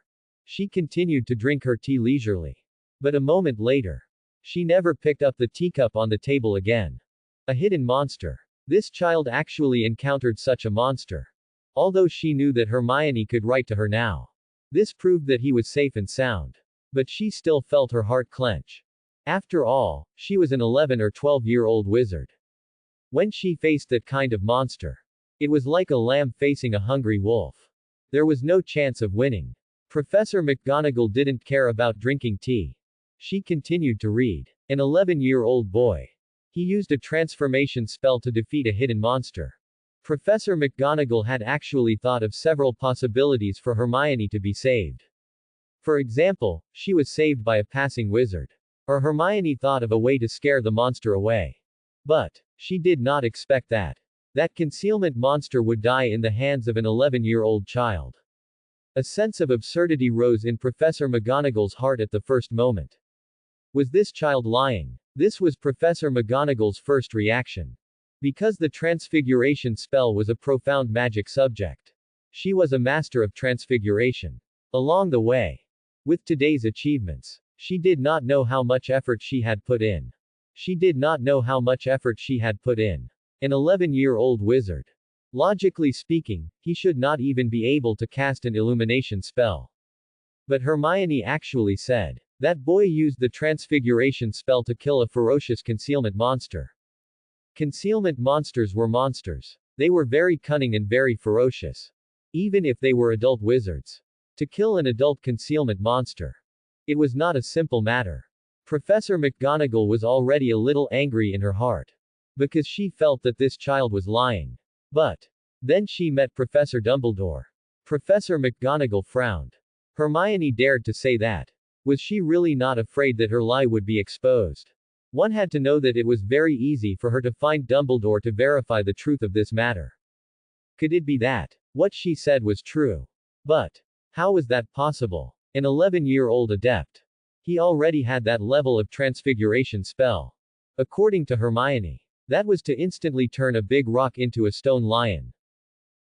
She continued to drink her tea leisurely. But a moment later, she never picked up the teacup on the table again. A hidden monster. This child actually encountered such a monster. Although she knew that Hermione could write to her now. This proved that he was safe and sound. But she still felt her heart clench. After all, she was an 11 or 12-year-old wizard. When she faced that kind of monster, it was like a lamb facing a hungry wolf. There was no chance of winning. Professor McGonagall didn't care about drinking tea. She continued to read. An 11-year-old boy. He used a transformation spell to defeat a hidden monster. Professor McGonagall had actually thought of several possibilities for Hermione to be saved. For example, she was saved by a passing wizard. Or Hermione thought of a way to scare the monster away. But she did not expect that concealment monster would die in the hands of an 11-year-old child. A sense of absurdity rose in Professor McGonagall's heart at the first moment. Was this child lying? This was Professor McGonagall's first reaction. Because the transfiguration spell was a profound magic subject. She was a master of transfiguration. Along the way, with today's achievements, she did not know how much effort she had put in. She did not know how much effort she had put in. An 11-year-old wizard. Logically speaking, he should not even be able to cast an illumination spell. But Hermione actually said, that boy used the transfiguration spell to kill a ferocious concealment monster. Concealment monsters were monsters. They were very cunning and very ferocious. Even if they were adult wizards. To kill an adult concealment monster. It was not a simple matter. Professor McGonagall was already a little angry in her heart. Because she felt that this child was lying. But then she met Professor Dumbledore. Professor McGonagall frowned. Hermione dared to say that. Was she really not afraid that her lie would be exposed? One had to know that it was very easy for her to find Dumbledore to verify the truth of this matter. Could it be that what she said was true? But how was that possible? An 11-year-old adept. He already had that level of transfiguration spell. According to Hermione, that was to instantly turn a big rock into a stone lion.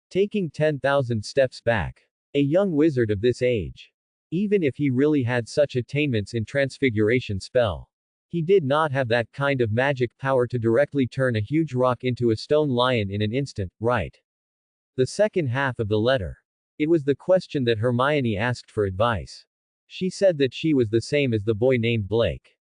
Taking 10,000 steps back. A young wizard of this age. Even if he really had such attainments in transfiguration spell. He did not have that kind of magic power to directly turn a huge rock into a stone lion in an instant, right? The second half of the letter. It was the question that Hermione asked for advice. She said that she was the same as the boy named Blake.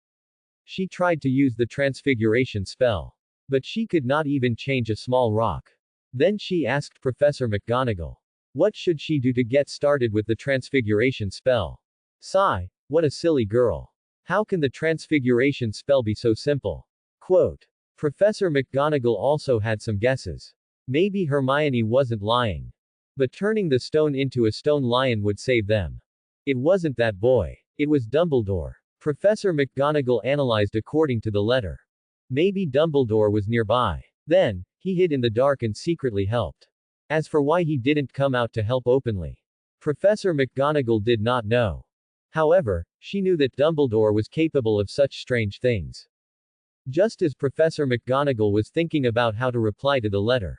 She tried to use the transfiguration spell. But she could not even change a small rock. Then she asked Professor McGonagall. What should she do to get started with the transfiguration spell? Sigh, what a silly girl. How can the transfiguration spell be so simple? Quote. Professor McGonagall also had some guesses. Maybe Hermione wasn't lying. But turning the stone into a stone lion would save them. It wasn't that boy. It was Dumbledore. Professor McGonagall analyzed according to the letter. Maybe Dumbledore was nearby. Then, he hid in the dark and secretly helped. As for why he didn't come out to help openly, Professor McGonagall did not know. However, she knew that Dumbledore was capable of such strange things. Just as Professor McGonagall was thinking about how to reply to the letter,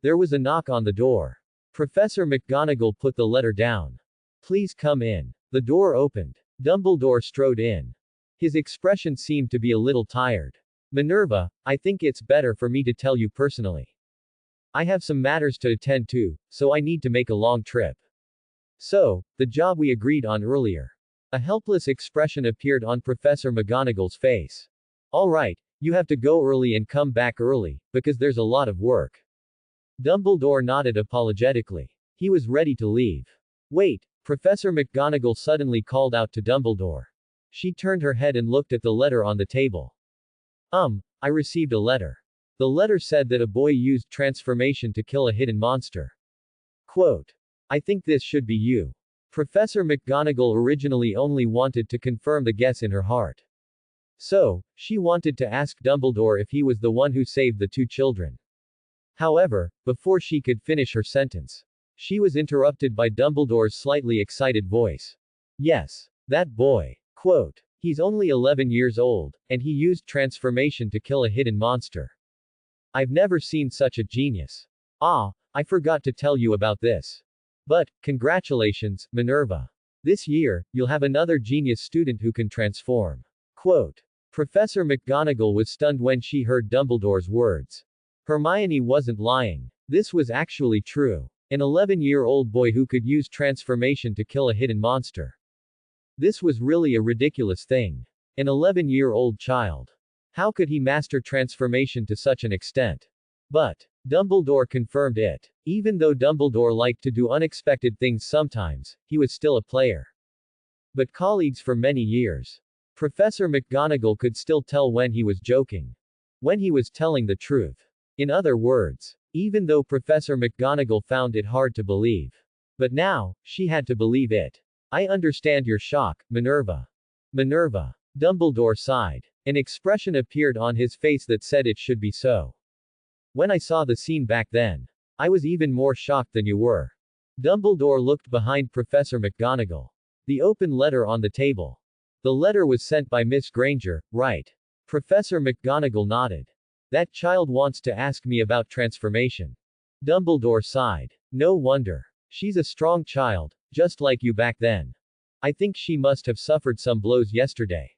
there was a knock on the door. Professor McGonagall put the letter down. Please come in. The door opened. Dumbledore strode in. His expression seemed to be a little tired. Minerva, I think it's better for me to tell you personally. I have some matters to attend to, so I need to make a long trip. So, the job we agreed on earlier. A helpless expression appeared on Professor McGonagall's face. All right, you have to go early and come back early, because there's a lot of work. Dumbledore nodded apologetically. He was ready to leave. Wait, Professor McGonagall suddenly called out to Dumbledore. She turned her head and looked at the letter on the table. I received a letter. The letter said that a boy used transformation to kill a hidden monster. Quote. I think this should be you. Professor McGonagall originally only wanted to confirm the guess in her heart. So, she wanted to ask Dumbledore if he was the one who saved the two children. However, before she could finish her sentence, she was interrupted by Dumbledore's slightly excited voice. Yes, that boy. Quote. He's only 11 years old, and he used transformation to kill a hidden monster. I've never seen such a genius. Ah, I forgot to tell you about this. But, congratulations, Minerva. This year, you'll have another genius student who can transform. Quote. Professor McGonagall was stunned when she heard Dumbledore's words. Hermione wasn't lying. This was actually true. An 11-year-old boy who could use transformation to kill a hidden monster. This was really a ridiculous thing. An 11-year-old child. How could he master transformation to such an extent? But Dumbledore confirmed it. Even though Dumbledore liked to do unexpected things sometimes, he was still a player. But colleagues for many years. Professor McGonagall could still tell when he was joking. When he was telling the truth. In other words, even though Professor McGonagall found it hard to believe. But now, she had to believe it. I understand your shock, Minerva. Minerva. Dumbledore sighed. An expression appeared on his face that said it should be so. When I saw the scene back then, I was even more shocked than you were. Dumbledore looked behind Professor McGonagall. The open letter on the table. The letter was sent by Miss Granger, right? Professor McGonagall nodded. That child wants to ask me about transformation. Dumbledore sighed. No wonder. She's a strong child, just like you back then. I think she must have suffered some blows yesterday.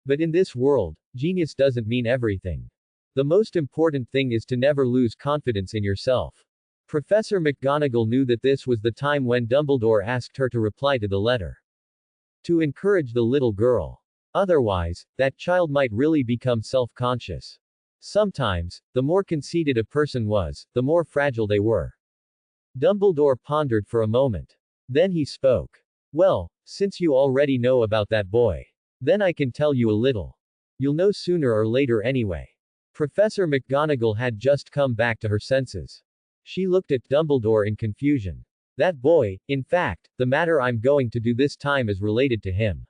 But in this world, genius doesn't mean everything. The most important thing is to never lose confidence in yourself. Professor McGonagall knew that this was the time when Dumbledore asked her to reply to the letter. To encourage the little girl. Otherwise, that child might really become self-conscious. Sometimes, the more conceited a person was, the more fragile they were. Dumbledore pondered for a moment. Then he spoke. Well, since you already know about that boy, then I can tell you a little. You'll know sooner or later anyway. Professor McGonagall had just come back to her senses. She looked at Dumbledore in confusion. That boy, in fact, the matter I'm going to do this time is related to him.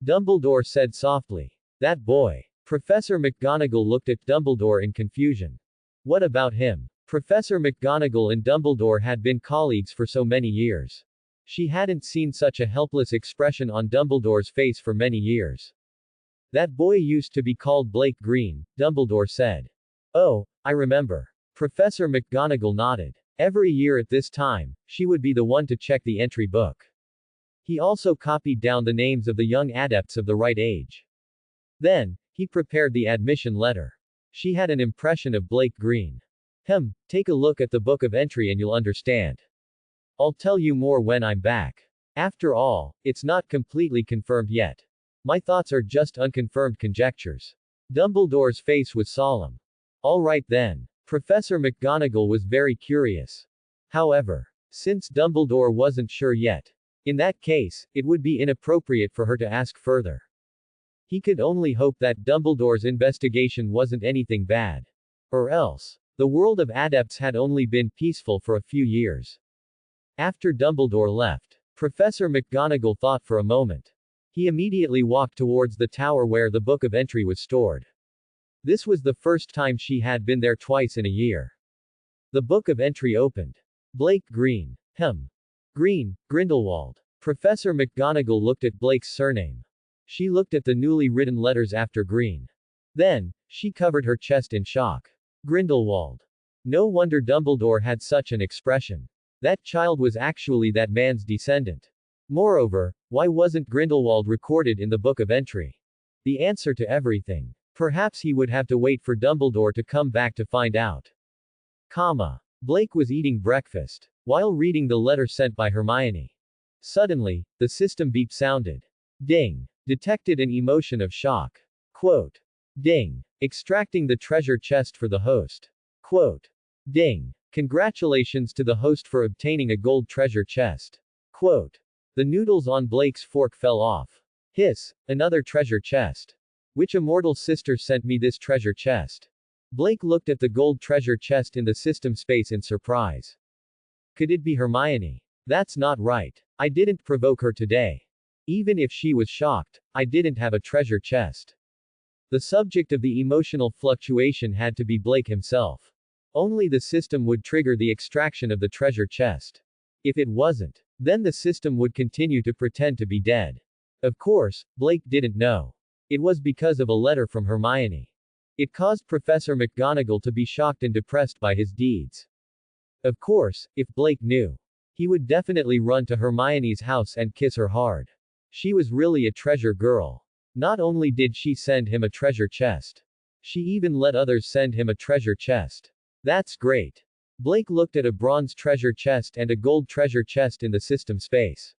Dumbledore said softly. That boy. Professor McGonagall looked at Dumbledore in confusion. What about him? Professor McGonagall and Dumbledore had been colleagues for so many years. She hadn't seen such a helpless expression on Dumbledore's face for many years. That boy used to be called Blake Green, Dumbledore said. Oh, I remember. Professor McGonagall nodded. Every year at this time, she would be the one to check the entry book. He also copied down the names of the young adepts of the right age. Then, he prepared the admission letter. She had an impression of Blake Green. Take a look at the book of entry and you'll understand. I'll tell you more when I'm back. After all, it's not completely confirmed yet. My thoughts are just unconfirmed conjectures. Dumbledore's face was solemn. All right then. Professor McGonagall was very curious. However, since Dumbledore wasn't sure yet, in that case, it would be inappropriate for her to ask further. He could only hope that Dumbledore's investigation wasn't anything bad. Or else, the world of adepts had only been peaceful for a few years. After Dumbledore left, Professor McGonagall thought for a moment. He immediately walked towards the tower where the book of entry was stored. This was the first time she had been there twice in a year. The book of entry opened. Blake Green. Green, Grindelwald. Professor McGonagall looked at Blake's surname. She looked at the newly written letters after Green. Then, she covered her chest in shock. Grindelwald. No wonder Dumbledore had such an expression. That child was actually that man's descendant. Moreover, why wasn't Grindelwald recorded in the book of entry? The answer to everything. Perhaps he would have to wait for Dumbledore to come back to find out. Blake was eating breakfast while reading the letter sent by Hermione. Suddenly, the system beep sounded. Ding. Detected an emotion of shock. Quote. Ding. Extracting the treasure chest for the host. Quote. Ding. Congratulations to the host for obtaining a gold treasure chest. Quote. The noodles on Blake's fork fell off. Hiss. Another treasure chest. Which immortal sister sent me this treasure chest? Blake looked at the gold treasure chest in the system space in surprise. Could it be Hermione? That's not right. I didn't provoke her today. Even if she was shocked, I didn't have a treasure chest. The subject of the emotional fluctuation had to be Blake himself. Only the system would trigger the extraction of the treasure chest. If it wasn't, then the system would continue to pretend to be dead. Of course, Blake didn't know. It was because of a letter from Hermione. It caused Professor McGonagall to be shocked and depressed by his deeds. Of course, if Blake knew, he would definitely run to Hermione's house and kiss her hard. She was really a treasure girl. Not only did she send him a treasure chest, she even let others send him a treasure chest. That's great. Blake looked at a bronze treasure chest and a gold treasure chest in the system space.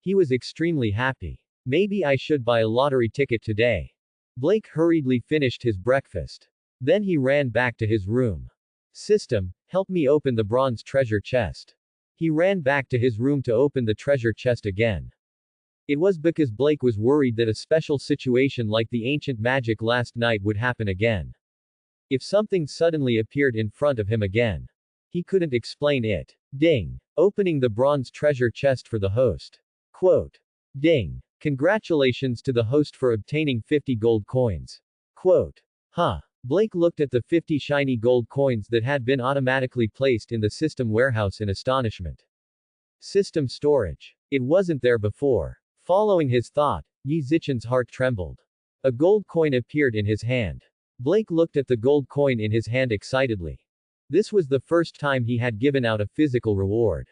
He was extremely happy. Maybe I should buy a lottery ticket today. Blake hurriedly finished his breakfast. Then he ran back to his room. System, help me open the bronze treasure chest. He ran back to his room to open the treasure chest again. It was because Blake was worried that a special situation like the ancient magic last night would happen again. If something suddenly appeared in front of him again, he couldn't explain it. Ding. Opening the bronze treasure chest for the host. Quote. Ding. Congratulations to the host for obtaining 50 gold coins. Quote. Huh. Blake looked at the 50 shiny gold coins that had been automatically placed in the system warehouse in astonishment. System storage. It wasn't there before. Following his thought, Yi Zichen's heart trembled. A gold coin appeared in his hand. Blake looked at the gold coin in his hand excitedly. This was the first time he had given out a physical reward.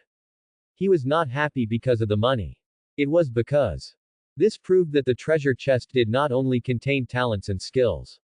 He was not happy because of the money. It was because this proved that the treasure chest did not only contain talents and skills.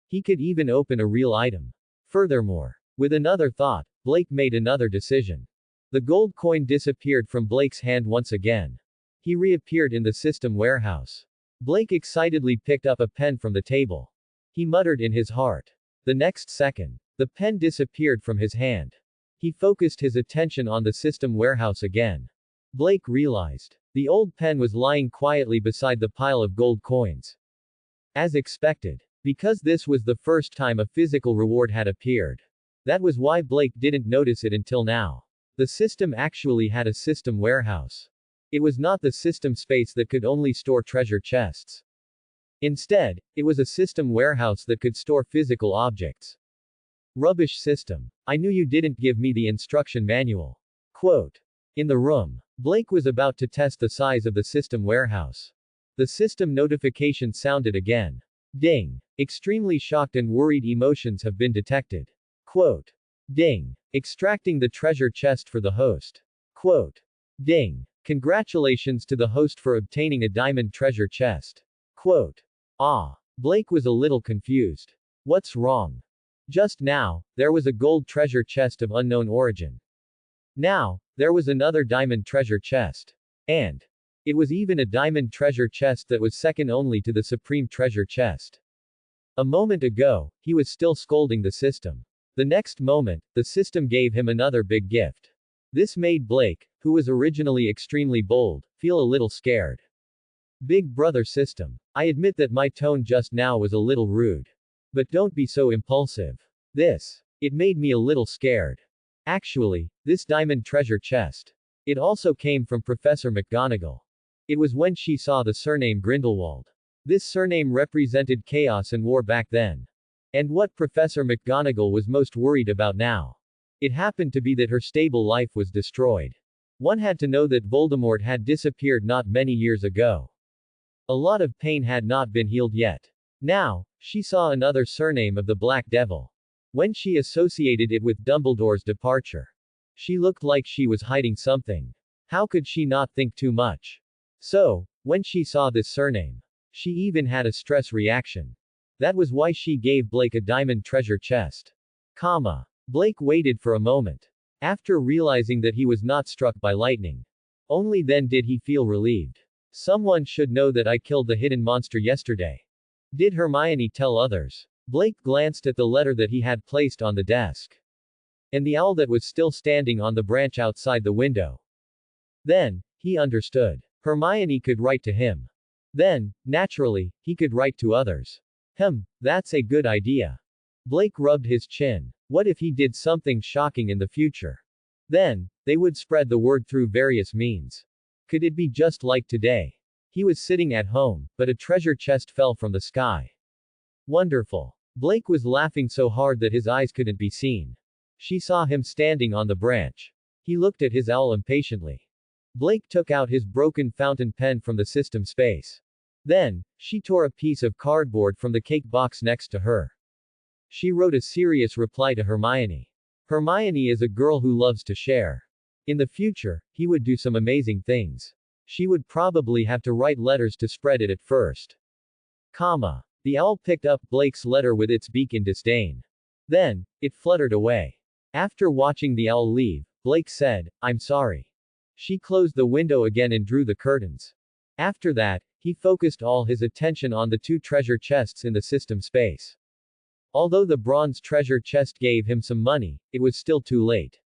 He could even open a real item. Furthermore, with another thought, Blake made another decision. The gold coin disappeared from Blake's hand once again. He reappeared in the system warehouse. Blake excitedly picked up a pen from the table. He muttered in his heart. The next second, the pen disappeared from his hand. He focused his attention on the system warehouse again. Blake realized the old pen was lying quietly beside the pile of gold coins. As expected, because this was the first time a physical reward had appeared. That was why Blake didn't notice it until now. The system actually had a system warehouse. It was not the system space that could only store treasure chests. Instead, it was a system warehouse that could store physical objects. Rubbish system. I knew you didn't give me the instruction manual. Quote. In the room, Blake was about to test the size of the system warehouse. The system notification sounded again. Ding. Extremely shocked and worried emotions have been detected. Quote. Ding. Extracting the treasure chest for the host. Quote. Ding. Congratulations to the host for obtaining a diamond treasure chest. Quote. Ah. Blake was a little confused. What's wrong? Just now, there was a gold treasure chest of unknown origin. Now, there was another diamond treasure chest. And it was even a diamond treasure chest that was second only to the supreme treasure chest. A moment ago, he was still scolding the system. The next moment, the system gave him another big gift. This made Blake, who was originally extremely bold, feel a little scared. Big brother system. I admit that my tone just now was a little rude. But don't be so impulsive. It made me a little scared. Actually, this diamond treasure chest. It also came from Professor McGonagall. It was when she saw the surname Grindelwald. This surname represented chaos and war back then. And what Professor McGonagall was most worried about now. It happened to be that her stable life was destroyed. One had to know that Voldemort had disappeared not many years ago. A lot of pain had not been healed yet. Now, she saw another surname of the Black Devil. When she associated it with Dumbledore's departure, she looked like she was hiding something. How could she not think too much? So, when she saw this surname, she even had a stress reaction. That was why she gave Blake a diamond treasure chest. Blake waited for a moment. After realizing that he was not struck by lightning. Only then did he feel relieved. Someone should know that I killed the hidden monster yesterday. Did Hermione tell others? Blake glanced at the letter that he had placed on the desk. And the owl that was still standing on the branch outside the window. Then, he understood. Hermione could write to him. Then, naturally, he could write to others. That's a good idea. Blake rubbed his chin. What if he did something shocking in the future? Then, they would spread the word through various means. Could it be just like today? He was sitting at home, but a treasure chest fell from the sky. Wonderful. Blake was laughing so hard that his eyes couldn't be seen. She saw him standing on the branch. He looked at his owl impatiently. Blake took out his broken fountain pen from the system space. Then, she tore a piece of cardboard from the cake box next to her. She wrote a serious reply to Hermione. Hermione is a girl who loves to share. In the future, he would do some amazing things. She would probably have to write letters to spread it at first. The owl picked up Blake's letter with its beak in disdain. Then, it fluttered away. After watching the owl leave, Blake said, "I'm sorry." She closed the window again and drew the curtains. After that, he focused all his attention on the two treasure chests in the system space. Although the bronze treasure chest gave him some money, it was still too late.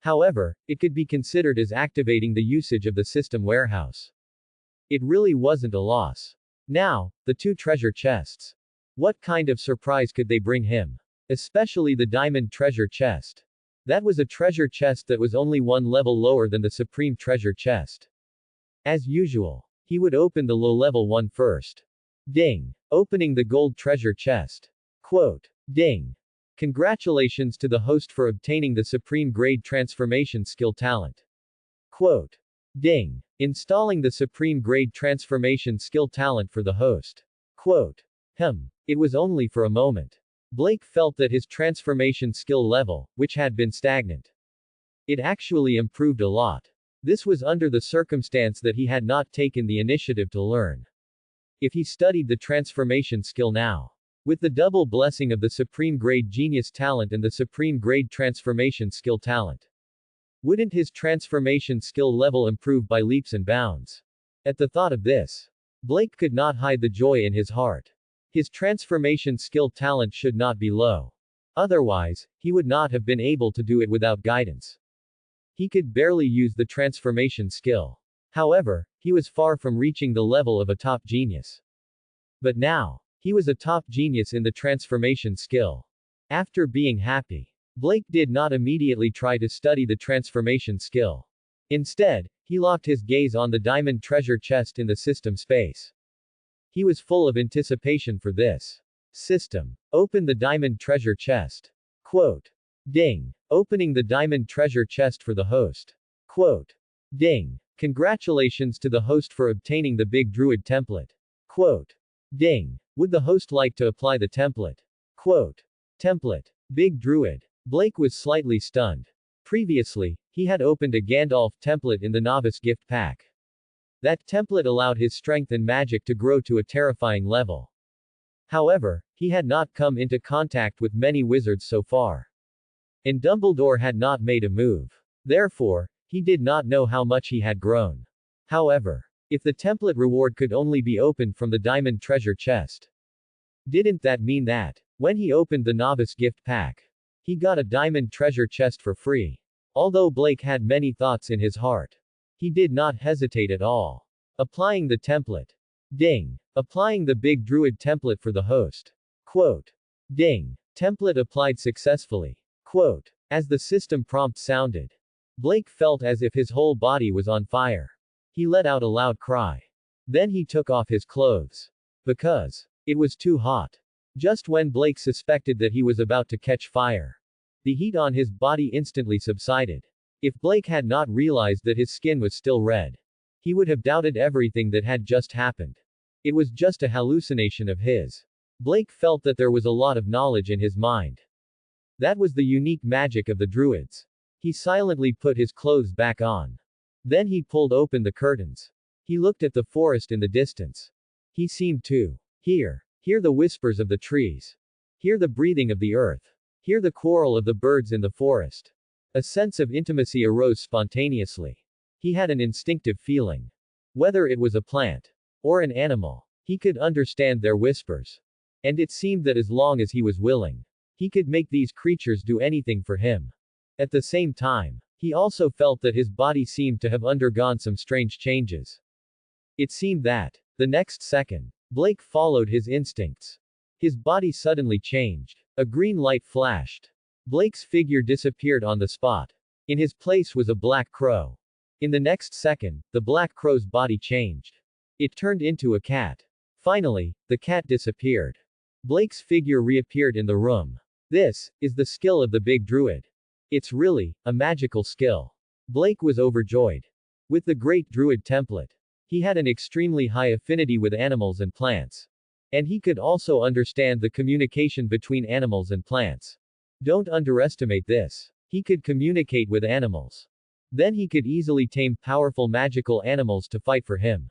However, it could be considered as activating the usage of the system warehouse. It really wasn't a loss. Now, the two treasure chests. What kind of surprise could they bring him? Especially the diamond treasure chest. That was a treasure chest that was only one level lower than the supreme treasure chest. As usual, he would open the low-level one first. Ding. Opening the gold treasure chest. Quote. Ding. Congratulations to the host for obtaining the supreme grade transformation skill talent. Quote. Ding. Installing the supreme grade transformation skill talent for the host. Quote. It was only for a moment. Blake felt that his transformation skill level, which had been stagnant, it actually improved a lot. This was under the circumstance that he had not taken the initiative to learn. If he studied the transformation skill now, with the double blessing of the supreme grade genius talent and the supreme grade transformation skill talent, wouldn't his transformation skill level improve by leaps and bounds? At the thought of this, Blake could not hide the joy in his heart. His transformation skill talent should not be low. Otherwise, he would not have been able to do it without guidance. He could barely use the transformation skill. However, he was far from reaching the level of a top genius. But now, he was a top genius in the transformation skill. After being happy, Blake did not immediately try to study the transformation skill. Instead, he locked his gaze on the diamond treasure chest in the system space. He was full of anticipation for this. System. Open the diamond treasure chest. Quote. Ding. Opening the diamond treasure chest for the host. Quote. Ding. Congratulations to the host for obtaining the big druid template. Quote. Ding. Would the host like to apply the template? Quote. Template. Big druid. Blake was slightly stunned. Previously, he had opened a Gandalf template in the novice gift pack. That template allowed his strength and magic to grow to a terrifying level. However, he had not come into contact with many wizards so far. And Dumbledore had not made a move. Therefore, he did not know how much he had grown. However, if the template reward could only be opened from the diamond treasure chest, didn't that mean that, when he opened the novice gift pack, he got a diamond treasure chest for free? Although Blake had many thoughts in his heart, he did not hesitate at all. Applying the template. Ding. Applying the big druid template for the host. Quote. Ding. Template applied successfully. Quote. As the system prompt sounded, Blake felt as if his whole body was on fire. He let out a loud cry. Then he took off his clothes. Because it was too hot. Just when Blake suspected that he was about to catch fire, the heat on his body instantly subsided. If Blake had not realized that his skin was still red, he would have doubted everything that had just happened. It was just a hallucination of his. Blake felt that there was a lot of knowledge in his mind. That was the unique magic of the druids. He silently put his clothes back on. Then he pulled open the curtains. He looked at the forest in the distance. He seemed to hear the whispers of the trees. Hear the breathing of the earth. Hear the quarrel of the birds in the forest. A sense of intimacy arose spontaneously. He had an instinctive feeling. Whether it was a plant or an animal, he could understand their whispers. And it seemed that as long as he was willing, he could make these creatures do anything for him. At the same time, he also felt that his body seemed to have undergone some strange changes. It seemed that, the next second, Blake followed his instincts. His body suddenly changed. A green light flashed. Blake's figure disappeared on the spot. In his place was a black crow. In the next second, the black crow's body changed. It turned into a cat. Finally, the cat disappeared. Blake's figure reappeared in the room. This is the skill of the big druid. It's really a magical skill. Blake was overjoyed. With the great druid template, he had an extremely high affinity with animals and plants. And he could also understand the communication between animals and plants. Don't underestimate this. He could communicate with animals. Then he could easily tame powerful magical animals to fight for him.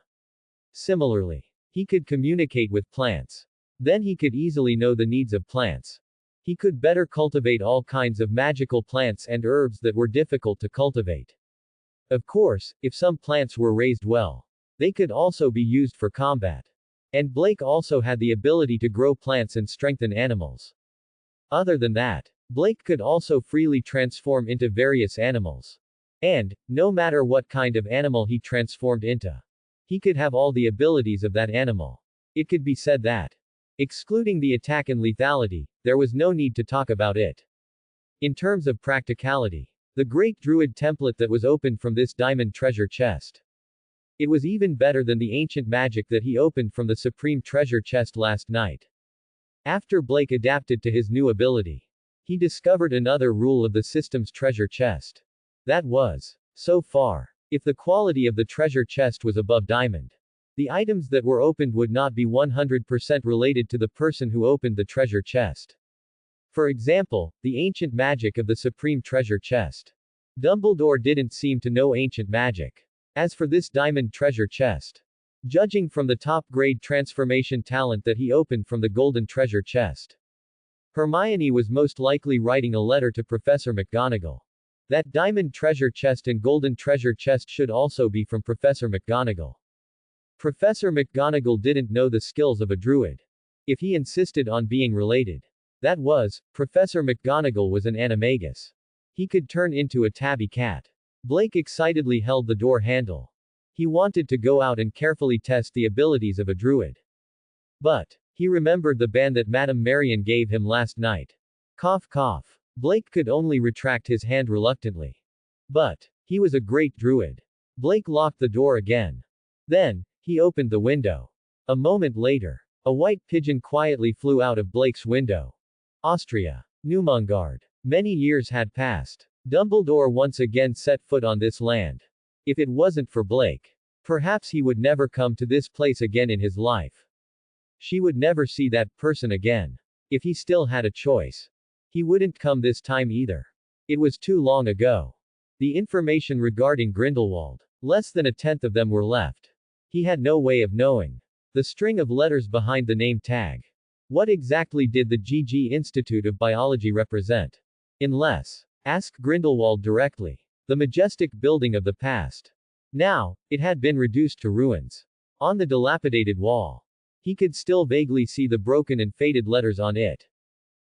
Similarly, he could communicate with plants. Then he could easily know the needs of plants. He could better cultivate all kinds of magical plants and herbs that were difficult to cultivate. Of course, if some plants were raised well, they could also be used for combat. And Blake also had the ability to grow plants and strengthen animals. Other than that, Blake could also freely transform into various animals. And, no matter what kind of animal he transformed into, he could have all the abilities of that animal. It could be said that, excluding the attack and lethality, there was no need to talk about it. In terms of practicality, the great druid template that was opened from this diamond treasure chest It was even better than the ancient magic that he opened from the supreme treasure chest last night. After Blake adapted to his new ability, he discovered another rule of the system's treasure chest. That was, so far, if the quality of the treasure chest was above diamond, the items that were opened would not be 100% related to the person who opened the treasure chest. For example, the ancient magic of the supreme treasure chest. Dumbledore didn't seem to know ancient magic. As for this diamond treasure chest, judging from the top-grade transformation talent that he opened from the golden treasure chest, Hermione was most likely writing a letter to Professor McGonagall. That diamond treasure chest and golden treasure chest should also be from Professor McGonagall. Professor McGonagall didn't know the skills of a druid. If he insisted on being related, that was, Professor McGonagall was an animagus. He could turn into a tabby cat. Blake excitedly held the door handle. He wanted to go out and carefully test the abilities of a druid. But he remembered the ban that Madame Marion gave him last night. Cough cough. Blake could only retract his hand reluctantly. But he was a great druid. Blake locked the door again. Then he opened the window. A moment later, a white pigeon quietly flew out of Blake's window. Austria. Numungard. Many years had passed. Dumbledore once again set foot on this land. If it wasn't for Blake, perhaps he would never come to this place again in his life. She would never see that person again. If he still had a choice, he wouldn't come this time either. It was too long ago. The information regarding Grindelwald, less than a tenth of them were left. He had no way of knowing. The string of letters behind the name tag. What exactly did the GG Institute of Biology represent? Unless, ask Grindelwald directly. The majestic building of the past. Now, it had been reduced to ruins. On the dilapidated wall, he could still vaguely see the broken and faded letters on it.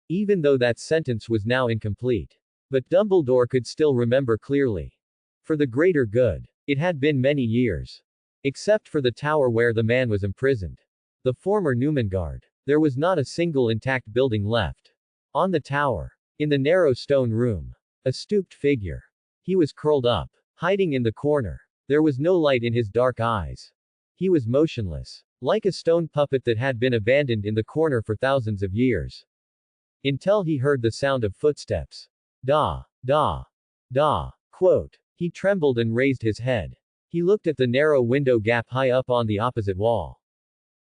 Even though that sentence was now incomplete. But Dumbledore could still remember clearly. For the greater good. It had been many years. Except for the tower where the man was imprisoned. The former Numungard. There was not a single intact building left. On the tower. In the narrow stone room. A stooped figure. He was curled up. Hiding in the corner. There was no light in his dark eyes. He was motionless. Like a stone puppet that had been abandoned in the corner for thousands of years. Until he heard the sound of footsteps. Da. Da. Da. Quote. He trembled and raised his head. He looked at the narrow window gap high up on the opposite wall.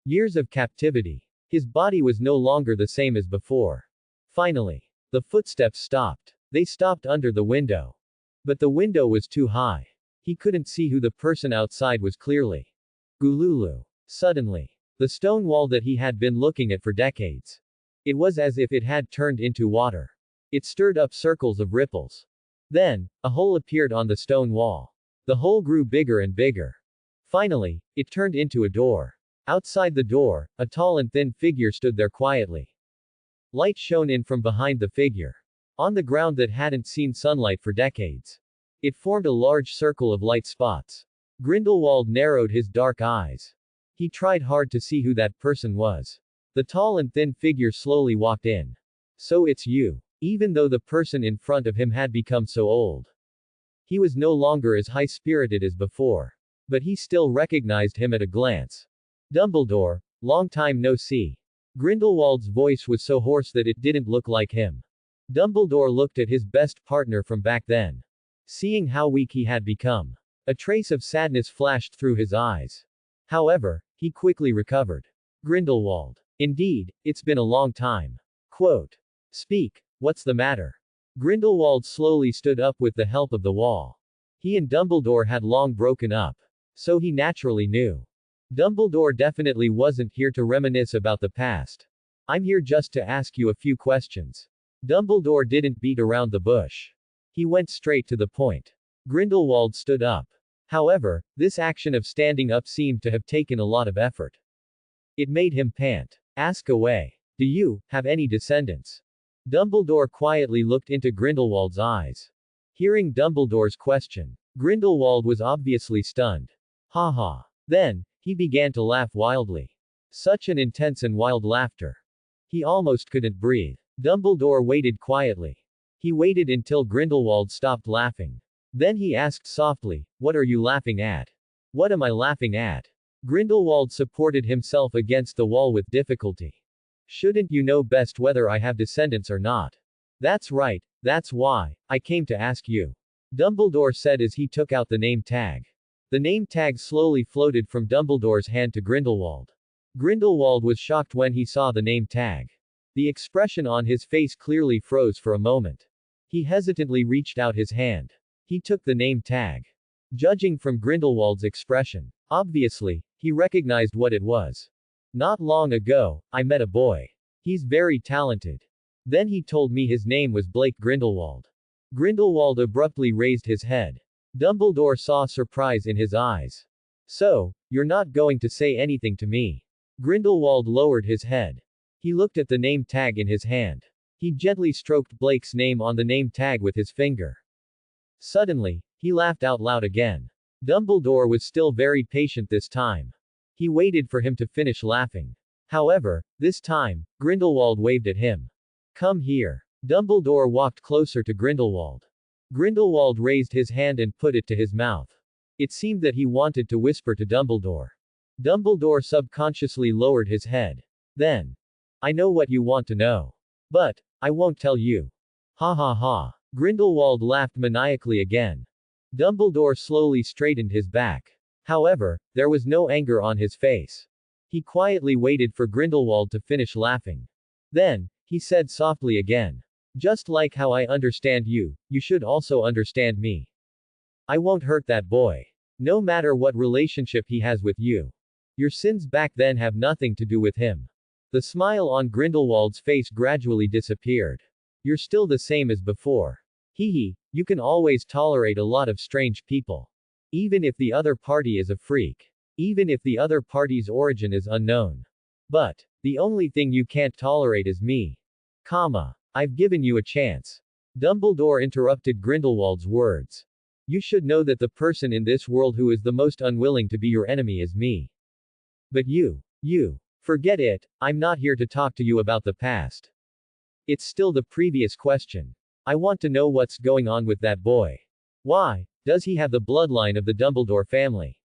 Years of captivity. His body was no longer the same as before. Finally, the footsteps stopped. They stopped under the window. But the window was too high. He couldn't see who the person outside was clearly. Gululu. Suddenly, the stone wall that he had been looking at for decades. It was as if it had turned into water. It stirred up circles of ripples. Then, a hole appeared on the stone wall. The hole grew bigger and bigger. Finally, it turned into a door. Outside the door, a tall and thin figure stood there quietly. Light shone in from behind the figure. On the ground that hadn't seen sunlight for decades. It formed a large circle of light spots. Grindelwald narrowed his dark eyes. He tried hard to see who that person was. The tall and thin figure slowly walked in. So it's you. Even though the person in front of him had become so old. He was no longer as high-spirited as before. But he still recognized him at a glance. Dumbledore, long time no see. Grindelwald's voice was so hoarse that it didn't look like him. Dumbledore looked at his best partner from back then. Seeing how weak he had become. A trace of sadness flashed through his eyes. However, he quickly recovered. Grindelwald. Indeed, it's been a long time. Quote. Speak, what's the matter? Grindelwald slowly stood up with the help of the wall. He and Dumbledore had long broken up. So he naturally knew. Dumbledore definitely wasn't here to reminisce about the past. I'm here just to ask you a few questions. Dumbledore didn't beat around the bush. He went straight to the point. Grindelwald stood up. However, this action of standing up seemed to have taken a lot of effort. It made him pant. Ask away. Do you have any descendants? Dumbledore quietly looked into Grindelwald's eyes. Hearing Dumbledore's question, Grindelwald was obviously stunned. Ha ha. Then, he began to laugh wildly. Such an intense and wild laughter. He almost couldn't breathe. Dumbledore waited quietly. He waited until Grindelwald stopped laughing. Then he asked softly, what are you laughing at? What am I laughing at? Grindelwald supported himself against the wall with difficulty. Shouldn't you know best whether I have descendants or not? That's right, that's why I came to ask you. Dumbledore said as he took out the name tag. The name tag slowly floated from Dumbledore's hand to Grindelwald. Grindelwald was shocked when he saw the name tag. The expression on his face clearly froze for a moment. He hesitantly reached out his hand. He took the name tag. Judging from Grindelwald's expression, obviously, he recognized what it was. Not long ago, I met a boy. He's very talented. Then he told me his name was Blake Grindelwald. Grindelwald abruptly raised his head. Dumbledore saw surprise in his eyes. So, you're not going to say anything to me? Grindelwald lowered his head. He looked at the name tag in his hand. He gently stroked Blake's name on the name tag with his finger. Suddenly, he laughed out loud again. Dumbledore was still very patient this time. He waited for him to finish laughing. However, this time, Grindelwald waved at him. Come here. Dumbledore walked closer to Grindelwald. Grindelwald raised his hand and put it to his mouth. It seemed that he wanted to whisper to Dumbledore. Dumbledore subconsciously lowered his head. Then, I know what you want to know. But, I won't tell you. Ha ha ha. Grindelwald laughed maniacally again. Dumbledore slowly straightened his back. However, there was no anger on his face. He quietly waited for Grindelwald to finish laughing. Then, he said softly again. Just like how I understand you, you should also understand me. I won't hurt that boy. No matter what relationship he has with you. Your sins back then have nothing to do with him. The smile on Grindelwald's face gradually disappeared. You're still the same as before. Hee, you can always tolerate a lot of strange people. Even if the other party is a freak. Even if the other party's origin is unknown. But, the only thing you can't tolerate is me. I've given you a chance. Dumbledore interrupted Grindelwald's words. You should know that the person in this world who is the most unwilling to be your enemy is me. But you, forget it, I'm not here to talk to you about the past. It's still the previous question. I want to know what's going on with that boy. Why, does he have the bloodline of the Dumbledore family?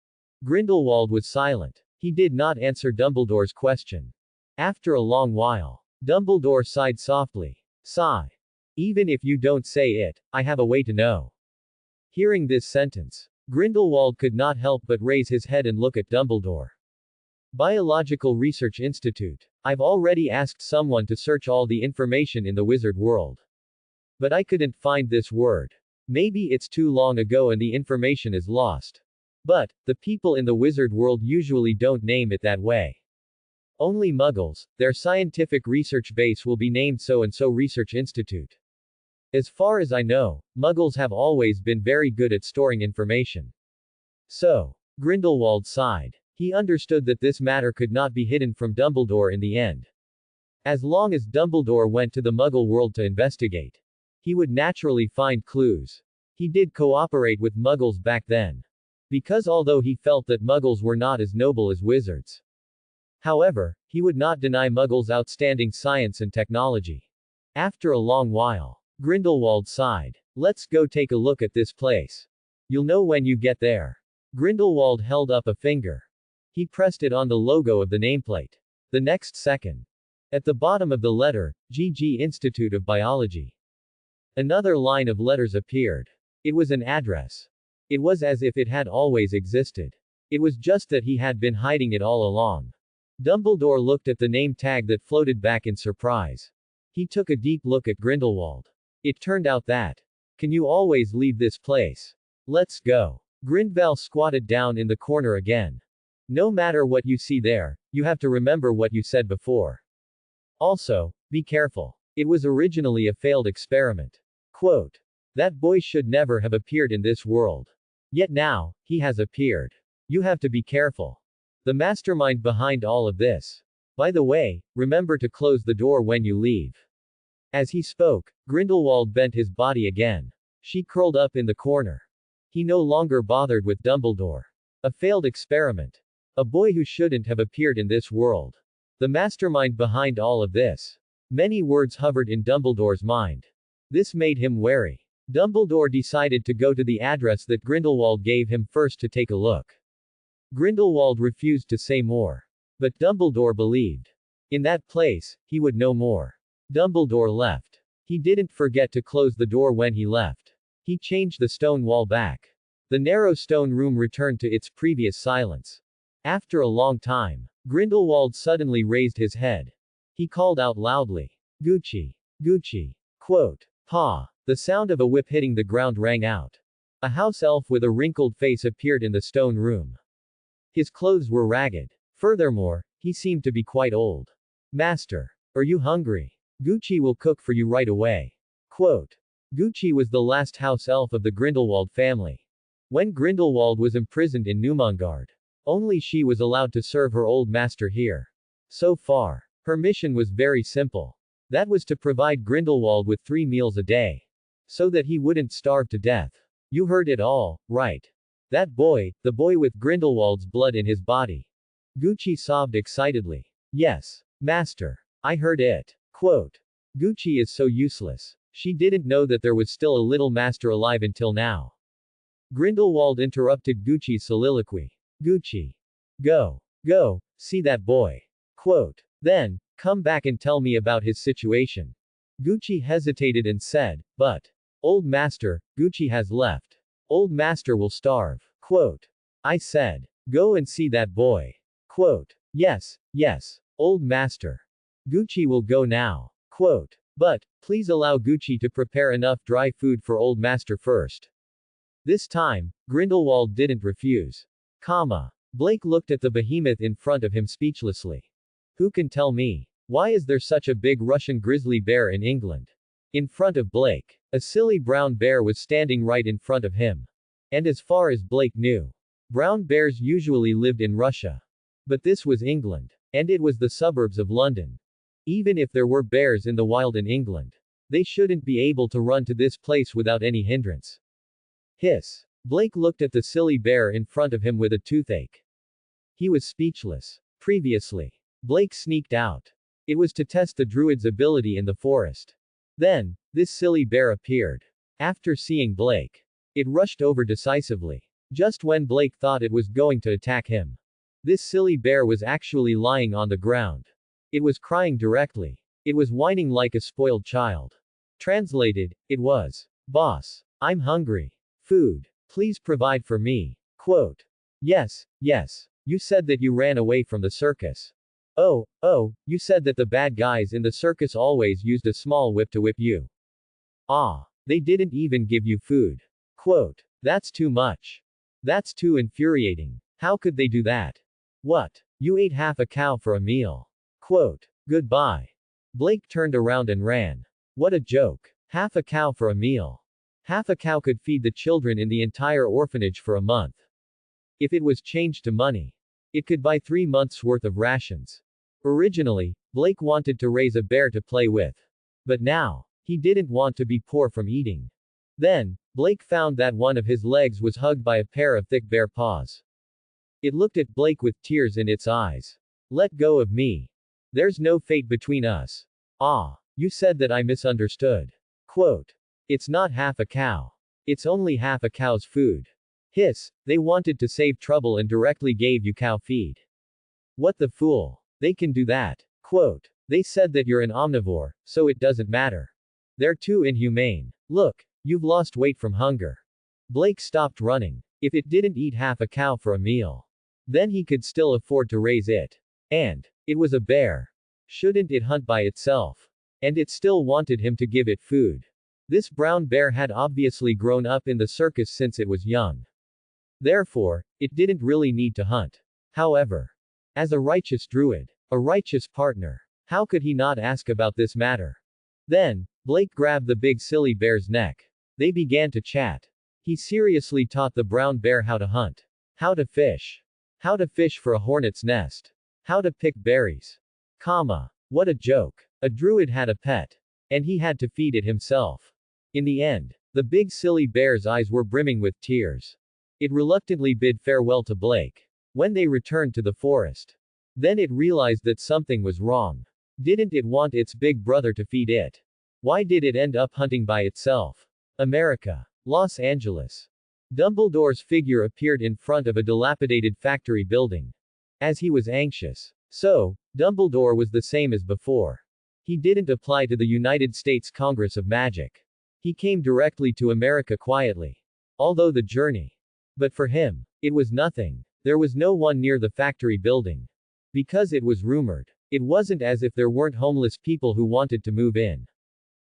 Grindelwald was silent. He did not answer Dumbledore's question. After a long while, Dumbledore sighed softly. Sigh. Even if you don't say it, I have a way to know. Hearing this sentence, Grindelwald could not help but raise his head and look at Dumbledore. Biological Research Institute. I've already asked someone to search all the information in the wizard world. But I couldn't find this word. Maybe it's too long ago and the information is lost. But, the people in the wizard world usually don't name it that way. Only Muggles, their scientific research base will be named so-and-so Research Institute. As far as I know, Muggles have always been very good at storing information. So, Grindelwald sighed. He understood that this matter could not be hidden from Dumbledore in the end. As long as Dumbledore went to the Muggle world to investigate, he would naturally find clues. He did cooperate with Muggles back then. Because although he felt that Muggles were not as noble as wizards. However, he would not deny Muggles' outstanding science and technology. After a long while, Grindelwald sighed. Let's go take a look at this place. You'll know when you get there. Grindelwald held up a finger. He pressed it on the logo of the nameplate. The next second. At the bottom of the letter, GG Institute of Biology. Another line of letters appeared. It was an address. It was as if it had always existed. It was just that he had been hiding it all along. Dumbledore looked at the name tag that floated back in surprise. He took a deep look at Grindelwald. It turned out that. Can you always leave this place? Let's go. Grindelwald squatted down in the corner again. No matter what you see there, you have to remember what you said before. Also, be careful. It was originally a failed experiment. Quote. That boy should never have appeared in this world. Yet now, he has appeared. You have to be careful. The mastermind behind all of this. By the way, remember to close the door when you leave. As he spoke, Grindelwald bent his body again. She curled up in the corner. He no longer bothered with Dumbledore. A failed experiment. A boy who shouldn't have appeared in this world. The mastermind behind all of this. Many words hovered in Dumbledore's mind. This made him wary. Dumbledore decided to go to the address that Grindelwald gave him first to take a look. Grindelwald refused to say more. But Dumbledore believed. In that place, he would know more. Dumbledore left. He didn't forget to close the door when he left. He changed the stone wall back. The narrow stone room returned to its previous silence. After a long time, Grindelwald suddenly raised his head. He called out loudly. Gucci. Gucci. Quote. Pa. The sound of a whip hitting the ground rang out. A house elf with a wrinkled face appeared in the stone room. His clothes were ragged. Furthermore, he seemed to be quite old. Master. Are you hungry? Gucci will cook for you right away. Quote. Gucci was the last house elf of the Grindelwald family. When Grindelwald was imprisoned in Numangard, only she was allowed to serve her old master here. So far, her mission was very simple. That was to provide Grindelwald with 3 meals a day. So that he wouldn't starve to death. You heard it all, right? That boy, the boy with Grindelwald's blood in his body. Gucci sobbed excitedly. Yes, master. I heard it. Quote. Gucci is so useless. She didn't know that there was still a little master alive until now. Grindelwald interrupted Gucci's soliloquy. Gucci. Go. Go, see that boy. Quote. Then, come back and tell me about his situation. Gucci hesitated and said, but. Old master, Gucci has left. Old master will starve. Quote. I said. Go and see that boy. Quote. Yes, yes, old master. Gucci will go now. Quote. But, please allow Gucci to prepare enough dry food for old master first. This time, Grindelwald didn't refuse. Blake looked at the behemoth in front of him speechlessly. Who can tell me? Why is there such a big Russian grizzly bear in England? In front of Blake, a silly brown bear was standing right in front of him. And as far as Blake knew, brown bears usually lived in Russia. But this was England. And it was the suburbs of London. Even if there were bears in the wild in England, they shouldn't be able to run to this place without any hindrance. Hiss. Blake looked at the silly bear in front of him with a toothache. He was speechless. Previously, Blake sneaked out. It was to test the druid's ability in the forest. Then, this silly bear appeared. After seeing Blake, it rushed over decisively. Just when Blake thought it was going to attack him. This silly bear was actually lying on the ground. It was crying directly. It was whining like a spoiled child. Translated, it was, Boss, I'm hungry. Food. Please provide for me. Quote. Yes, yes. You said that you ran away from the circus. Oh, you said that the bad guys in the circus always used a small whip to whip you. Ah, they didn't even give you food. Quote. That's too much. That's too infuriating. How could they do that? What? You ate half a cow for a meal. Quote. Goodbye. Blake turned around and ran. What a joke. Half a cow for a meal. Half a cow could feed the children in the entire orphanage for a month. If it was changed to money, it could buy 3 months' worth of rations. Originally, Blake wanted to raise a bear to play with. But now, he didn't want to be poor from eating. Then, Blake found that one of his legs was hugged by a pair of thick bear paws. It looked at Blake with tears in its eyes. Let go of me. There's no fate between us. Ah, you said that I misunderstood. Quote. It's not half a cow. It's only half a cow's food. Hiss, they wanted to save trouble and directly gave you cow feed. What the fool. They can do that. Quote. They said that you're an omnivore, so it doesn't matter. They're too inhumane. Look, you've lost weight from hunger. Blake stopped running. If it didn't eat half a cow for a meal, then he could still afford to raise it. And, it was a bear. Shouldn't it hunt by itself? And it still wanted him to give it food. This brown bear had obviously grown up in the circus since it was young. Therefore, it didn't really need to hunt. However, as a righteous druid, a righteous partner, how could he not ask about this matter? Then, Blake grabbed the big silly bear's neck. They began to chat. He seriously taught the brown bear how to hunt, how to fish for a hornet's nest, how to pick berries. What a joke. A druid had a pet. And he had to feed it himself. In the end, the big silly bear's eyes were brimming with tears. It reluctantly bid farewell to Blake. When they returned to the forest, then it realized that something was wrong. Didn't it want its big brother to feed it? Why did it end up hunting by itself? America. Los Angeles. Dumbledore's figure appeared in front of a dilapidated factory building. As he was anxious. So, Dumbledore was the same as before. He didn't apply to the United States Congress of Magic. He came directly to America quietly. Although the journey. But for him, it was nothing. There was no one near the factory building. Because it was rumored. It wasn't as if there weren't homeless people who wanted to move in.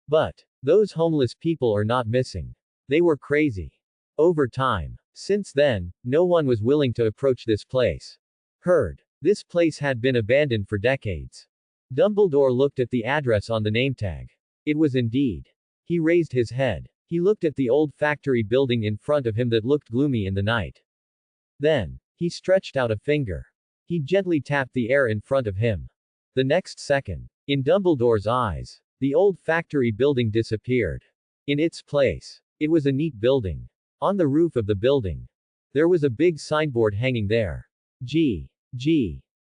But, those homeless people are not missing. They were crazy. Over time. Since then, no one was willing to approach this place. Heard. This place had been abandoned for decades. Dumbledore looked at the address on the name tag. It was indeed. He raised his head. He looked at the old factory building in front of him that looked gloomy in the night. Then, he stretched out a finger. He gently tapped the air in front of him. The next second, in Dumbledore's eyes, the old factory building disappeared. In its place, it was a neat building. On the roof of the building, there was a big signboard hanging there. G.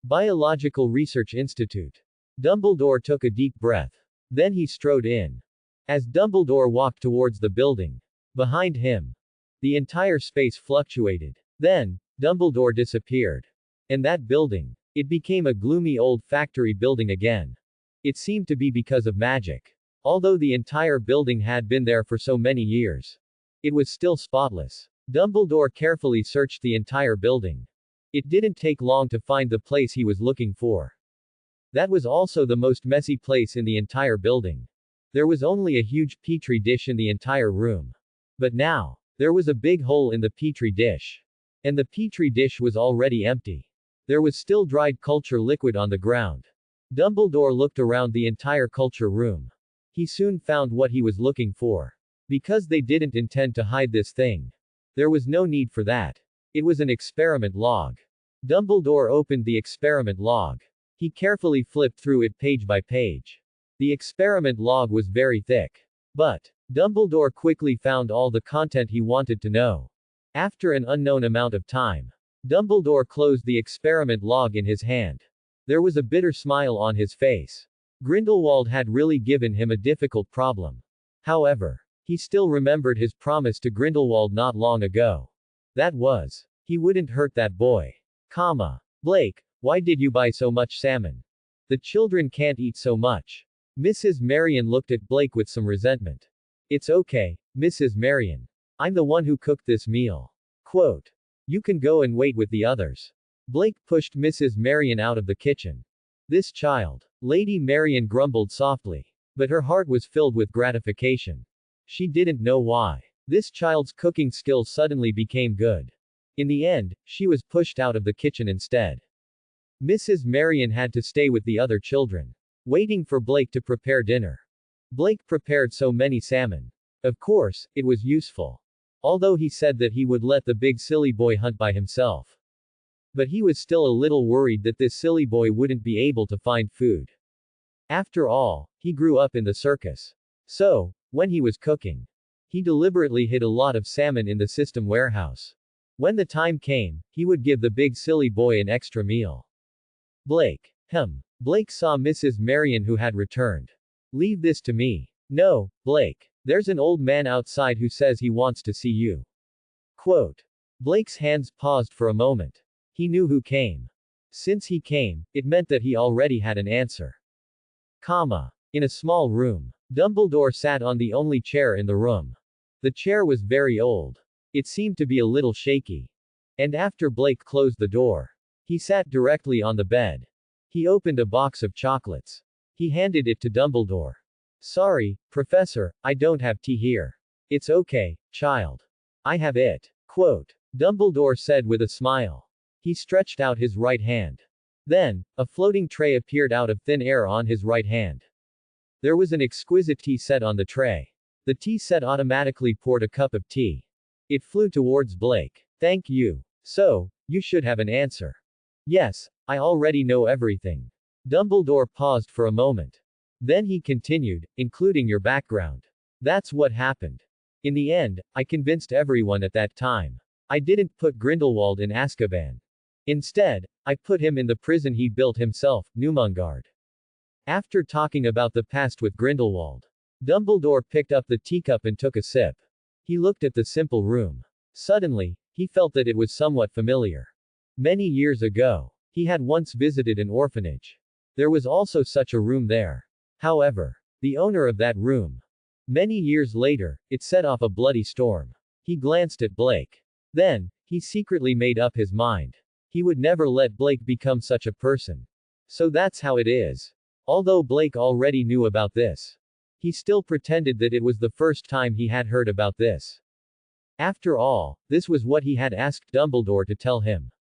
Biological Research Institute. Dumbledore took a deep breath. Then he strode in. As Dumbledore walked towards the building, behind him, the entire space fluctuated. Then, Dumbledore disappeared. And that building, it became a gloomy old factory building again. It seemed to be because of magic. Although the entire building had been there for so many years, it was still spotless. Dumbledore carefully searched the entire building. It didn't take long to find the place he was looking for. That was also the most messy place in the entire building. There was only a huge petri dish in the entire room. But now, there was a big hole in the petri dish. And the petri dish was already empty. There was still dried culture liquid on the ground. Dumbledore looked around the entire culture room. He soon found what he was looking for. Because they didn't intend to hide this thing. There was no need for that. It was an experiment log. Dumbledore opened the experiment log. He carefully flipped through it page by page. The experiment log was very thick. But, Dumbledore quickly found all the content he wanted to know. After an unknown amount of time, Dumbledore closed the experiment log in his hand. There was a bitter smile on his face. Grindelwald had really given him a difficult problem. However, he still remembered his promise to Grindelwald not long ago. That was, he wouldn't hurt that boy. Blake, why did you buy so much salmon? The children can't eat so much. Mrs. Marion looked at Blake with some resentment. It's okay, Mrs. Marion. I'm the one who cooked this meal. Quote. You can go and wait with the others. Blake pushed Mrs. Marion out of the kitchen. This child. Lady Marion grumbled softly. But her heart was filled with gratification. She didn't know why. This child's cooking skills suddenly became good. In the end, she was pushed out of the kitchen instead. Mrs. Marion had to stay with the other children, waiting for Blake to prepare dinner. Blake prepared so many salmon. Of course, it was useful. Although he said that he would let the big silly boy hunt by himself. But he was still a little worried that this silly boy wouldn't be able to find food. After all, he grew up in the circus. So, when he was cooking, he deliberately hid a lot of salmon in the system warehouse. When the time came, he would give the big silly boy an extra meal. Blake. Blake saw Mrs. Marion who had returned. Leave this to me. No, Blake. There's an old man outside who says he wants to see you. Quote. Blake's hands paused for a moment. He knew who came. Since he came, it meant that he already had an answer. In a small room, Dumbledore sat on the only chair in the room. The chair was very old. It seemed to be a little shaky. And after Blake closed the door, he sat directly on the bed. He opened a box of chocolates. He handed it to Dumbledore. Sorry, Professor, I don't have tea here. It's okay, child. I have it. Quote. Dumbledore said with a smile. He stretched out his right hand. Then, a floating tray appeared out of thin air on his right hand. There was an exquisite tea set on the tray. The tea set automatically poured a cup of tea. It flew towards Blake. Thank you. So, you should have an answer. Yes, I already know everything. Dumbledore paused for a moment. Then he continued, including your background. That's what happened. In the end, I convinced everyone at that time. I didn't put Grindelwald in Azkaban. Instead, I put him in the prison he built himself, Numungard. After talking about the past with Grindelwald, Dumbledore picked up the teacup and took a sip. He looked at the simple room. Suddenly, he felt that it was somewhat familiar. Many years ago, he had once visited an orphanage. There was also such a room there. However, the owner of that room. Many years later, it set off a bloody storm. He glanced at Blake. Then, he secretly made up his mind. He would never let Blake become such a person. So that's how it is. Although Blake already knew about this, he still pretended that it was the first time he had heard about this. After all, this was what he had asked Dumbledore to tell him.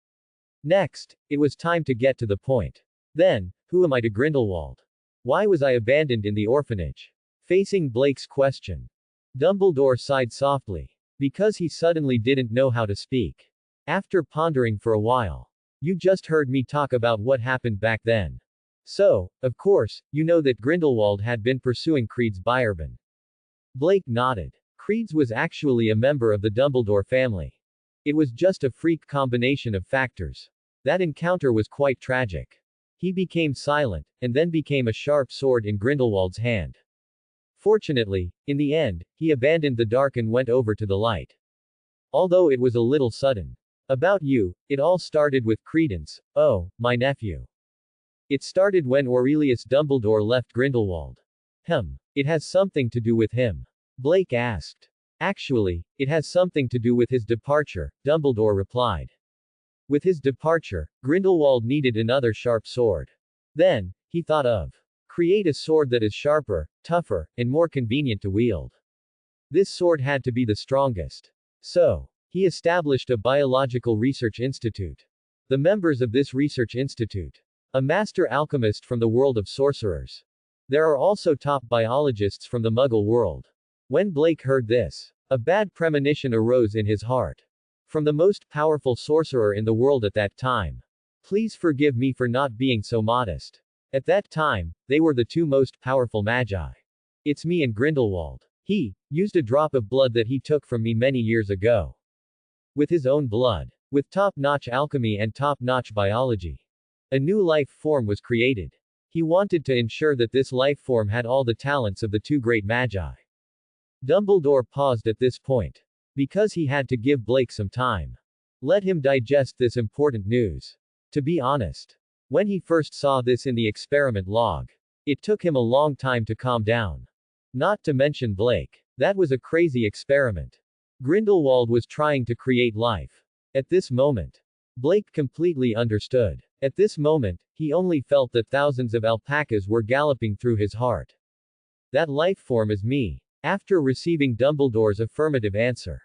Next, it was time to get to the point. Then, who am I to Grindelwald? Why was I abandoned in the orphanage? Facing Blake's question, Dumbledore sighed softly. Because he suddenly didn't know how to speak. After pondering for a while. You just heard me talk about what happened back then. So, of course, you know that Grindelwald had been pursuing Creed's Byerban. Blake nodded. Creed's was actually a member of the Dumbledore family. It was just a freak combination of factors. That encounter was quite tragic. He became silent, and then became a sharp sword in Grindelwald's hand. Fortunately, in the end, he abandoned the dark and went over to the light. Although it was a little sudden. About you, it all started with Credence, oh, my nephew. It started when Aurelius Dumbledore left Grindelwald. It has something to do with him? Blake asked. Actually, it has something to do with his departure, Dumbledore replied. With his departure, Grindelwald needed another sharp sword. Then, he thought of create a sword that is sharper, tougher, and more convenient to wield. This sword had to be the strongest. So, he established a biological research institute. The members of this research institute. A master alchemist from the world of sorcerers. There are also top biologists from the Muggle world. When Blake heard this, a bad premonition arose in his heart. From the most powerful sorcerer in the world at that time. Please forgive me for not being so modest. At that time, they were the two most powerful magi. It's me and Grindelwald. He used a drop of blood that he took from me many years ago. With his own blood. With top-notch alchemy and top-notch biology. A new life form was created. He wanted to ensure that this life form had all the talents of the two great magi. Dumbledore paused at this point. Because he had to give Blake some time. Let him digest this important news. To be honest. When he first saw this in the experiment log. It took him a long time to calm down. Not to mention Blake. That was a crazy experiment. Grindelwald was trying to create life. At this moment. Blake completely understood. At this moment, he only felt that thousands of alpacas were galloping through his heart. That life form is me. After receiving Dumbledore's affirmative answer.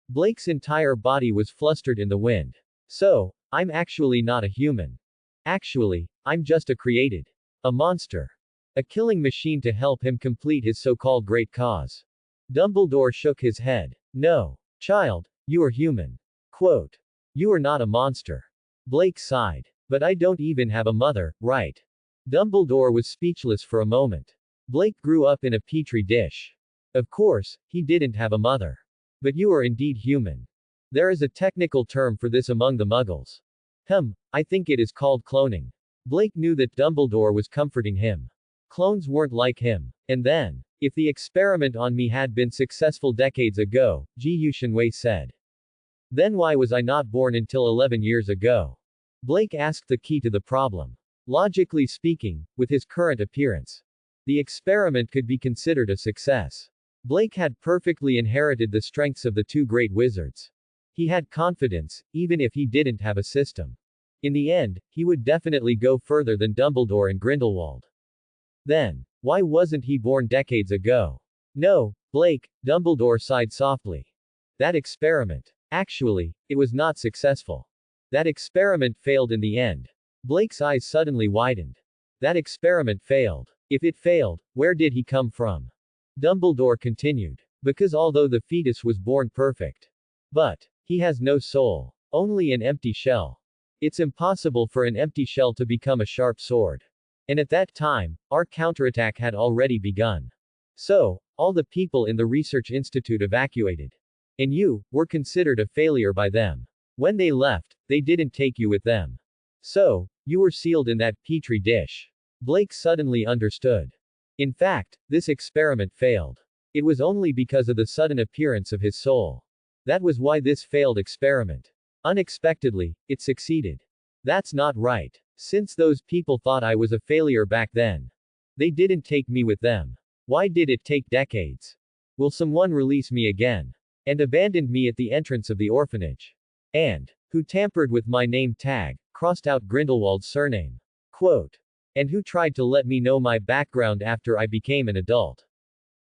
Blake's entire body was flustered in the wind. So, I'm actually not a human. Actually, I'm just a created. A monster. A killing machine to help him complete his so-called great cause. Dumbledore shook his head. No. Child, you are human. Quote. You are not a monster. Blake sighed. But I don't even have a mother, right? Dumbledore was speechless for a moment. Blake grew up in a petri dish. Of course, he didn't have a mother. But you are indeed human. There is a technical term for this among the Muggles. I think it is called cloning. Blake knew that Dumbledore was comforting him. Clones weren't like him. And then, if the experiment on me had been successful decades ago, Ji Yuxianwei said. Then why was I not born until 11 years ago? Blake asked the key to the problem. Logically speaking, with his current appearance, the experiment could be considered a success. Blake had perfectly inherited the strengths of the two great wizards. He had confidence, even if he didn't have a system. In the end, he would definitely go further than Dumbledore and Grindelwald. Then, why wasn't he born decades ago? No, Blake, Dumbledore sighed softly. That experiment. Actually, it was not successful. That experiment failed in the end. Blake's eyes suddenly widened. That experiment failed. If it failed, where did he come from? Dumbledore continued. Because although the fetus was born perfect. But, he has no soul. Only an empty shell. It's impossible for an empty shell to become a sharp sword. And at that time, our counterattack had already begun. So, all the people in the research institute evacuated. And you were considered a failure by them. When they left, they didn't take you with them. So, you were sealed in that petri dish. Blake suddenly understood. In fact, this experiment failed. It was only because of the sudden appearance of his soul. That was why this failed experiment. Unexpectedly, it succeeded. That's not right. Since those people thought I was a failure back then, they didn't take me with them. Why did it take decades? Will someone release me again? And abandoned me at the entrance of the orphanage. And who tampered with my name tag, crossed out Grindelwald's surname. Quote. And who tried to let me know my background after I became an adult.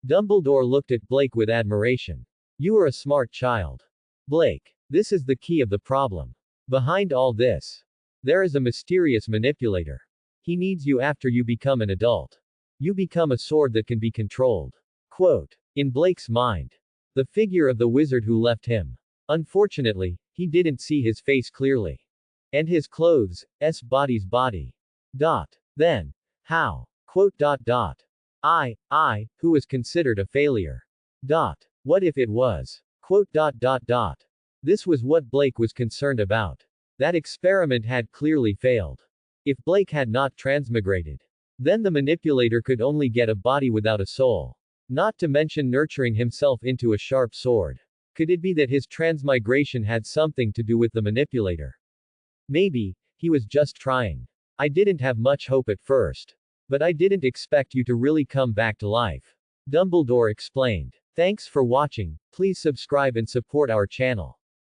Dumbledore looked at Blake with admiration. You are a smart child. Blake. This is the key of the problem. Behind all this, there is a mysterious manipulator. He needs you after you become an adult. You become a sword that can be controlled. Quote. In Blake's mind, the figure of the wizard who left him. Unfortunately, he didn't see his face clearly. And his clothes, body's body. Then, how? Quote. Who was considered a failure. What if it was? Quote. This was what Blake was concerned about. That experiment had clearly failed. If Blake had not transmigrated, then the manipulator could only get a body without a soul. Not to mention nurturing himself into a sharp sword. Could it be that his transmigration had something to do with the manipulator? Maybe, he was just trying. I didn't have much hope at first. But I didn't expect you to really come back to life. Dumbledore explained. Thanks for watching, please subscribe and support our channel.